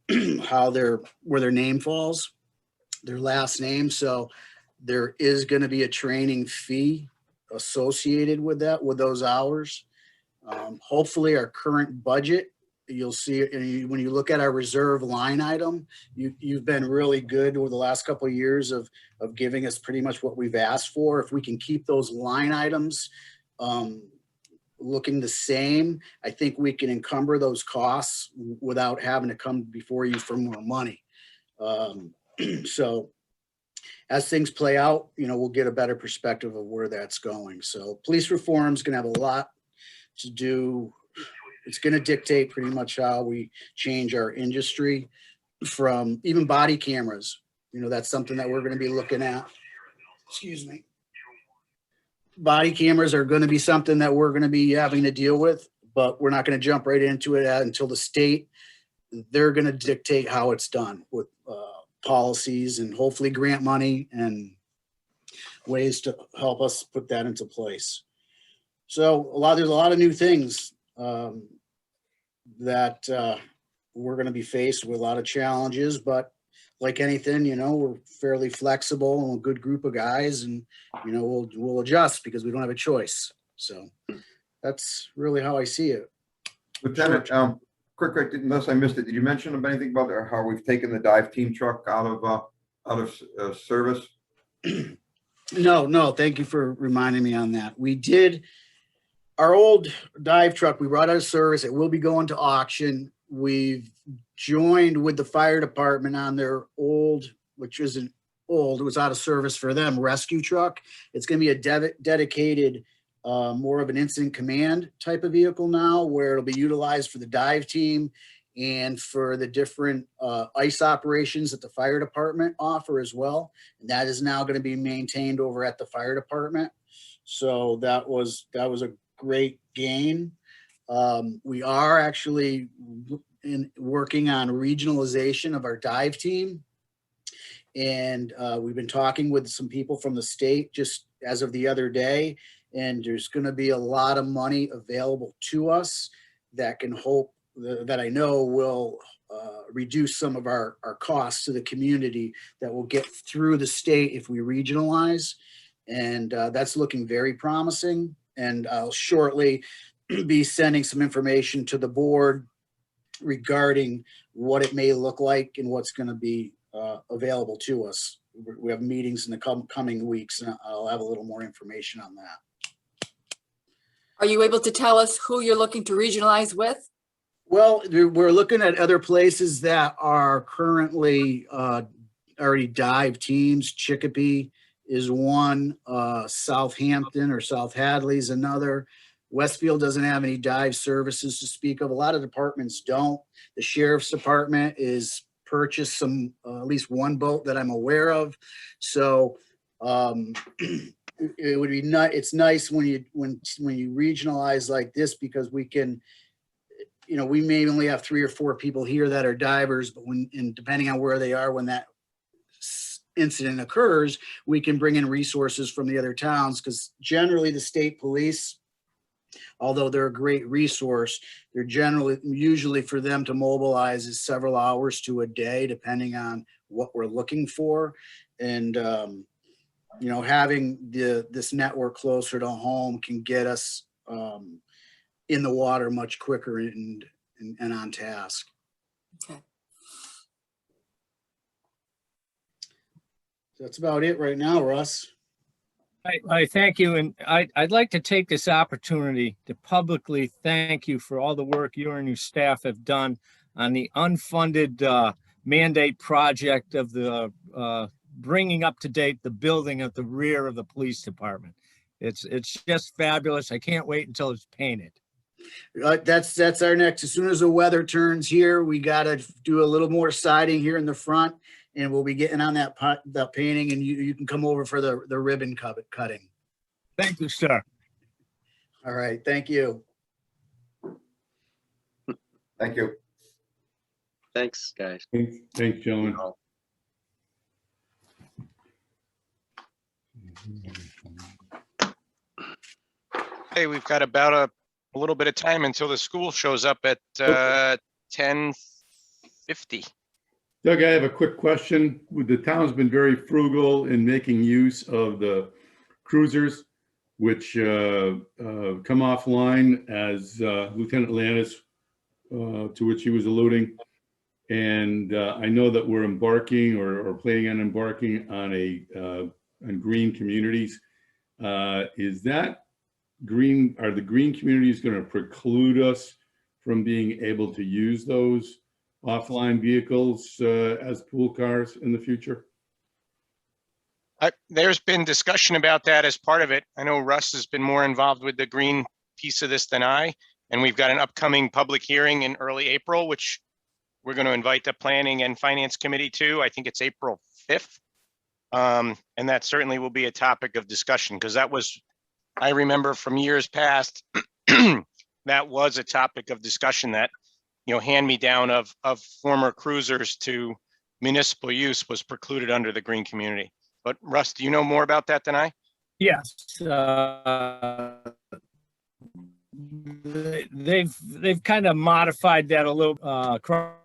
F: where their name falls, their last name. So there is going to be a training fee associated with that, with those hours. Hopefully our current budget, you'll see it when you look at our reserve line item, you've been really good over the last couple of years of giving us pretty much what we've asked for. If we can keep those line items looking the same, I think we can encumber those costs without having to come before you for more money. So as things play out, we'll get a better perspective of where that's going. So police reform is going to have a lot to do. It's going to dictate pretty much how we change our industry, from even body cameras. That's something that we're going to be looking at. Excuse me. Body cameras are going to be something that we're going to be having to deal with, but we're not going to jump right into it until the state, they're going to dictate how it's done with policies and hopefully grant money and ways to help us put that into place. So there's a lot of new things that we're going to be faced with, a lot of challenges, but like anything, we're fairly flexible and a good group of guys, and we'll adjust because we don't have a choice. So that's really how I see it.
H: Lieutenant, quick, unless I missed it, did you mention anything about how we've taken the dive team truck out of service?
F: No. Thank you for reminding me on that. We did. Our old dive truck, we brought out of service. It will be going to auction. We've joined with the fire department on their old, which isn't old, it was out of service for them, rescue truck. It's going to be a dedicated, more of an incident command type of vehicle now, where it'll be utilized for the dive team and for the different ice operations that the fire department offer as well. And that is now going to be maintained over at the fire department. So that was a great gain. We are actually working on regionalization of our dive team. And we've been talking with some people from the state just as of the other day. And there's going to be a lot of money available to us that I know will reduce some of our costs to the community that will get through the state if we regionalize. And that's looking very promising. And I'll shortly be sending some information to the board regarding what it may look like and what's going to be available to us. We have meetings in the coming weeks, and I'll have a little more information on that.
E: Are you able to tell us who you're looking to regionalize with?
F: Well, we're looking at other places that are currently already dive teams. Chicopee is one, Southampton or South Hadley is another. Westfield doesn't have any dive services to speak of. A lot of departments don't. The sheriff's department is purchased some, at least one boat that I'm aware of. So it would be it's nice when you regionalize like this, because we can, we may only have 3 or 4 people here that are divers, but depending on where they are when that incident occurs, we can bring in resources from the other towns, because generally the state police, although they're a great resource, they're usually for them to mobilize is several hours to a day, depending on what we're looking for. And, having this network closer to home can get us in the water much quicker and on task.
E: Okay.
F: That's about it right now, Russ.
J: I thank you, and I'd like to take this opportunity to publicly thank you for all the work you and your staff have done on the unfunded mandate project of the bringing up to date the building at the rear of the police department. It's just fabulous. I can't wait until it's painted.
F: That's our next. As soon as the weather turns here, we got to do a little more siding here in the front. And we'll be getting on that painting, and you can come over for the ribbon cutting.
J: Thank you, sir.
F: All right. Thank you.
H: Thank you.
T: Thanks, guys.
D: Thanks, gentlemen.
A: Hey, we've got about a little bit of time until the school shows up at 10:50.
D: Doug, I have a quick question. The town's been very frugal in making use of the cruisers, which come offline, as Lieutenant Landis, to which he was alluding. And I know that we're embarking or planning on embarking on on green communities. Is that green? Are the green communities going to preclude us from being able to use those offline vehicles as pool cars in the future?
A: There's been discussion about that as part of it. I know Russ has been more involved with the green piece of this than I, and we've got an upcoming public hearing in early April, which we're going to invite the Planning and Finance Committee to. I think it's April 5th. And that certainly will be a topic of discussion, because that was, I remember from years past, that was a topic of discussion, that, you know, hand-me-down of former cruisers to municipal use was precluded under the green community. But Russ, do you know more about that than I?
J: Yes. They've kind of modified that a little criteria.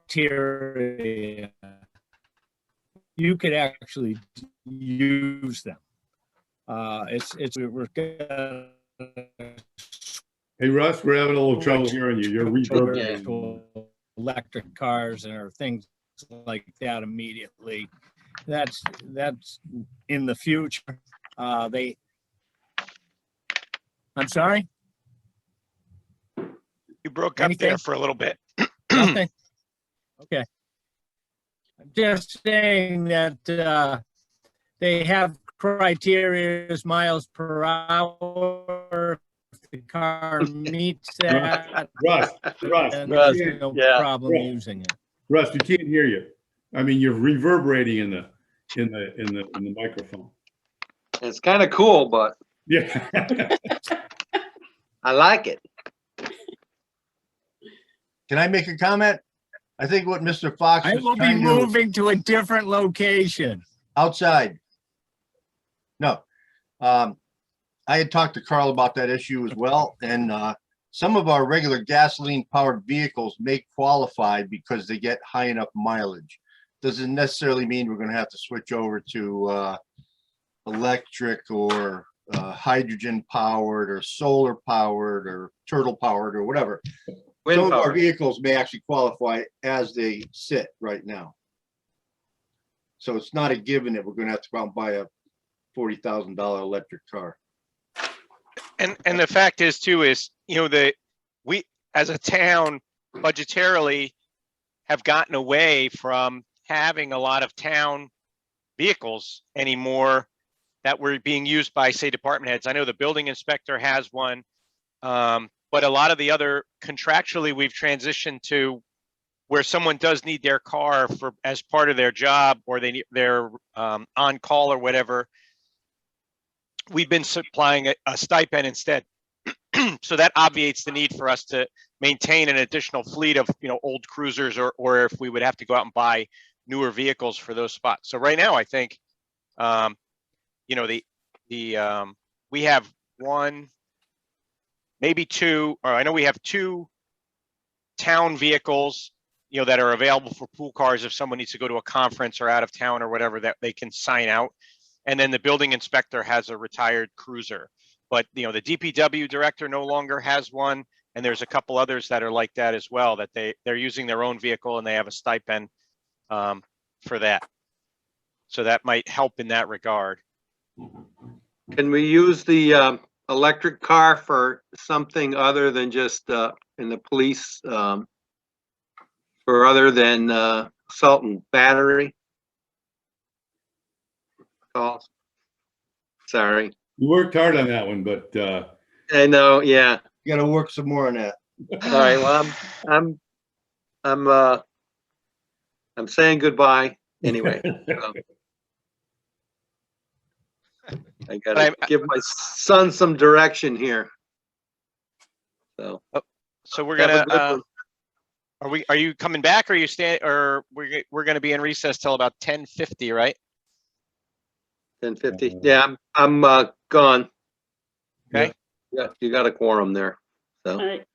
J: You could actually use them.
D: Hey, Russ, we're having a little trouble hearing you. You're reverberating.
J: Electric cars or things like that immediately. That's in the future. I'm sorry?
A: You broke up there for a little bit.
J: Nothing? Okay. I'm just saying that they have criteria, miles per hour. If the car meets that,
D: Russ,
J: then there's no problem
D: Russ.
J: using it.
D: Russ, we can't hear you. I mean, you're reverberating in the microphone.
T: It's kind of cool, but
D: yeah,
T: I like it.
I: Can I make a comment? I think what Mr. Fox
J: I
I: is
J: will be
I: trying to
J: moving to a different location.
I: outside. No. I had talked to Carl about that issue as well, and some of our regular gasoline-powered vehicles may qualify because they get high enough mileage. Doesn't necessarily mean we're going to have to switch over to electric or hydrogen-powered or solar-powered or turtle-powered or whatever. Some of our vehicles may actually qualify as they sit right now. So it's not a given that we're going to have to go out and buy a $40,000 electric car.
A: And the fact is too is, you know, we as a town budgetarily have gotten away from having a lot of town vehicles anymore that were being used by, say, department heads. I know the building inspector has one, but a lot of the other contractually we've transitioned to where someone does need their car for as part of their job, or they're on call or whatever. We've been supplying a stipend instead. So that obviates the need for us to maintain an additional fleet of, you know, old cruisers, or if we would have to go out and buy newer vehicles for those spots. So right now, I think, you know, we have one, maybe two, or I know we have two town vehicles, you know, that are available for pool cars if someone needs to go to a conference or out of town or whatever, that they can sign out. And then the building inspector has a retired cruiser. But, you know, the DPW director no longer has one. And there's a couple others that are like that as well, that they're using their own vehicle and they have a stipend for that. So that might help in that regard.
T: Can we use the electric car for something other than just in the police, for other than assault and battery calls? Sorry.
D: You worked hard on that one, but
T: I know, yeah.
I: You got to work some more on that.
T: All right, well, I'm saying goodbye anyway. I gotta give my son some direction here. So
A: we're
T: have a
A: gonna
T: good one.
A: Are you coming back or are you staying, or we're gonna be in recess till about 10:50, right?
T: 10:50. Yeah, I'm gone.
A: Okay.
T: Yeah, you got a quorum there. So
B: All right.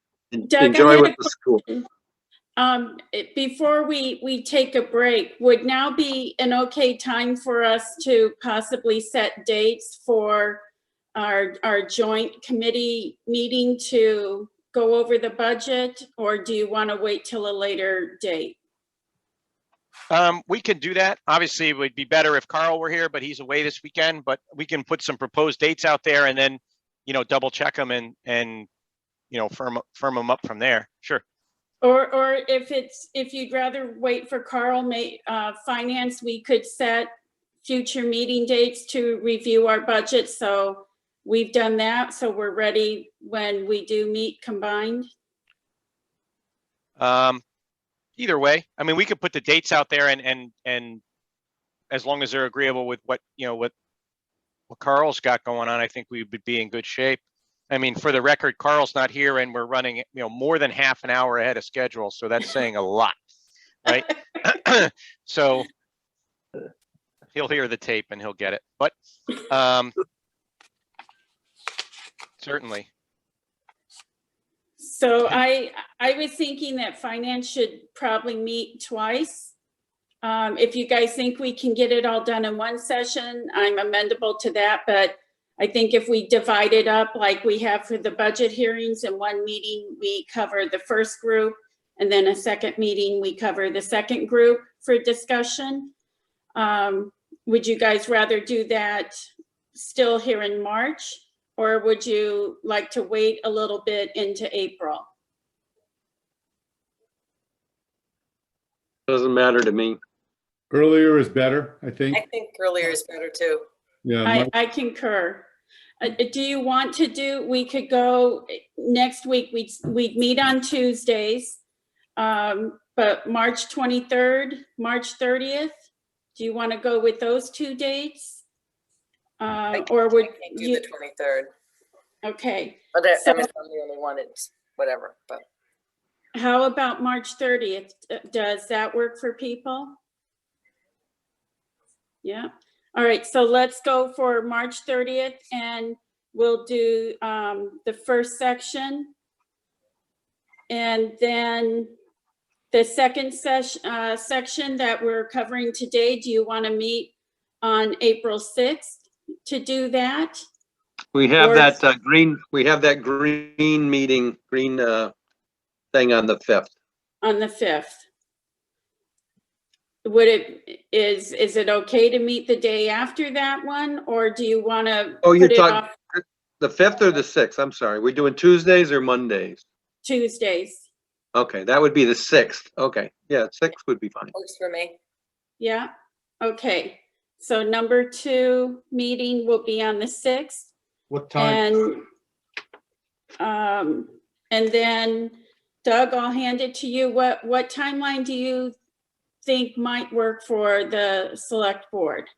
B: Doug, I
T: enjoy
B: had
T: with
B: a
T: the school.
B: Before we take a break, would now be an okay time for us to possibly set dates for our joint committee meeting to go over the budget, or do you want to wait till a later date?
A: We can do that. Obviously, it would be better if Carl were here, but he's away this weekend, but we can put some proposed dates out there and then, double check them and firm them up from there. Sure.
B: Or if you'd rather wait for Carl, finance, we could set future meeting dates to review our budget. So we've done that. So we're ready when we do meet combined.
A: Either way, I mean, we could put the dates out there and as long as they're agreeable with what Carl's got going on, I think we would be in good shape. I mean, for the record, Carl's not here and we're running, more than half an hour ahead of schedule. So that's saying a lot, right? So he'll hear the tape and he'll get it, but certainly.
B: So I was thinking that finance should probably meet twice. If you guys think we can get it all done in one session, I'm amenable to that. But I think if we divide it up like we have for the budget hearings, in one meeting, we cover the first group, and then a second meeting, we cover the second group for discussion. Would you guys rather do that still here in March? Or would you like to wait a little bit into April?
T: Doesn't matter to me.
D: Earlier is better, I think.
L: I think earlier is better too.
D: Yeah.
B: I concur. Do you want to we could go next week, we'd meet on Tuesdays, but March 23rd, March 30th, do you want to go with those two dates? Or would
L: I can't do
B: you?
L: the 23rd.
B: Okay.
L: But if
B: So-
L: I'm the only one, it's whatever, but.
B: How about March 30th? Does that work for people? Yeah. All right. So let's go for March 30th and we'll do the first section. And then the second section that we're covering today, do you want to meet on April 6th to do that?
T: We have
B: Or-
T: that green meeting, thing on the 5th.
B: On the 5th. Is it okay to meet the day after that one, or do you want to
T: Oh, you're
B: put it
T: talking
B: off
T: the 5th or the 6th? I'm sorry. We're doing Tuesdays or Mondays?
B: Tuesdays?
T: Okay, that would be the 6th. Okay, yeah, 6th would be fine.
L: Works for me.
B: Yeah, okay. So number 2 meeting will be on the 6th.
I: What time?
B: And then Doug, I'll hand it to you. What timeline do you think might work for the select board?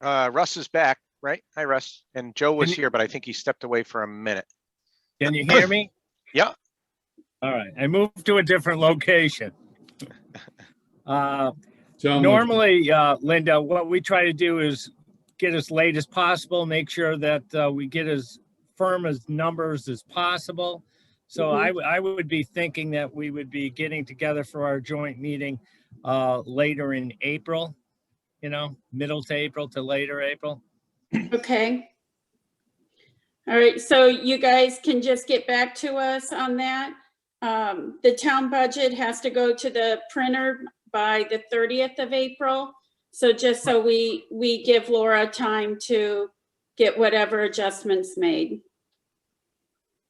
A: Russ is back, right? Hi, Russ. And Joe was
J: Can you-
A: here, but I think he stepped away for a minute.
J: Can you hear me?
A: Yeah.
J: All right, I moved to a different location.
D: John,
J: Normally, Linda, what we try to do is get as late as possible, make sure that we get as firm as numbers as possible. So I would be thinking that we would be getting together for our joint meeting later in April, middle to April to later April.
B: Okay. All right, so you guys can just get back to us on that. The town budget has to go to the printer by the 30th of April. So just so we give Laura time to get whatever adjustments made.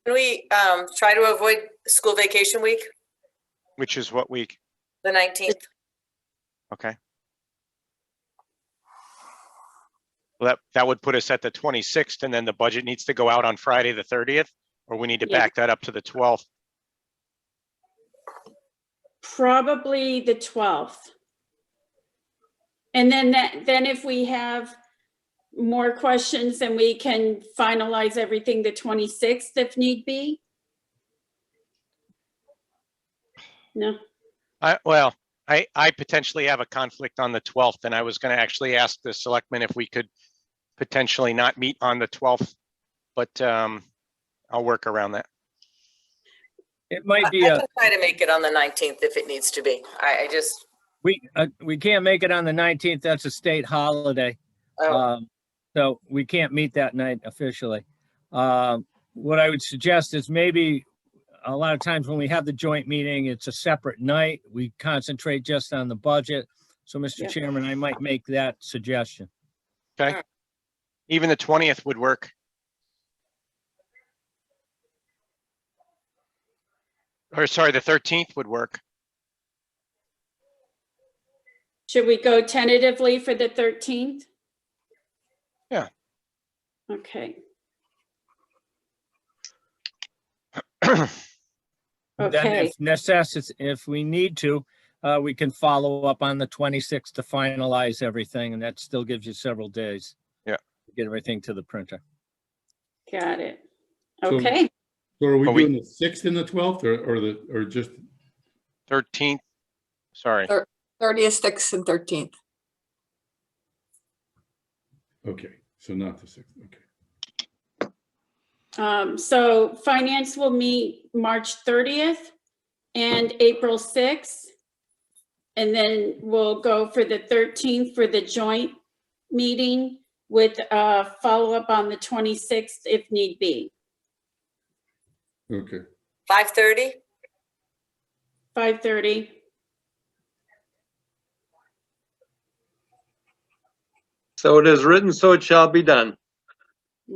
L: Can we try to avoid school vacation week,
A: Which is what week?
L: the 19th?
A: Okay. Well, that would put us at the 26th, and then the budget needs to go out on Friday, the 30th, or we need to
B: Yeah.
A: back that up to the 12th.
B: Probably the 12th. And then if we have more questions, then we can finalize everything the 26th if need be. No,
A: I potentially have a conflict on the 12th, and I was going to actually ask the selectmen if we could potentially not meet on the 12th, but I'll work around that.
J: It might be
L: I can try to make it on the 19th if it needs to be. I just,
J: we can't make it on the 19th. That's a state holiday.
L: oh,
J: So we can't meet that night officially. What I would suggest is maybe a lot of times when we have the joint meeting, it's a separate night. We concentrate just on the budget. So, Mr.
B: Yeah.
J: Chairman, I might make that suggestion.
A: Okay. Even the 20th would work. Or sorry, the 13th would work.
B: should we go tentatively for the 13th?
A: Yeah.
B: Okay,
J: Then
B: okay,
J: if we need to, we can follow up on the 26th to finalize everything, and that still gives you several days.
A: Yeah.
J: To get everything to the printer.
B: got it.
D: So-
B: Okay,
D: So are we
A: Are we-
D: doing the 6th and the 12th or just,
A: 13th, sorry.
E: 30th, 6th, and 13th.
D: okay, so not the 6th, okay.
B: so finance will meet March 30th and April 6th. And then we'll go for the 13th for the joint meeting with a follow-up on the 26th if need be.
D: Okay,
L: 5:30?
B: 5:30.
T: So it is written, so it shall be done.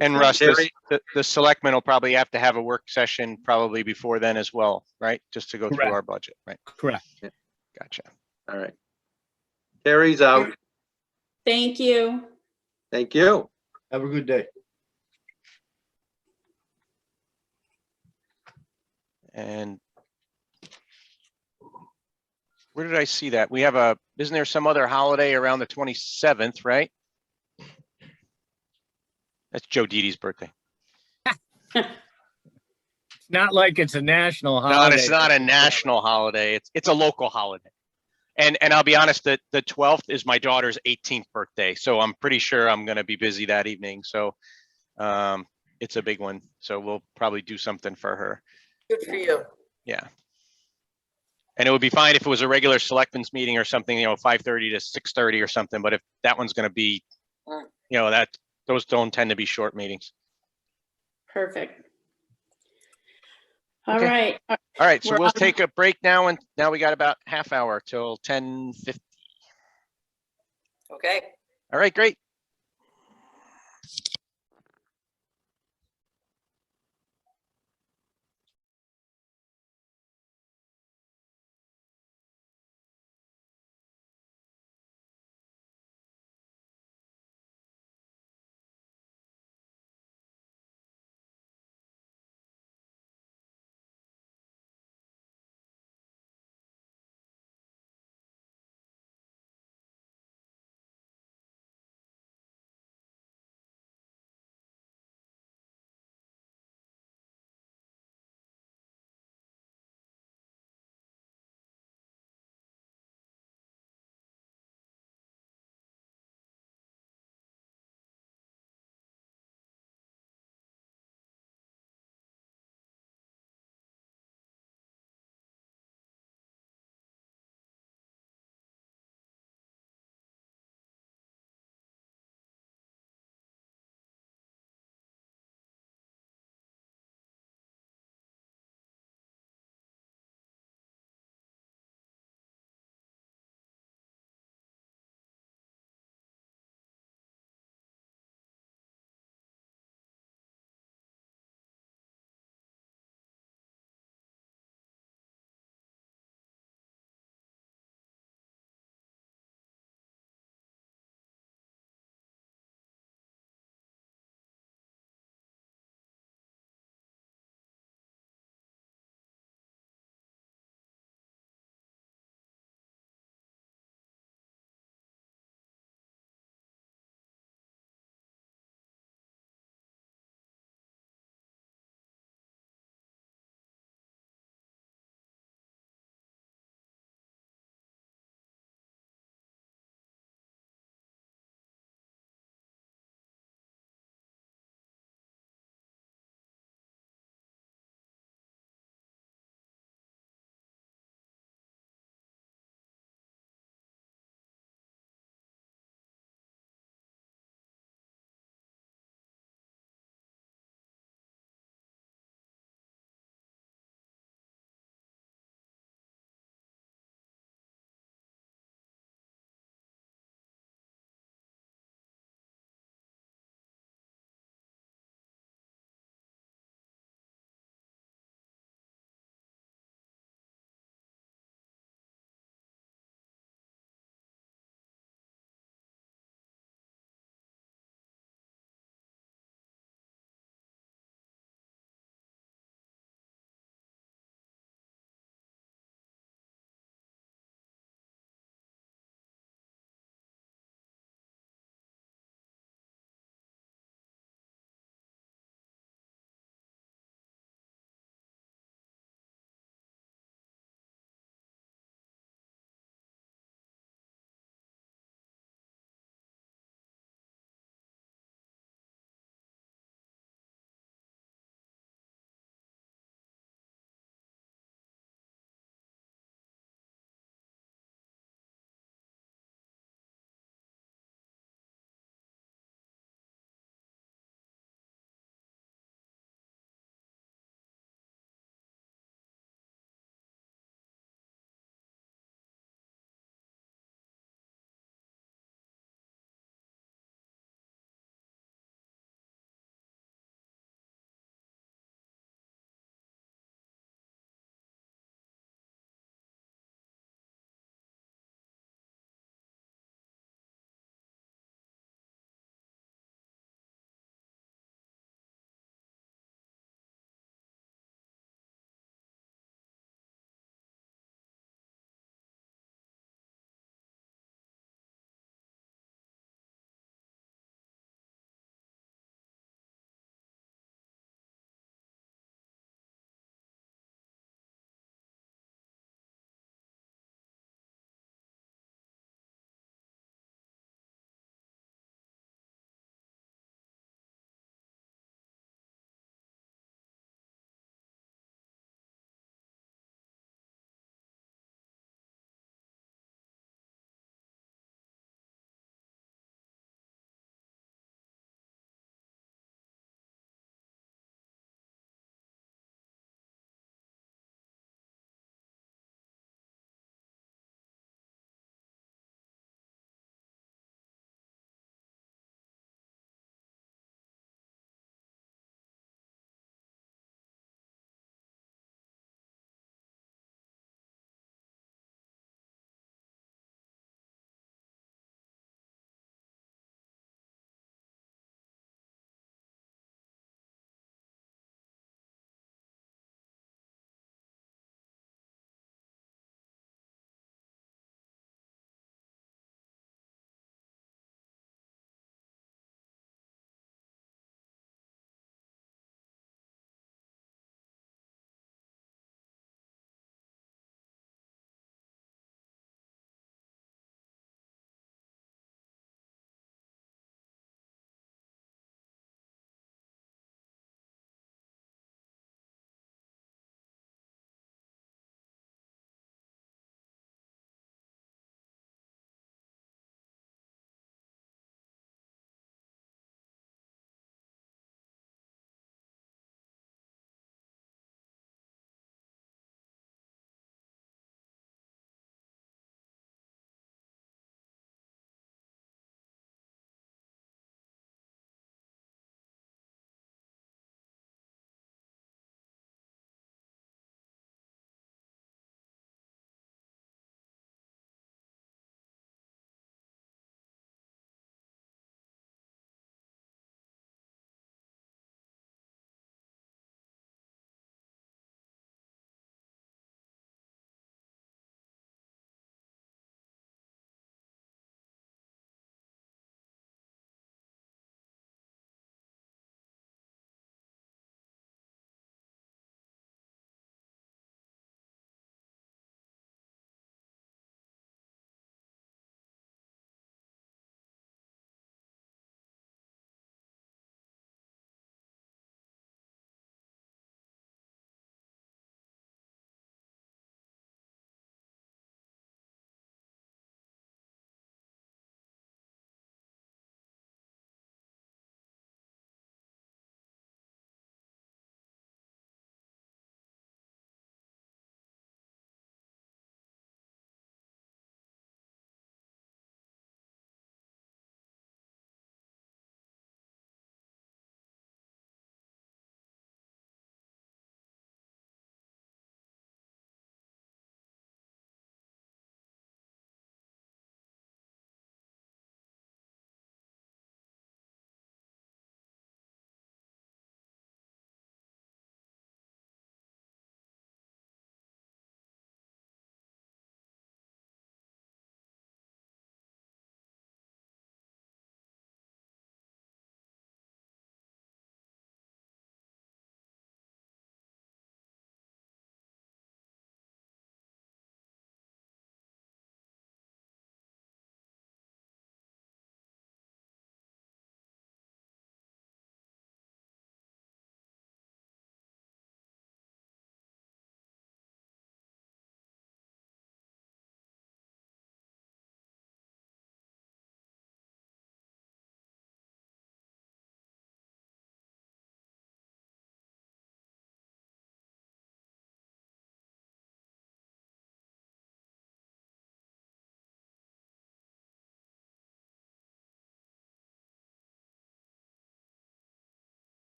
A: And
B: Okay.
A: Russ,
T: Terry?
A: the selectmen will probably have to have a work session probably before then as well, right? Just to go through
J: Correct.
A: our budget, right?
J: Correct.
A: Gotcha.
T: All right. Terry's out.
B: Thank you.
T: Thank you.
I: Have a good day.
A: And where did I see that? We have isn't there some other holiday around the 27th, right? That's Joe Didi's birthday.
J: Not like it's a national
A: No,
J: holiday.
A: it's not a national holiday. It's a local holiday. And I'll be honest, the 12th is my daughter's 18th birthday. So I'm pretty sure I'm going to be busy that evening. So it's a big one. So we'll probably do something for her.
L: Good for you.
A: Yeah. And it would be fine if it was a regular selectmen's meeting or something, 5:30 to 6:30 or something. But if that one's going to be, those don't tend to be short meetings.
B: Perfect. All
A: Okay.
B: right.
A: All right. So
B: We're
A: we'll
B: on-
A: take a break now. And now we got about half hour till 10:50.
L: Okay.
A: All right, great.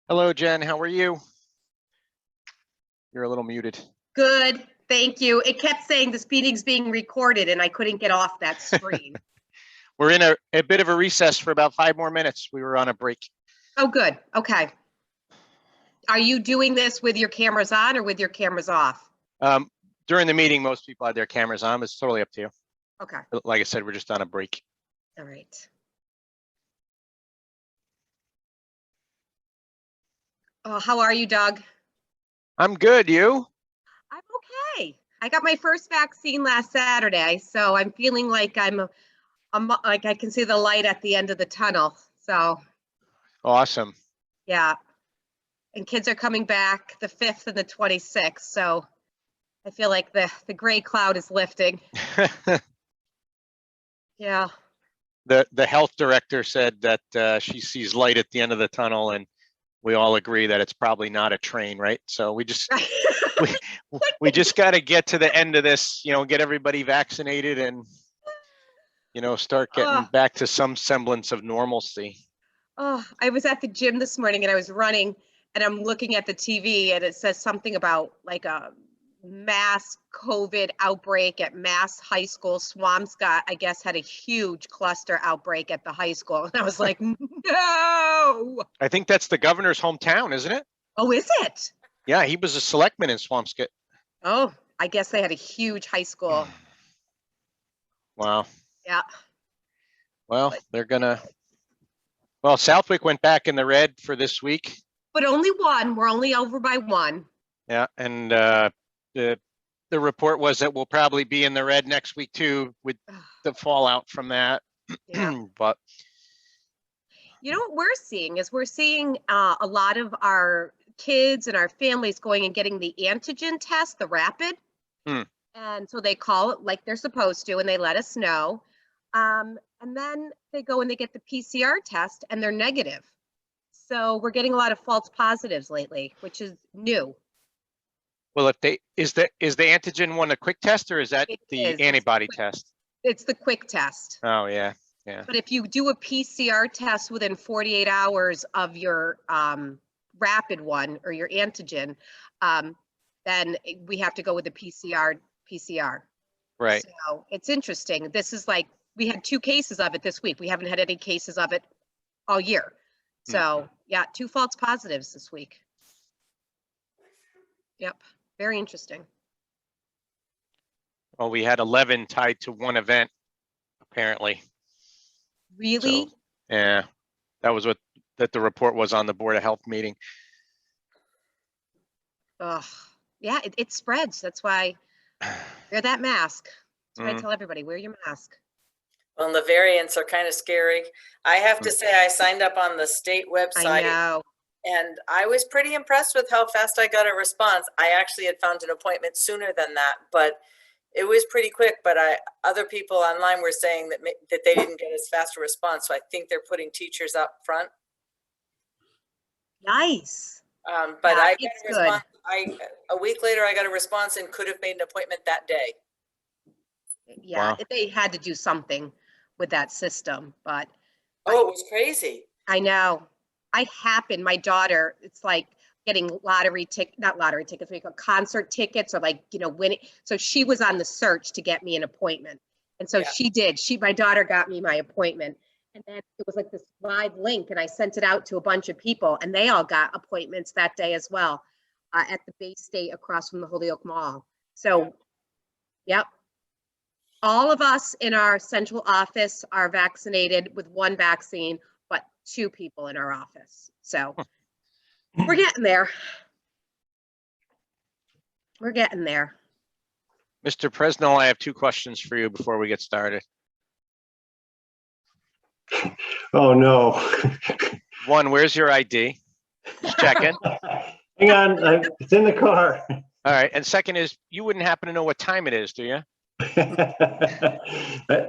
A: Hello, Jen. How are you? You're a little muted.
M: Good, thank you. It kept saying this meeting's being recorded and I couldn't get off that screen.
A: We're in a bit of a recess for about 5 more minutes. We were on a break.
M: Oh, good, okay. Are you doing this with your cameras on or with your cameras off?
A: During the meeting, most people had their cameras on. It's totally up to you.
M: Okay,
A: Like I said, we're just on a break.
M: all right. Oh, how are you, Doug?
A: I'm good. You?
M: I'm okay. I got my first vaccine last Saturday, so I'm feeling like I'm like I can see the light at the end of the tunnel. So,
A: Awesome.
M: yeah. And kids are coming back the 5th and the 26th, so I feel like the gray cloud is lifting. Yeah.
A: The health director said that she sees light at the end of the tunnel, and we all agree that it's probably not a train, right? So we just we just got to get to the end of this, get everybody vaccinated and start getting back to some semblance of normalcy.
M: Oh, I was at the gym this morning and I was running and I'm looking at the TV and it says something about like a mass COVID outbreak at Mass High School. Swampscott, I guess, had a huge cluster outbreak at the high school. And I was like, no.
A: I think that's the governor's hometown, isn't it?
M: Oh, is it?
A: Yeah, he was a selectman in Swampscott.
M: Oh, I guess they had a huge high school.
A: Wow.
M: Yeah.
A: Well, Southwick went back in the red for this week.
M: But only one. We're only over by one.
A: Yeah, and the report was that we'll probably be in the red next week too, with the fallout from that.
M: Yeah.
A: But
M: you know what we're seeing is a lot of our kids and our families going and getting the antigen test, the rapid. And so they call it like they're supposed to, and they let us know. And then they go and they get the PCR test and they're negative. So we're getting a lot of false positives lately, which is new.
A: well, is the antigen one a quick test, or is that the antibody test?
M: It's the quick test.
A: Oh, yeah.
M: But if you do a PCR test within 48 hours of your rapid one or your antigen, then we have to go with the PCR.
A: Right.
M: So it's interesting. This is like, we had 2 cases of it this week. We haven't had any cases of it all year. So yeah, 2 false positives this week. Yep, very interesting.
A: Well, we had 11 tied to one event, apparently.
M: Really?
A: So, yeah, that was what the report was on the Board of Health meeting.
M: Ugh. Yeah, it spreads. That's why wear that mask. That's why I tell everybody, wear your mask.
L: Well, and the variants are kind of scary. I have to say, I signed up on the state website.
M: I know.
L: And I was pretty impressed with how fast I got a response. I actually had found an appointment sooner than that, but it was pretty quick. But other people online were saying that they didn't get as fast a response. So I think they're putting teachers up front.
M: Nice.
L: But
M: Yeah,
L: I got
M: it's
L: a response. A week later, I got a response and could have made an appointment that day.
M: Yeah,
A: Wow.
M: they had to do something with that system, but
L: Oh, it was crazy.
M: I know. My daughter, it's like getting not lottery tickets, we call concert tickets or like, winning. So she was on the search to get me an appointment. And so she did. My daughter got me my appointment. And then it was like this live link and I sent it out to a bunch of people and they all got appointments that day as well at the Bay State across from the Holyoke Mall. So, yep. All of us in our central office are vaccinated with 1 vaccine, but 2 people in our office. So we're getting there. We're getting there.
A: Mr. Presnell, I have 2 questions for you before we get started.
N: Oh, no.
A: 1, where's your ID? Just checking.
N: Hang on, it's in the car.
A: All right. And second is, you wouldn't happen to know what time it is, do you?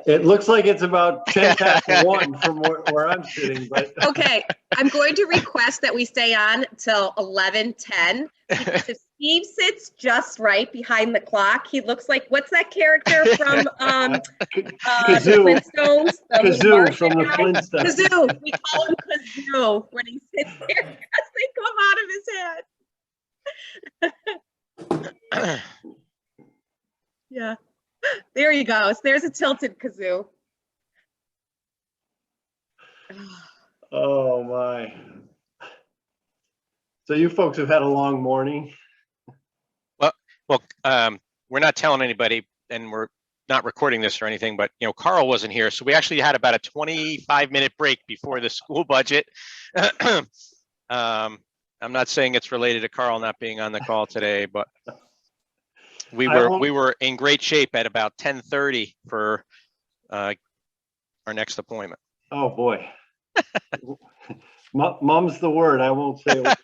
N: It looks like it's about 10 past 1 from where I'm sitting, but.
M: Okay, I'm going to request that we stay on till 11:10 because Steve sits just right behind the clock. He looks like, what's that character from the
N: Kazoo.
M: Flintstones? The little
N: Kazoo
M: Martian
N: from the
M: guy?
N: Flintstones.
M: Kazoo. We call him Kazoo when he sits there because they come out of his head. Yeah. There he goes. There's a tilted Kazoo.
N: Oh, my. So you folks have had a long morning.
A: Well, we're not telling anybody and we're not recording this or anything, but Carl wasn't here. So we actually had about a 25-minute break before the school budget. I'm not saying it's related to Carl not being on the call today, but we were in great shape at about 10:30 for our next appointment.
N: Oh, boy. Mum's the word. I won't say it.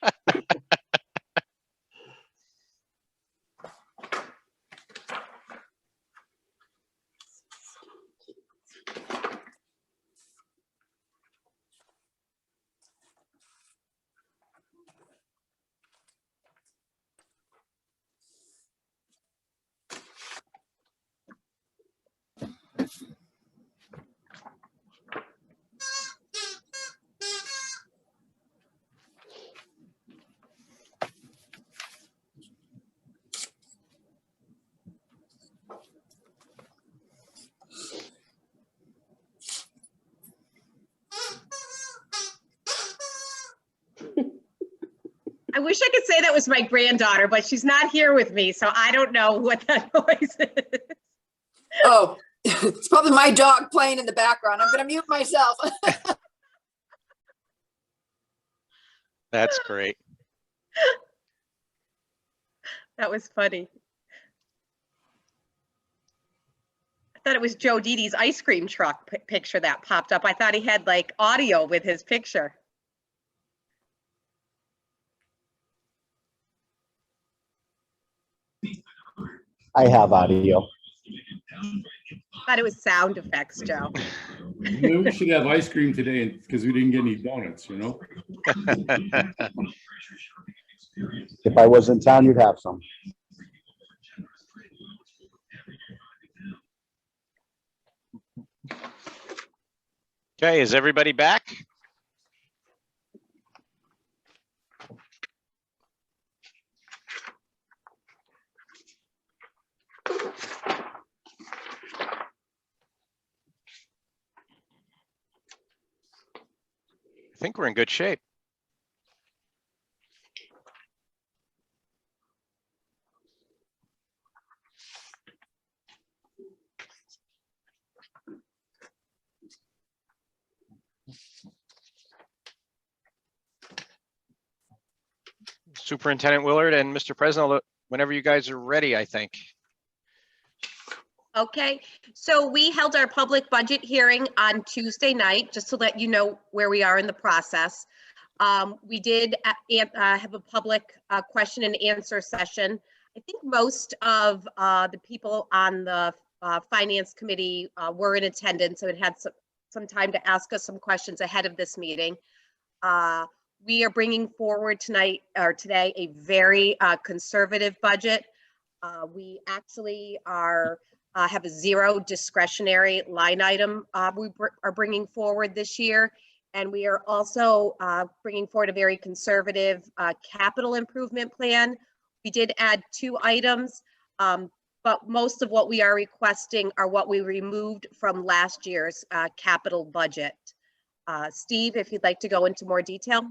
M: I wish I could say that was my granddaughter, but she's not here with me, so I don't know what that noise is.
E: Oh, it's probably my dog playing in the background. I'm gonna mute myself.
A: That's great.
M: That was funny. I thought it was Joe Didi's ice cream truck picture that popped up. I thought he had like audio with his picture.
O: I have audio.
M: Thought it was sound effects, Joe.
D: Maybe we should have ice cream today because we didn't get any donuts,
O: If I was in town, you'd have some.
A: Okay, is everybody back? I think we're in good shape. Superintendent Willard and Mr. President, whenever you guys are ready, I think.
M: Okay, so we held our public budget hearing on Tuesday night, just to let you know where we are in the process. We did have a public question and answer session. I think most of the people on the Finance Committee were in attendance, so it had some time to ask us some questions ahead of this meeting. We are bringing forward today a very conservative budget. We actually have a zero discretionary line item we are bringing forward this year. And we are also bringing forward a very conservative capital improvement plan. We did add 2 items, but most of what we are requesting are what we removed from last year's capital budget. Steve, if you'd like to go into more detail.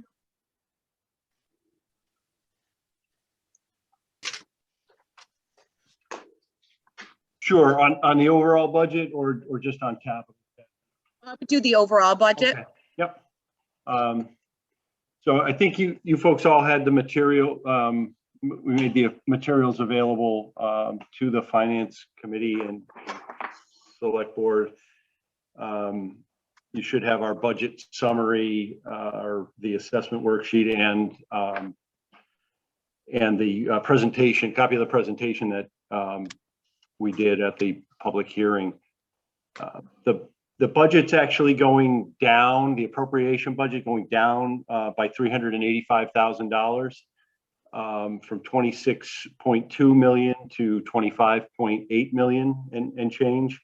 N: Sure, on the overall budget or just on capital?
M: Do the overall budget.
N: Okay. Yep. So I think you folks all had the material. We made the materials available to the Finance Committee and Select Board. You should have our budget summary, or the assessment worksheet, and the presentation, copy of the presentation that we did at the public hearing. The budget's actually going down, the appropriation budget going down by $385,000. from 26.2 million to 25.8 million and change.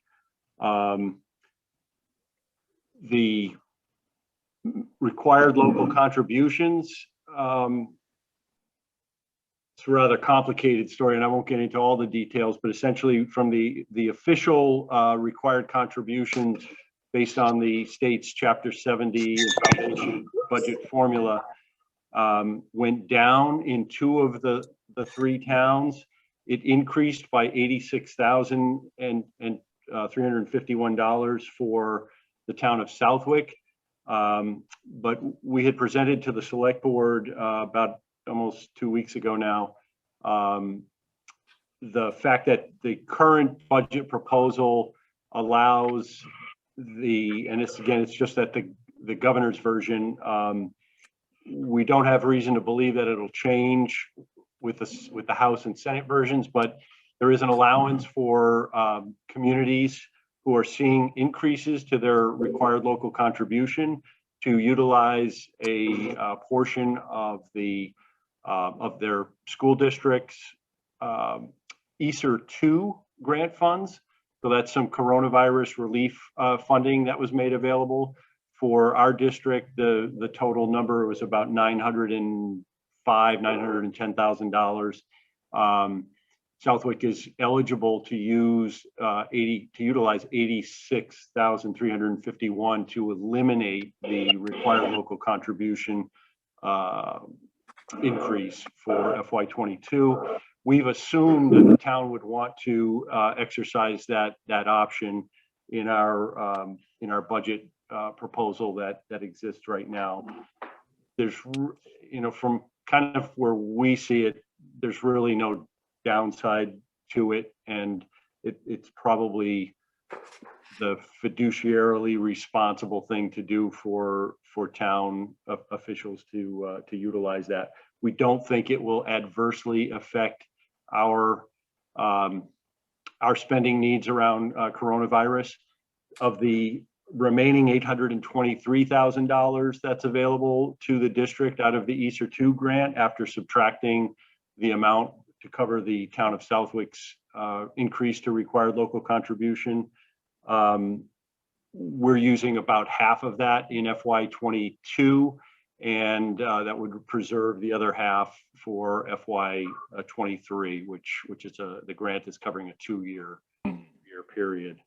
N: The required local contributions, it's a rather complicated story, and I won't get into all the details, but essentially from the official required contributions based on the state's Chapter 70 and foundation budget formula, went down in two of the three towns. It increased by $86,351 for the town of Southwick. But we had presented to the select board about almost 2 weeks ago now, the fact that the current budget proposal allows and it's just that the governor's version, we don't have reason to believe that it'll change with the House and Senate versions, but there is an allowance for communities who are seeing increases to their required local contribution to utilize a portion of their school district's ESSER 2 grant funds. So that's some coronavirus relief funding that was made available. For our district, the total number was about $910,000. Southwick is eligible to utilize $86,351 to eliminate the required local contribution increase for FY22. We've assumed that the town would want to exercise that option in our budget proposal that exists right now. There's, from kind of where we see it, there's really no downside to it, and it's probably the fiduciarily responsible thing to do for town officials to utilize that. We don't think it will adversely affect our spending needs around coronavirus. Of the remaining $823,000 that's available to the district out of the ESSER 2 grant, after subtracting the amount to cover the town of Southwick's increase to required local contribution, we're using about half of that in FY22, and that would preserve the other half for FY23, which is the grant is covering a 2-year period.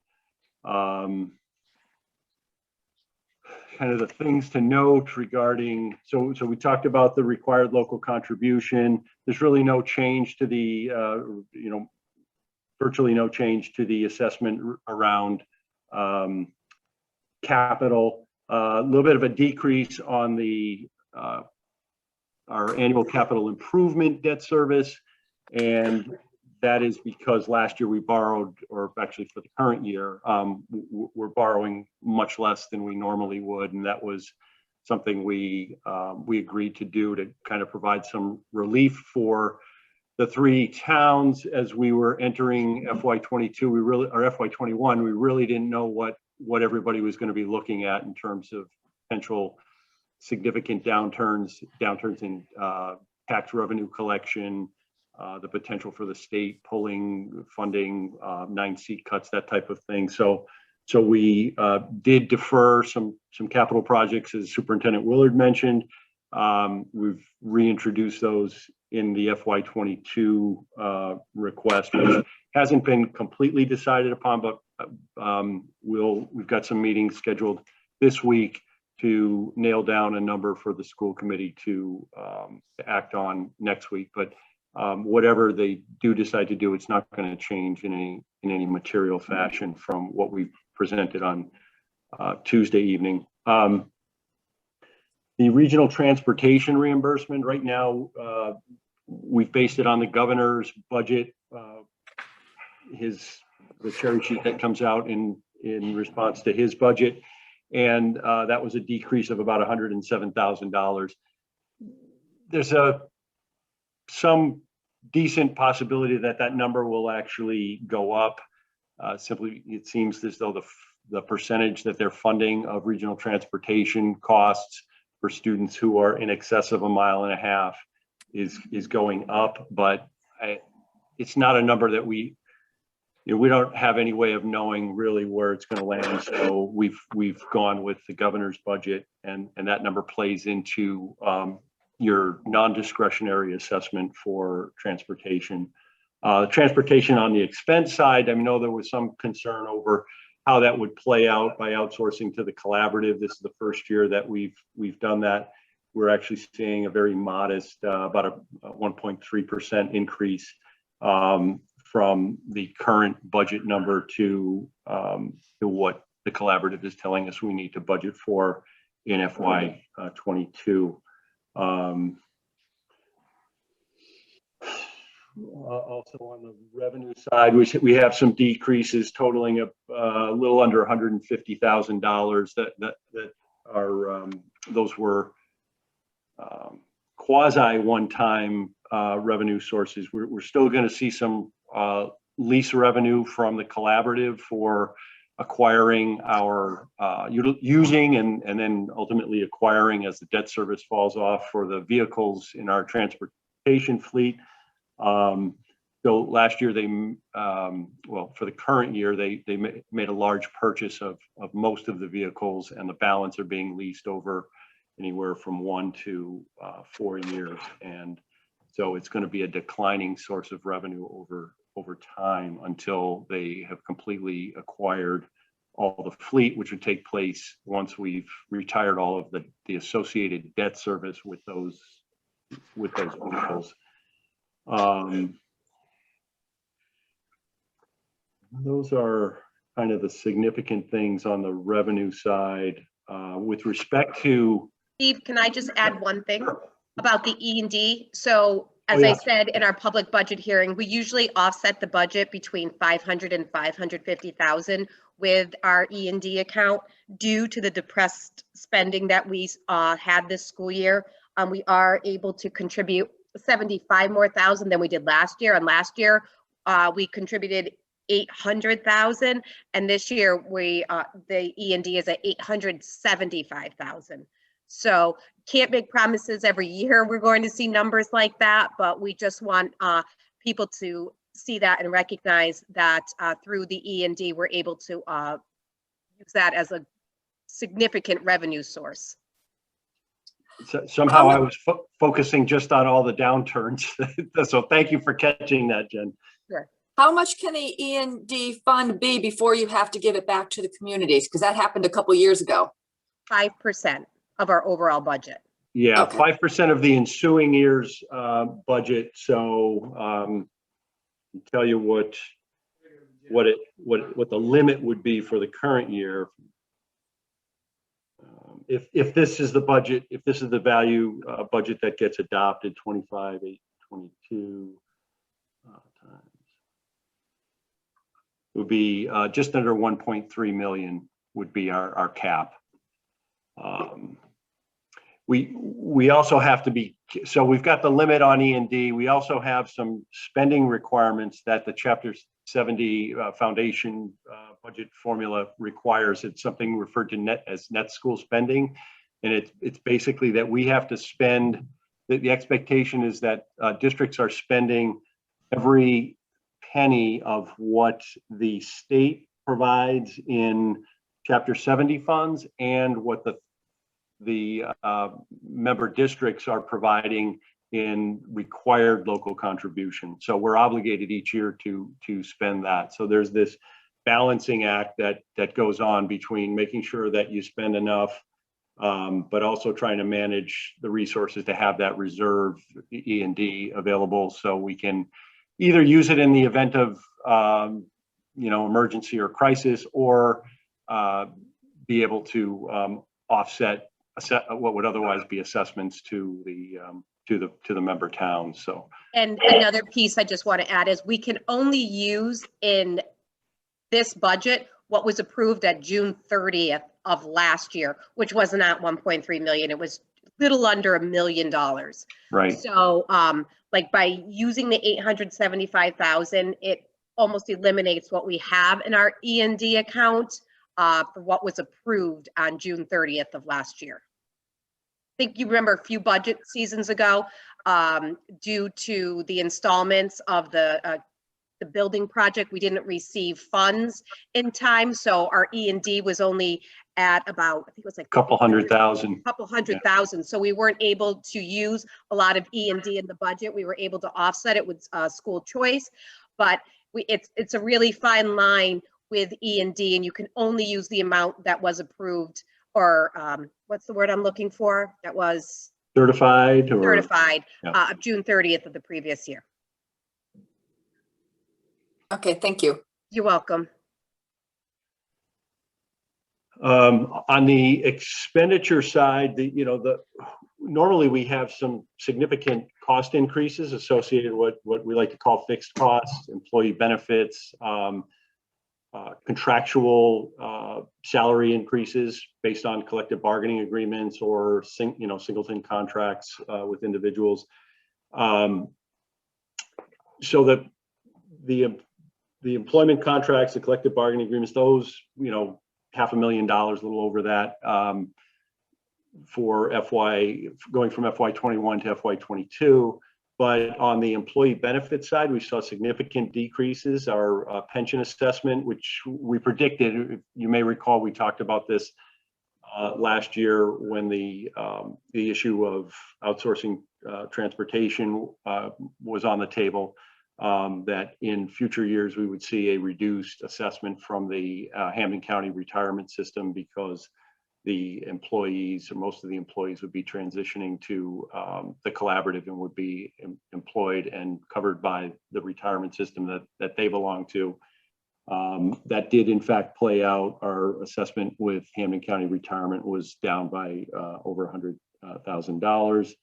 N: Kind of the things to note regarding, so we talked about the required local contribution. There's really no change to the, virtually no change to the assessment around capital. A little bit of a decrease on our annual capital improvement debt service, and that is because last year we borrowed, or actually for the current year, we're borrowing much less than we normally would, and that was something we agreed to do to kind of provide some relief for the three towns as we were entering FY22. Or FY21, we really didn't know what everybody was going to be looking at in terms of potential significant downturns in tax revenue collection, the potential for the state pulling funding, 9-seat cuts, that type of thing. So we did defer some capital projects, as Superintendent Willard mentioned. We've reintroduced those in the FY22 request, which hasn't been completely decided upon, but we've got some meetings scheduled this week to nail down a number for the school committee to act on next week. But whatever they do decide to do, it's not going to change in any material fashion from what we presented on Tuesday evening. The regional transportation reimbursement, right now, we've based it on the governor's budget, the cherry sheet that comes out in response to his budget, and that was a decrease of about $107,000. There's some decent possibility that number will actually go up. Simply, it seems as though the percentage that they're funding of regional transportation costs for students who are in excess of 1.5 miles is going up, but it's not a number that we don't have any way of knowing really where it's going to land. So we've gone with the governor's budget, and that number plays into your non-discretionary assessment for transportation. Transportation on the expense side, I know there was some concern over how that would play out by outsourcing to the collaborative. This is the first year that we've done that. We're actually seeing a very modest, about a 1.3% increase from the current budget number to what the collaborative is telling us we need to budget for in FY '22. Also on the revenue side, we have some decreases totaling a little under $150,000 that are those were quasi one-time revenue sources. We're still going to see some lease revenue from the collaborative for acquiring our using and then ultimately acquiring as the debt service falls off for the vehicles in our transportation fleet. So last year for the current year, they made a large purchase of most of the vehicles, and the balance are being leased over anywhere from 1 to 4 years. And so it's going to be a declining source of revenue over time until they have completely acquired all the fleet, which would take place once we've retired all of the associated debt service with those vehicles. Those are kind of the significant things on the revenue side. With respect to
M: Steve, can I just add one thing about the E&D? So as I said in our public budget hearing, we usually offset the budget between 500 and 550,000 with our E&D account due to the depressed spending that we had this school year. We are able to contribute 75 more thousand than we did last year. And last year we contributed 800,000, and this year the E&D is at 875,000. So can't make promises every year we're going to see numbers like that, but we just want people to see that and recognize that through the E&D we're able to use that as a significant revenue source.
N: So somehow I was focusing just on all the downturns. So thank you for catching that, Jen.
M: Sure.
E: How much can the E&D fund be before you have to give it back to the communities? Because that happened a couple years ago.
M: 5% of our overall budget.
N: Yeah,
E: Okay.
N: 5% of the ensuing year's budget. So I'll tell you what the limit would be for the current year. If this is the budget, if this is the value budget that gets adopted, 25,822 times, would be just under 1.3 million would be our cap. We also have to be, so we've got the limit on E&D. We also have some spending requirements that the Chapter 70 foundation budget formula requires. It's something referred to as net school spending. And it's basically that we have to spend, the expectation is that districts are spending every penny of what the state provides in Chapter 70 funds and what the member districts are providing in required local contribution. So we're obligated each year to spend that. So there's this balancing act that goes on between making sure that you spend enough, but also trying to manage the resources to have that reserve E&D available so we can either use it in the event of emergency or crisis, or be able to offset what would otherwise be assessments to the member towns. So,
M: and another piece I just want to add is we can only use in this budget what was approved at June 30th of last year, which was not 1.3 million. It was a little under $1 million.
N: right.
M: So like by using the 875,000, it almost eliminates what we have in our E&D account for what was approved on June 30th of last year. I think you remember a few budget seasons ago, due to the installments of the building project, we didn't receive funds in time, so our E&D was only at about, I think it was like
N: Couple hundred thousand.
M: couple hundred thousand. So we weren't able to use a lot of E&D in the budget. We were able to offset it with school choice, but it's a really fine line with E&D, and you can only use the amount that was approved, or what's the word I'm looking for? That was
N: Certified or?
M: certified
N: Yeah.
M: June 30th of the previous year.
E: Okay, thank you.
M: You're welcome.
N: On the expenditure side, normally we have some significant cost increases associated with what we like to call fixed costs, employee benefits, contractual salary increases based on collective bargaining agreements or singleton contracts with individuals. So that the employment contracts, the collective bargaining agreements, those, $500,000, a little over that, for going from FY21 to FY22. But on the employee benefit side, we saw significant decreases. Our pension assessment, which we predicted, you may recall, we talked about this last year when the issue of outsourcing transportation was on the table. That in future years, we would see a reduced assessment from the Hampden County retirement system because the employees, or most of the employees, would be transitioning to the collaborative and would be employed and covered by the retirement system that they belong to. That did in fact play out. Our assessment with Hampden County retirement was down by over $100,000.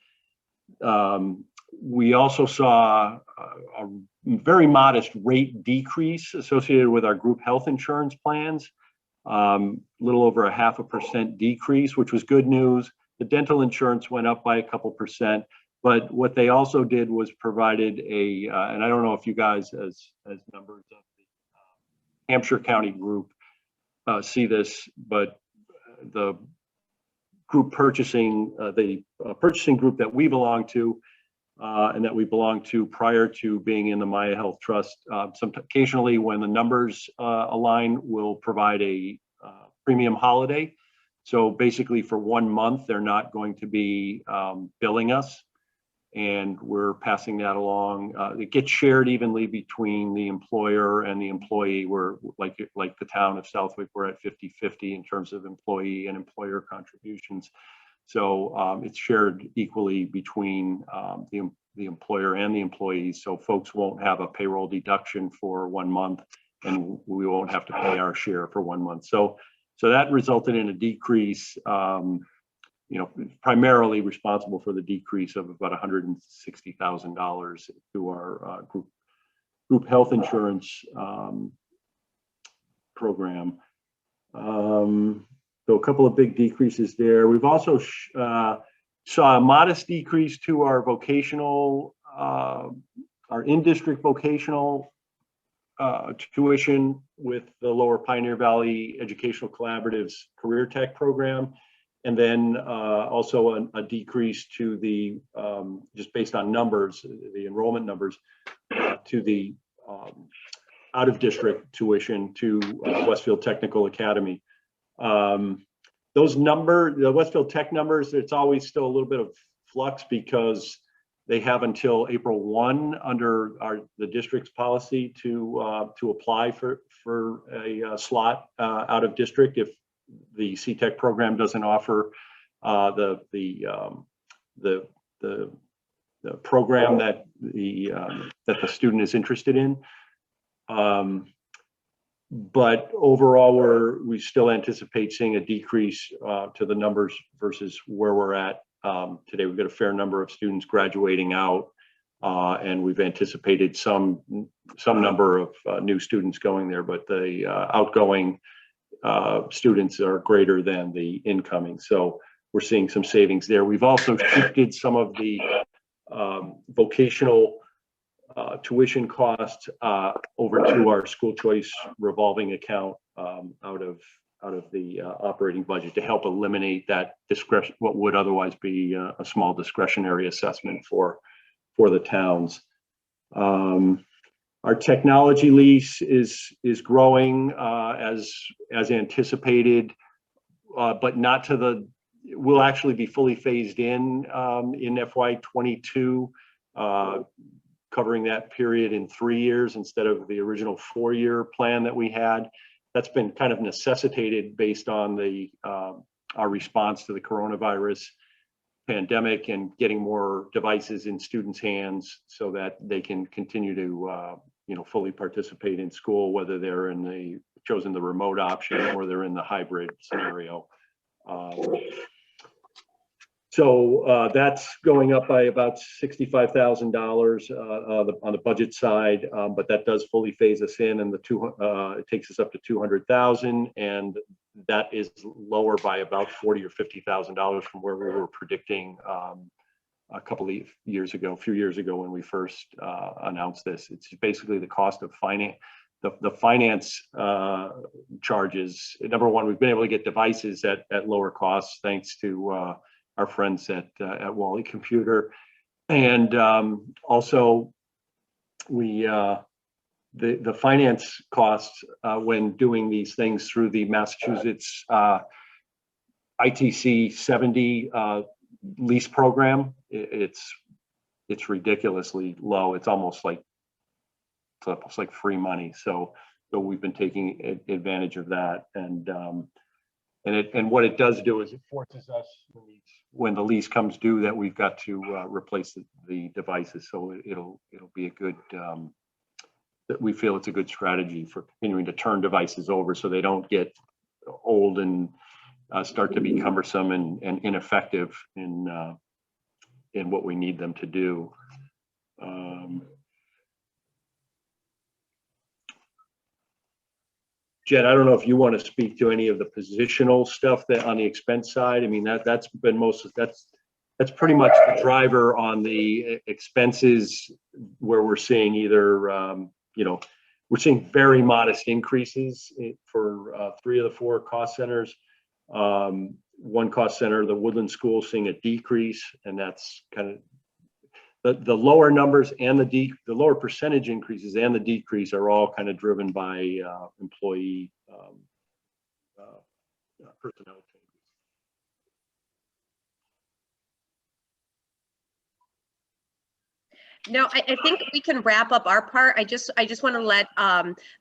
N: We also saw a very modest rate decrease associated with our group health insurance plans, a little over 0.5% decrease, which was good news. The dental insurance went up by a couple percent, but what they also did was provided and I don't know if you guys as members of the Hampshire County group see this, but the group purchasing, the purchasing group that we belong to, and that we belong to prior to being in the Maya Health Trust. Occasionally when the numbers align, we'll provide a premium holiday. So basically for 1 month, they're not going to be billing us, and we're passing that along. It gets shared evenly between the employer and the employee. We're like the town of Southwick, we're at 50-50 in terms of employee and employer contributions. So it's shared equally between the employer and the employees. So folks won't have a payroll deduction for 1 month, and we won't have to pay our share for 1 month. So that resulted in a decrease, primarily responsible for the decrease of about $160,000 to our group health insurance program. So a couple of big decreases there. We've also saw a modest decrease to our vocational, our in-district vocational tuition with the Lower Pioneer Valley Educational Collaborative's Career Tech program. And then also a decrease to the, just based on numbers, the enrollment numbers, to the out-of-district tuition to Westfield Technical Academy. Those the Westfield Tech numbers, it's always still a little bit of flux because they have until April 1 under the district's policy to apply for a slot out of district if the CTech program doesn't offer the program that the student is interested in. But overall, we still anticipate seeing a decrease to the numbers versus where we're at today. We've got a fair number of students graduating out, and we've anticipated some number of new students going there, but the outgoing students are greater than the incoming. So we're seeing some savings there. We've also shifted some of the vocational tuition costs over to our school choice revolving account out of operating budget to help eliminate that discretion, what would otherwise be a small discretionary assessment for the towns. Our technology lease is growing as anticipated, but not to the. Will actually be fully phased in FY22, covering that period in 3 years instead of the original 4-year plan that we had. That's been kind of necessitated based on our response to the coronavirus pandemic and getting more devices in students' hands so that they can continue to fully participate in school, whether they're chosen the remote option or they're in the hybrid scenario. So that's going up by about $65,000 on the budget side, but that does fully phase us in, and it takes us up to $200,000, and that is lower by about $40,000 or $50,000 from where we were predicting a few years ago when we first announced this. It's basically the cost of finance. The finance charges. Number one, we've been able to get devices at lower costs thanks to our friends at Wally Computer, and also the finance costs when doing these things through the Massachusetts ITC 70 lease program. It's ridiculously low. It's almost like free money. So we've been taking advantage of that, and what it does do is it forces us when the lease comes due that we've got to replace the devices. So it'll be a good, that we feel it's a good strategy for continuing to turn devices over so they don't get old and start to be cumbersome and ineffective in what we need them to do. Jen, I don't know if you want to speak to any of the positional stuff that on the expense side. I mean, that's been that's pretty much the driver on the expenses, where we're seeing either we're seeing very modest increases for 3 of the 4 cost centers. One cost center, the Woodland School, seeing a decrease, and that's kind of the lower numbers and the lower percentage increases and the decrease are all kind of driven by employee personnel changes.
M: No, I think we can wrap up our part. I just want to let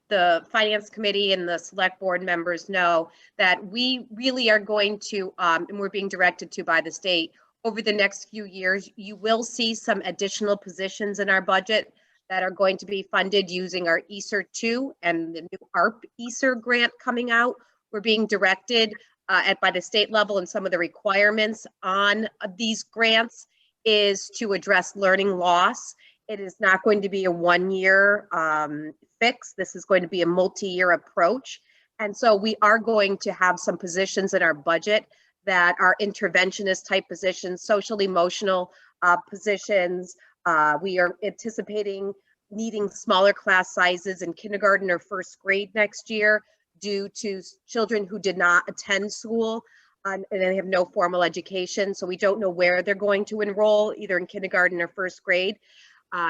M: the finance committee and the select board members know that we really are going to, and we're being directed to by the state, over the next few years, you will see some additional positions in our budget that are going to be funded using our ESER 2 and the new ARP ESER grant coming out. We're being directed by the state level, and some of the requirements on these grants is to address learning loss. It is not going to be a 1-year fix. This is going to be a multi-year approach. And so we are going to have some positions in our budget that are interventionist type positions, social emotional positions. We are anticipating needing smaller class sizes in kindergarten or first grade next year due to children who did not attend school and they have no formal education. So we don't know where they're going to enroll, either in kindergarten or first grade.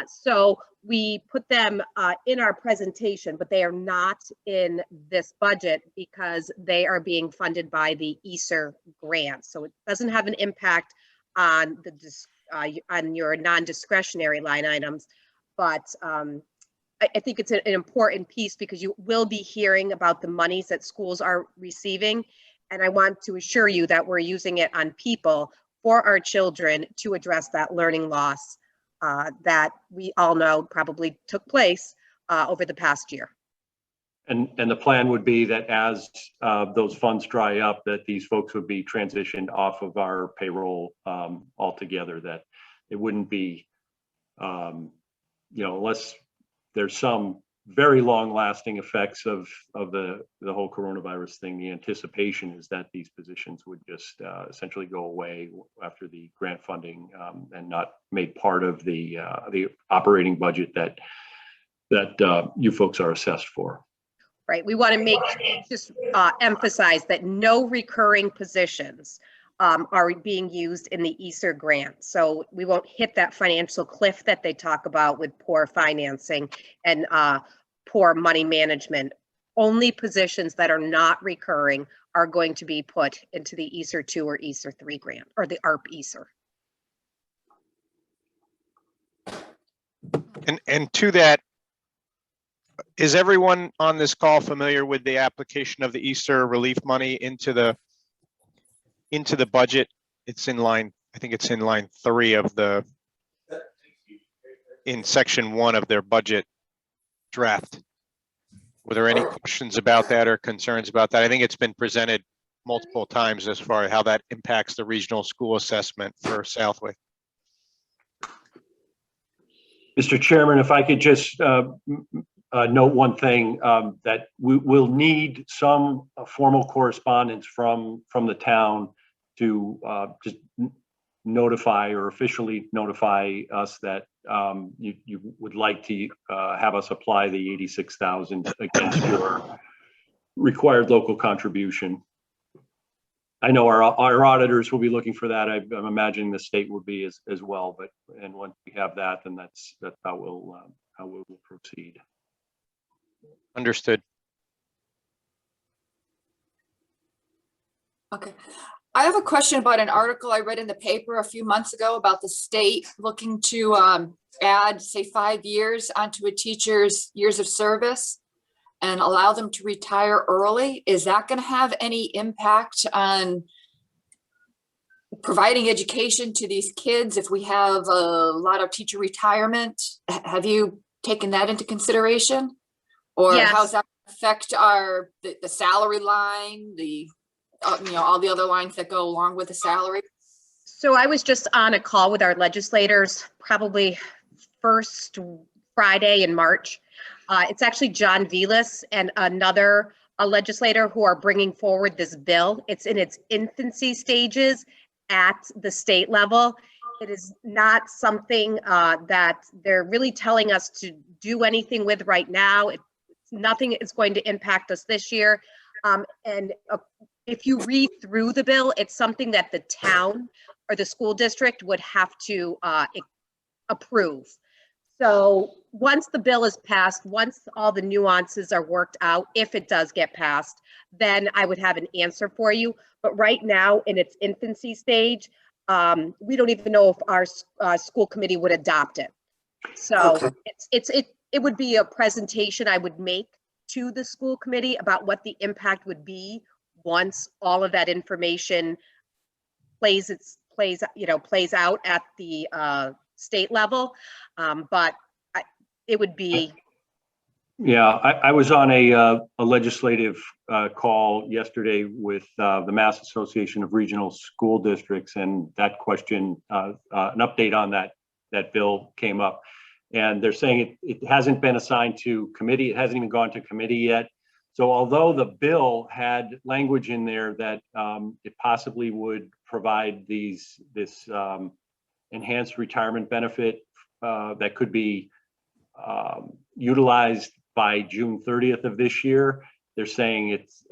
M: So we put them in our presentation, but they are not in this budget because they are being funded by the ESER grant. So it doesn't have an impact on on your non-discretionary line items, but I think it's an important piece because you will be hearing about the monies that schools are receiving. And I want to assure you that we're using it on people for our children to address that learning loss that we all know probably took place over the past year.
N: And the plan would be that as those funds dry up, that these folks would be transitioned off of our payroll altogether, that it wouldn't be, unless there's some very long lasting effects of the whole coronavirus thing, the anticipation is that these positions would just essentially go away after the grant funding and not made part of the operating budget that you folks are assessed for.
M: right? We want to just emphasize that no recurring positions are being used in the ESSER grant. So we won't hit that financial cliff that they talk about with poor financing and poor money management. Only positions that are not recurring are going to be put into the ESSER 2 or ESSER 3 grant, or the ARP ESSER.
A: And to that, is everyone on this call familiar with the application of the ESSER relief money into the budget? It's in line, I think it's in line 3 of in section 1 of their budget draft. Were there any questions about that or concerns about that? I think it's been presented multiple times as far as how that impacts the regional school assessment for Southwick.
N: Mr. Chairman, if I could just note one thing, that we will need some formal correspondence from the town to just notify or officially notify us that you would like to have us apply the 86,000 against your required local contribution. I know our auditors will be looking for that. I'm imagining the state will be as well, and once we have that, then that's how we'll proceed.
A: Understood.
E: Okay. I have a question about an article I read in the paper a few months ago about the state looking to add, say, 5 years onto a teacher's years of service and allow them to retire early. Is that going to have any impact on providing education to these kids if we have a lot of teacher retirement? Have you taken that into consideration? Or
M: Yes.
E: how does that affect the salary line, all the other lines that go along with the salary?
M: So I was just on a call with our legislators, probably first Friday in March. It's actually John Velas and another legislator who are bringing forward this bill. It's in its infancy stages at the state level. It is not something that they're really telling us to do anything with right now. Nothing is going to impact us this year. If you read through the bill, it's something that the town or the school district would have to approve. So once the bill is passed, once all the nuances are worked out, if it does get passed, then I would have an answer for you. But right now, in its infancy stage, we don't even know if our school committee would adopt it. So okay. It would be a presentation I would make to the school committee about what the impact would be once all of that information plays out at the state level. But it would be.
N: Yeah, I was on a legislative call yesterday with the Mass Association of Regional School Districts, and that question, an update on that bill came up. And they're saying it hasn't been assigned to committee. It hasn't even gone to committee yet. So although the bill had language in there that it possibly would provide this enhanced retirement benefit that could be utilized by June 30th of this year, they're saying it's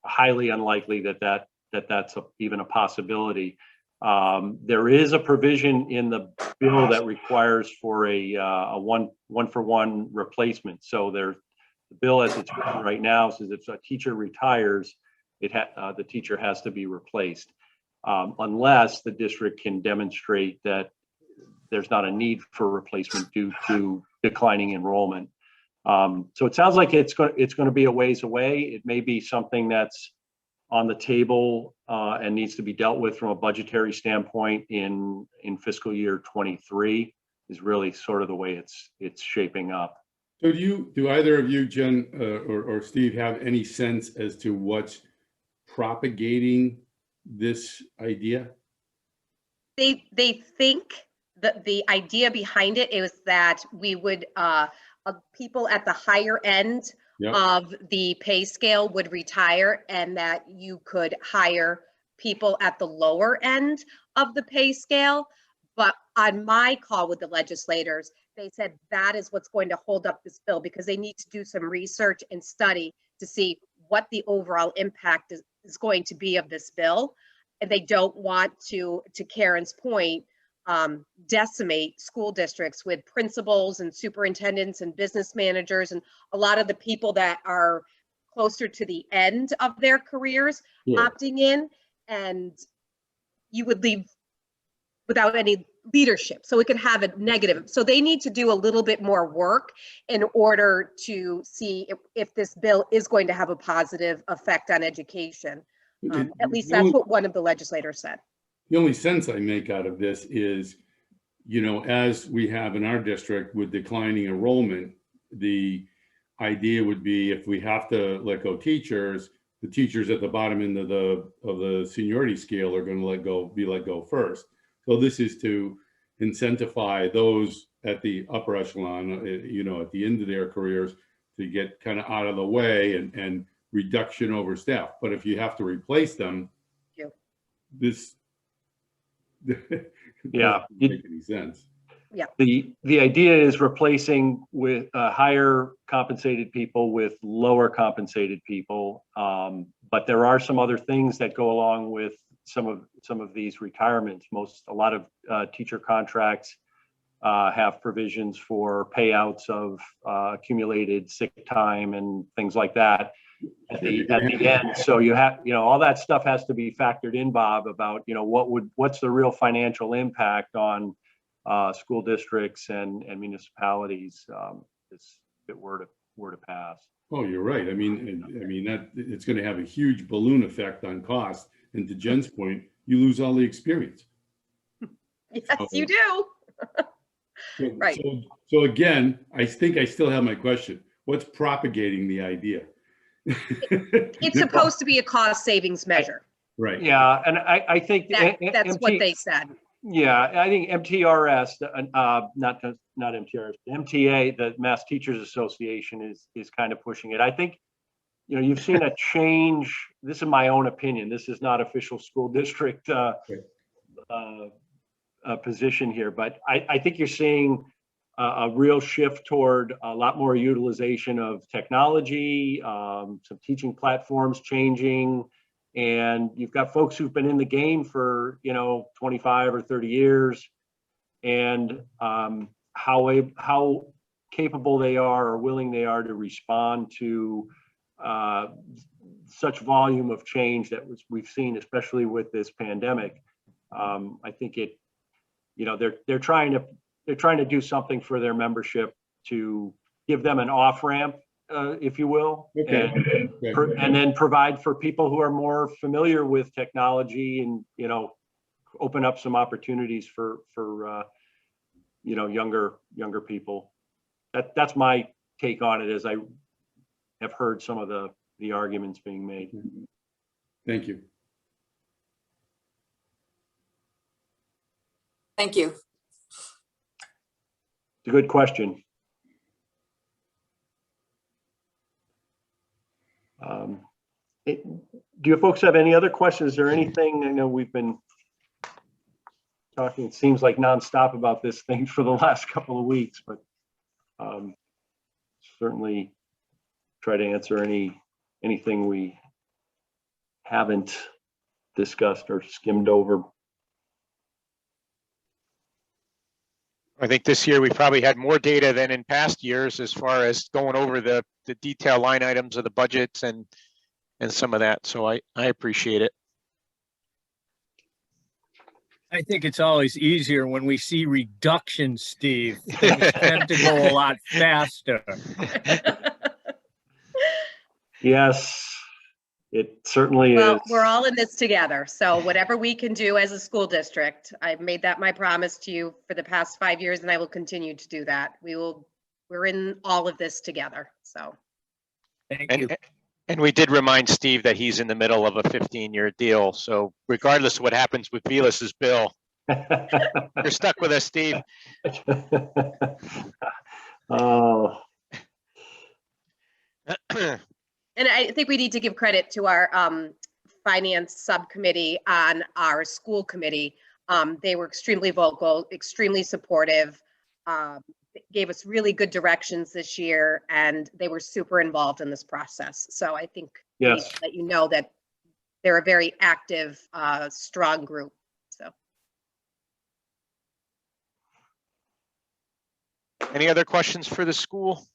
N: highly unlikely that's even a possibility. There is a provision in the bill that requires for a one-for-one replacement. So the bill as it's written right now says if a teacher retires, the teacher has to be replaced, unless the district can demonstrate that there's not a need for replacement due to declining enrollment. So it sounds like it's going to be a ways away. It may be something that's on the table and needs to be dealt with from a budgetary standpoint in fiscal year 23 is really sort of the way it's shaping up.
D: So do either of you, Jen or Steve, have any sense as to what's propagating this idea?
M: They think that the idea behind it is that we would people at the higher end of the pay scale would retire, and that you could hire people at the lower end of the pay scale. But on my call with the legislators, they said that is what's going to hold up this bill, because they need to do some research and study to see what the overall impact is going to be of this bill. And they don't want to Karen's point, decimate school districts with principals and superintendents and business managers and a lot of the people that are closer to the end of their careers opting in, and you would leave without any leadership. So it could have a negative. So they need to do a little bit more work in order to see if this bill is going to have a positive effect on education. At least that's what one of the legislators said.
D: The only sense I make out of this is, you know, as we have in our district with declining enrollment, the idea would be if we have to let go teachers, the teachers at the bottom end of the seniority scale are going to be let go first. So this is to incentivize those at the upper echelon, you know, at the end of their careers, to get kind of out of the way and reduction over staff. But if you have to replace them, this
N: Yeah.
D: doesn't make any sense.
M: Yeah.
N: The idea is replacing with higher compensated people with lower compensated people. But there are some other things that go along with some of these retirements. A lot of teacher contracts have provisions for payouts of accumulated sick time and things like that at the end. So you have, you know, all that stuff has to be factored in, Bob, about, you know, what's the real financial impact on school districts and municipalities if it were to pass.
D: Oh, you're right. I mean that it's going to have a huge balloon effect on cost. And to Jen's point, you lose all the experience.
M: Yes, you do. Right.
D: So again, I think I still have my question. What's propagating the idea?
M: It's supposed to be a cost savings measure.
D: Right.
N: Yeah, and I think
M: that's what they said.
N: Yeah, I think MTRS, not MTRS, MTA, the Mass Teachers Association is kind of pushing it. I think, you know, you've seen a change. This is my own opinion. This is not official school district position here, but I think you're seeing a real shift toward a lot more utilization of technology, some teaching platforms changing. And you've got folks who've been in the game for, you know, 25 or 30 years, and how capable they are or willing they are to respond to such volume of change that we've seen, especially with this pandemic. I think it, you know, they're trying to do something for their membership to give them an off ramp, if you will, and then provide for people who are more familiar with technology, and, you know, open up some opportunities for you know, younger people. That's my take on it, as I have heard some of the arguments being made.
D: Thank you.
E: Thank you.
N: It's a good question. Do you folks have any other questions or anything? I know we've been talking, it seems like nonstop about this thing for the last couple of weeks, but certainly try to answer anything we haven't discussed or skimmed over.
A: I think this year we probably had more data than in past years as far as going over the detailed line items of the budgets and some of that. So I appreciate it.
J: I think it's always easier when we see reductions, Steve. Things tend to go a lot faster.
N: Yes, it certainly
M: Well,
N: is.
M: we're all in this together. So whatever we can do as a school district, I've made that my promise to you for the past 5 years, and I will continue to do that. We're in all of this together. So.
J: Thank you.
A: And we did remind Steve that he's in the middle of a 15-year deal. So regardless of what happens with Velas's bill, you're stuck with us, Steve.
N: Oh.
M: And I think we need to give credit to our finance subcommittee on our school committee. They were extremely vocal, extremely supportive. gave us really good directions this year, and they were super involved in this process. So I think we need
N: Yes.
M: to let you know that they're a very active, strong group. So
A: Any other questions for the school?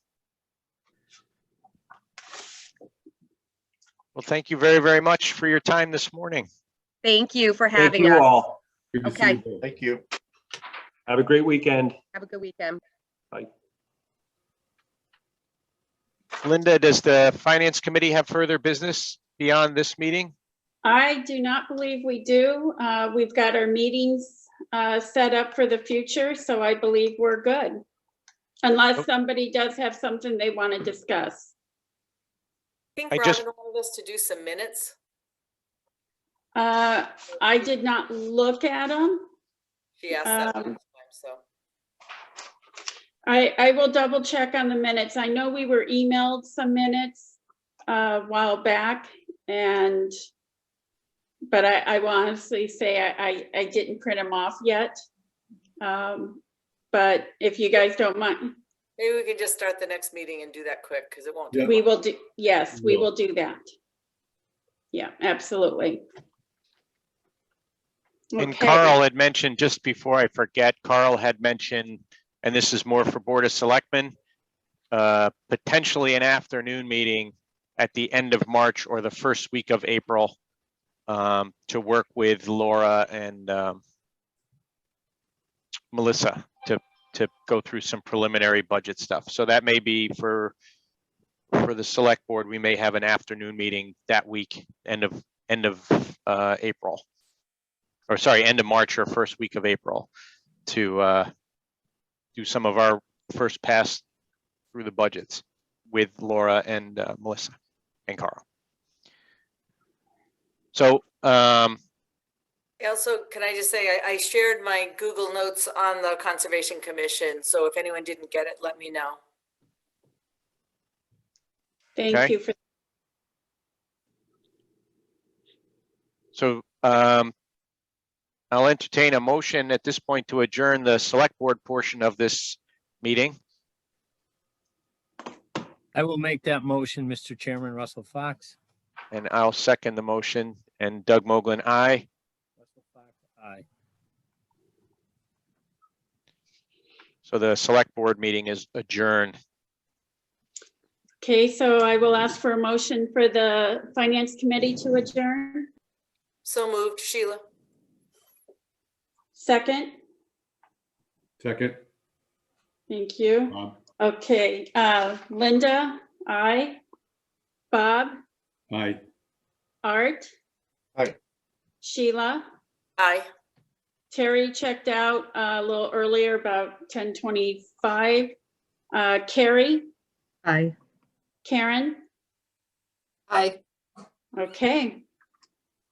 A: Well, thank you very, very much for your time this morning.
M: thank you for
N: Thank
M: having
N: you
M: us.
N: all.
D: Good to see
M: Okay.
D: you both.
I: Thank you.
N: Have a great weekend.
M: Have a good weekend.
N: Bye.
A: Linda, does the Finance Committee have further business beyond this meeting?
B: I do not believe we do. We've got our meetings set up for the future, so I believe we're good. Unless somebody does have something they want to discuss.
L: I think
A: I just-
L: Robin wanted us to do some minutes.
B: I did not look at them.
L: She asked that last
B: Um,
L: time, so.
B: I will double check on the minutes. I know we were emailed some minutes a while back and, but I will honestly say I didn't print them off yet. But if you guys don't mind,
L: Maybe we can just start the next meeting and do that quick, because it won't. take
B: we
L: long.
B: will do, yes, we will do that. Yeah, absolutely.
A: And
B: Okay.
A: Carl had mentioned, just before I forget, Carl had mentioned, and this is more for Board of Selectmen, potentially an afternoon meeting at the end of March or the first week of April to work with Laura and Melissa to go through some preliminary budget stuff. So that may be for the select board, we may have an afternoon meeting that week, end of April. Or sorry, end of March or first week of April to do some of our first pass through the budgets with Laura and Melissa and Carl. So
L: Also, can I just say, I shared my Google Notes on the Conservation Commission, so if anyone didn't get it, let me know.
B: Thank
A: Okay.
B: you for,
A: So I'll entertain a motion at this point to adjourn the select board portion of this meeting.
J: I will make that motion, Mr. Chairman. Russell Fox.
A: And I'll second the motion. And Doug Moglen, aye.
J: Russell Fox, aye.
A: So the select board meeting is adjourned.
B: okay, so I will ask for a motion for the Finance Committee to adjourn.
L: So moved, Sheila.
B: Second,
D: Second,
B: thank you.
D: Bob.
B: Okay, Linda, aye. Bob,
D: Aye.
B: Art?
I: Aye.
B: Sheila?
L: Aye.
B: Terry checked out a little earlier, about 10:25. Carrie?
M: Aye.
B: Karen?
E: Aye.
B: Okay,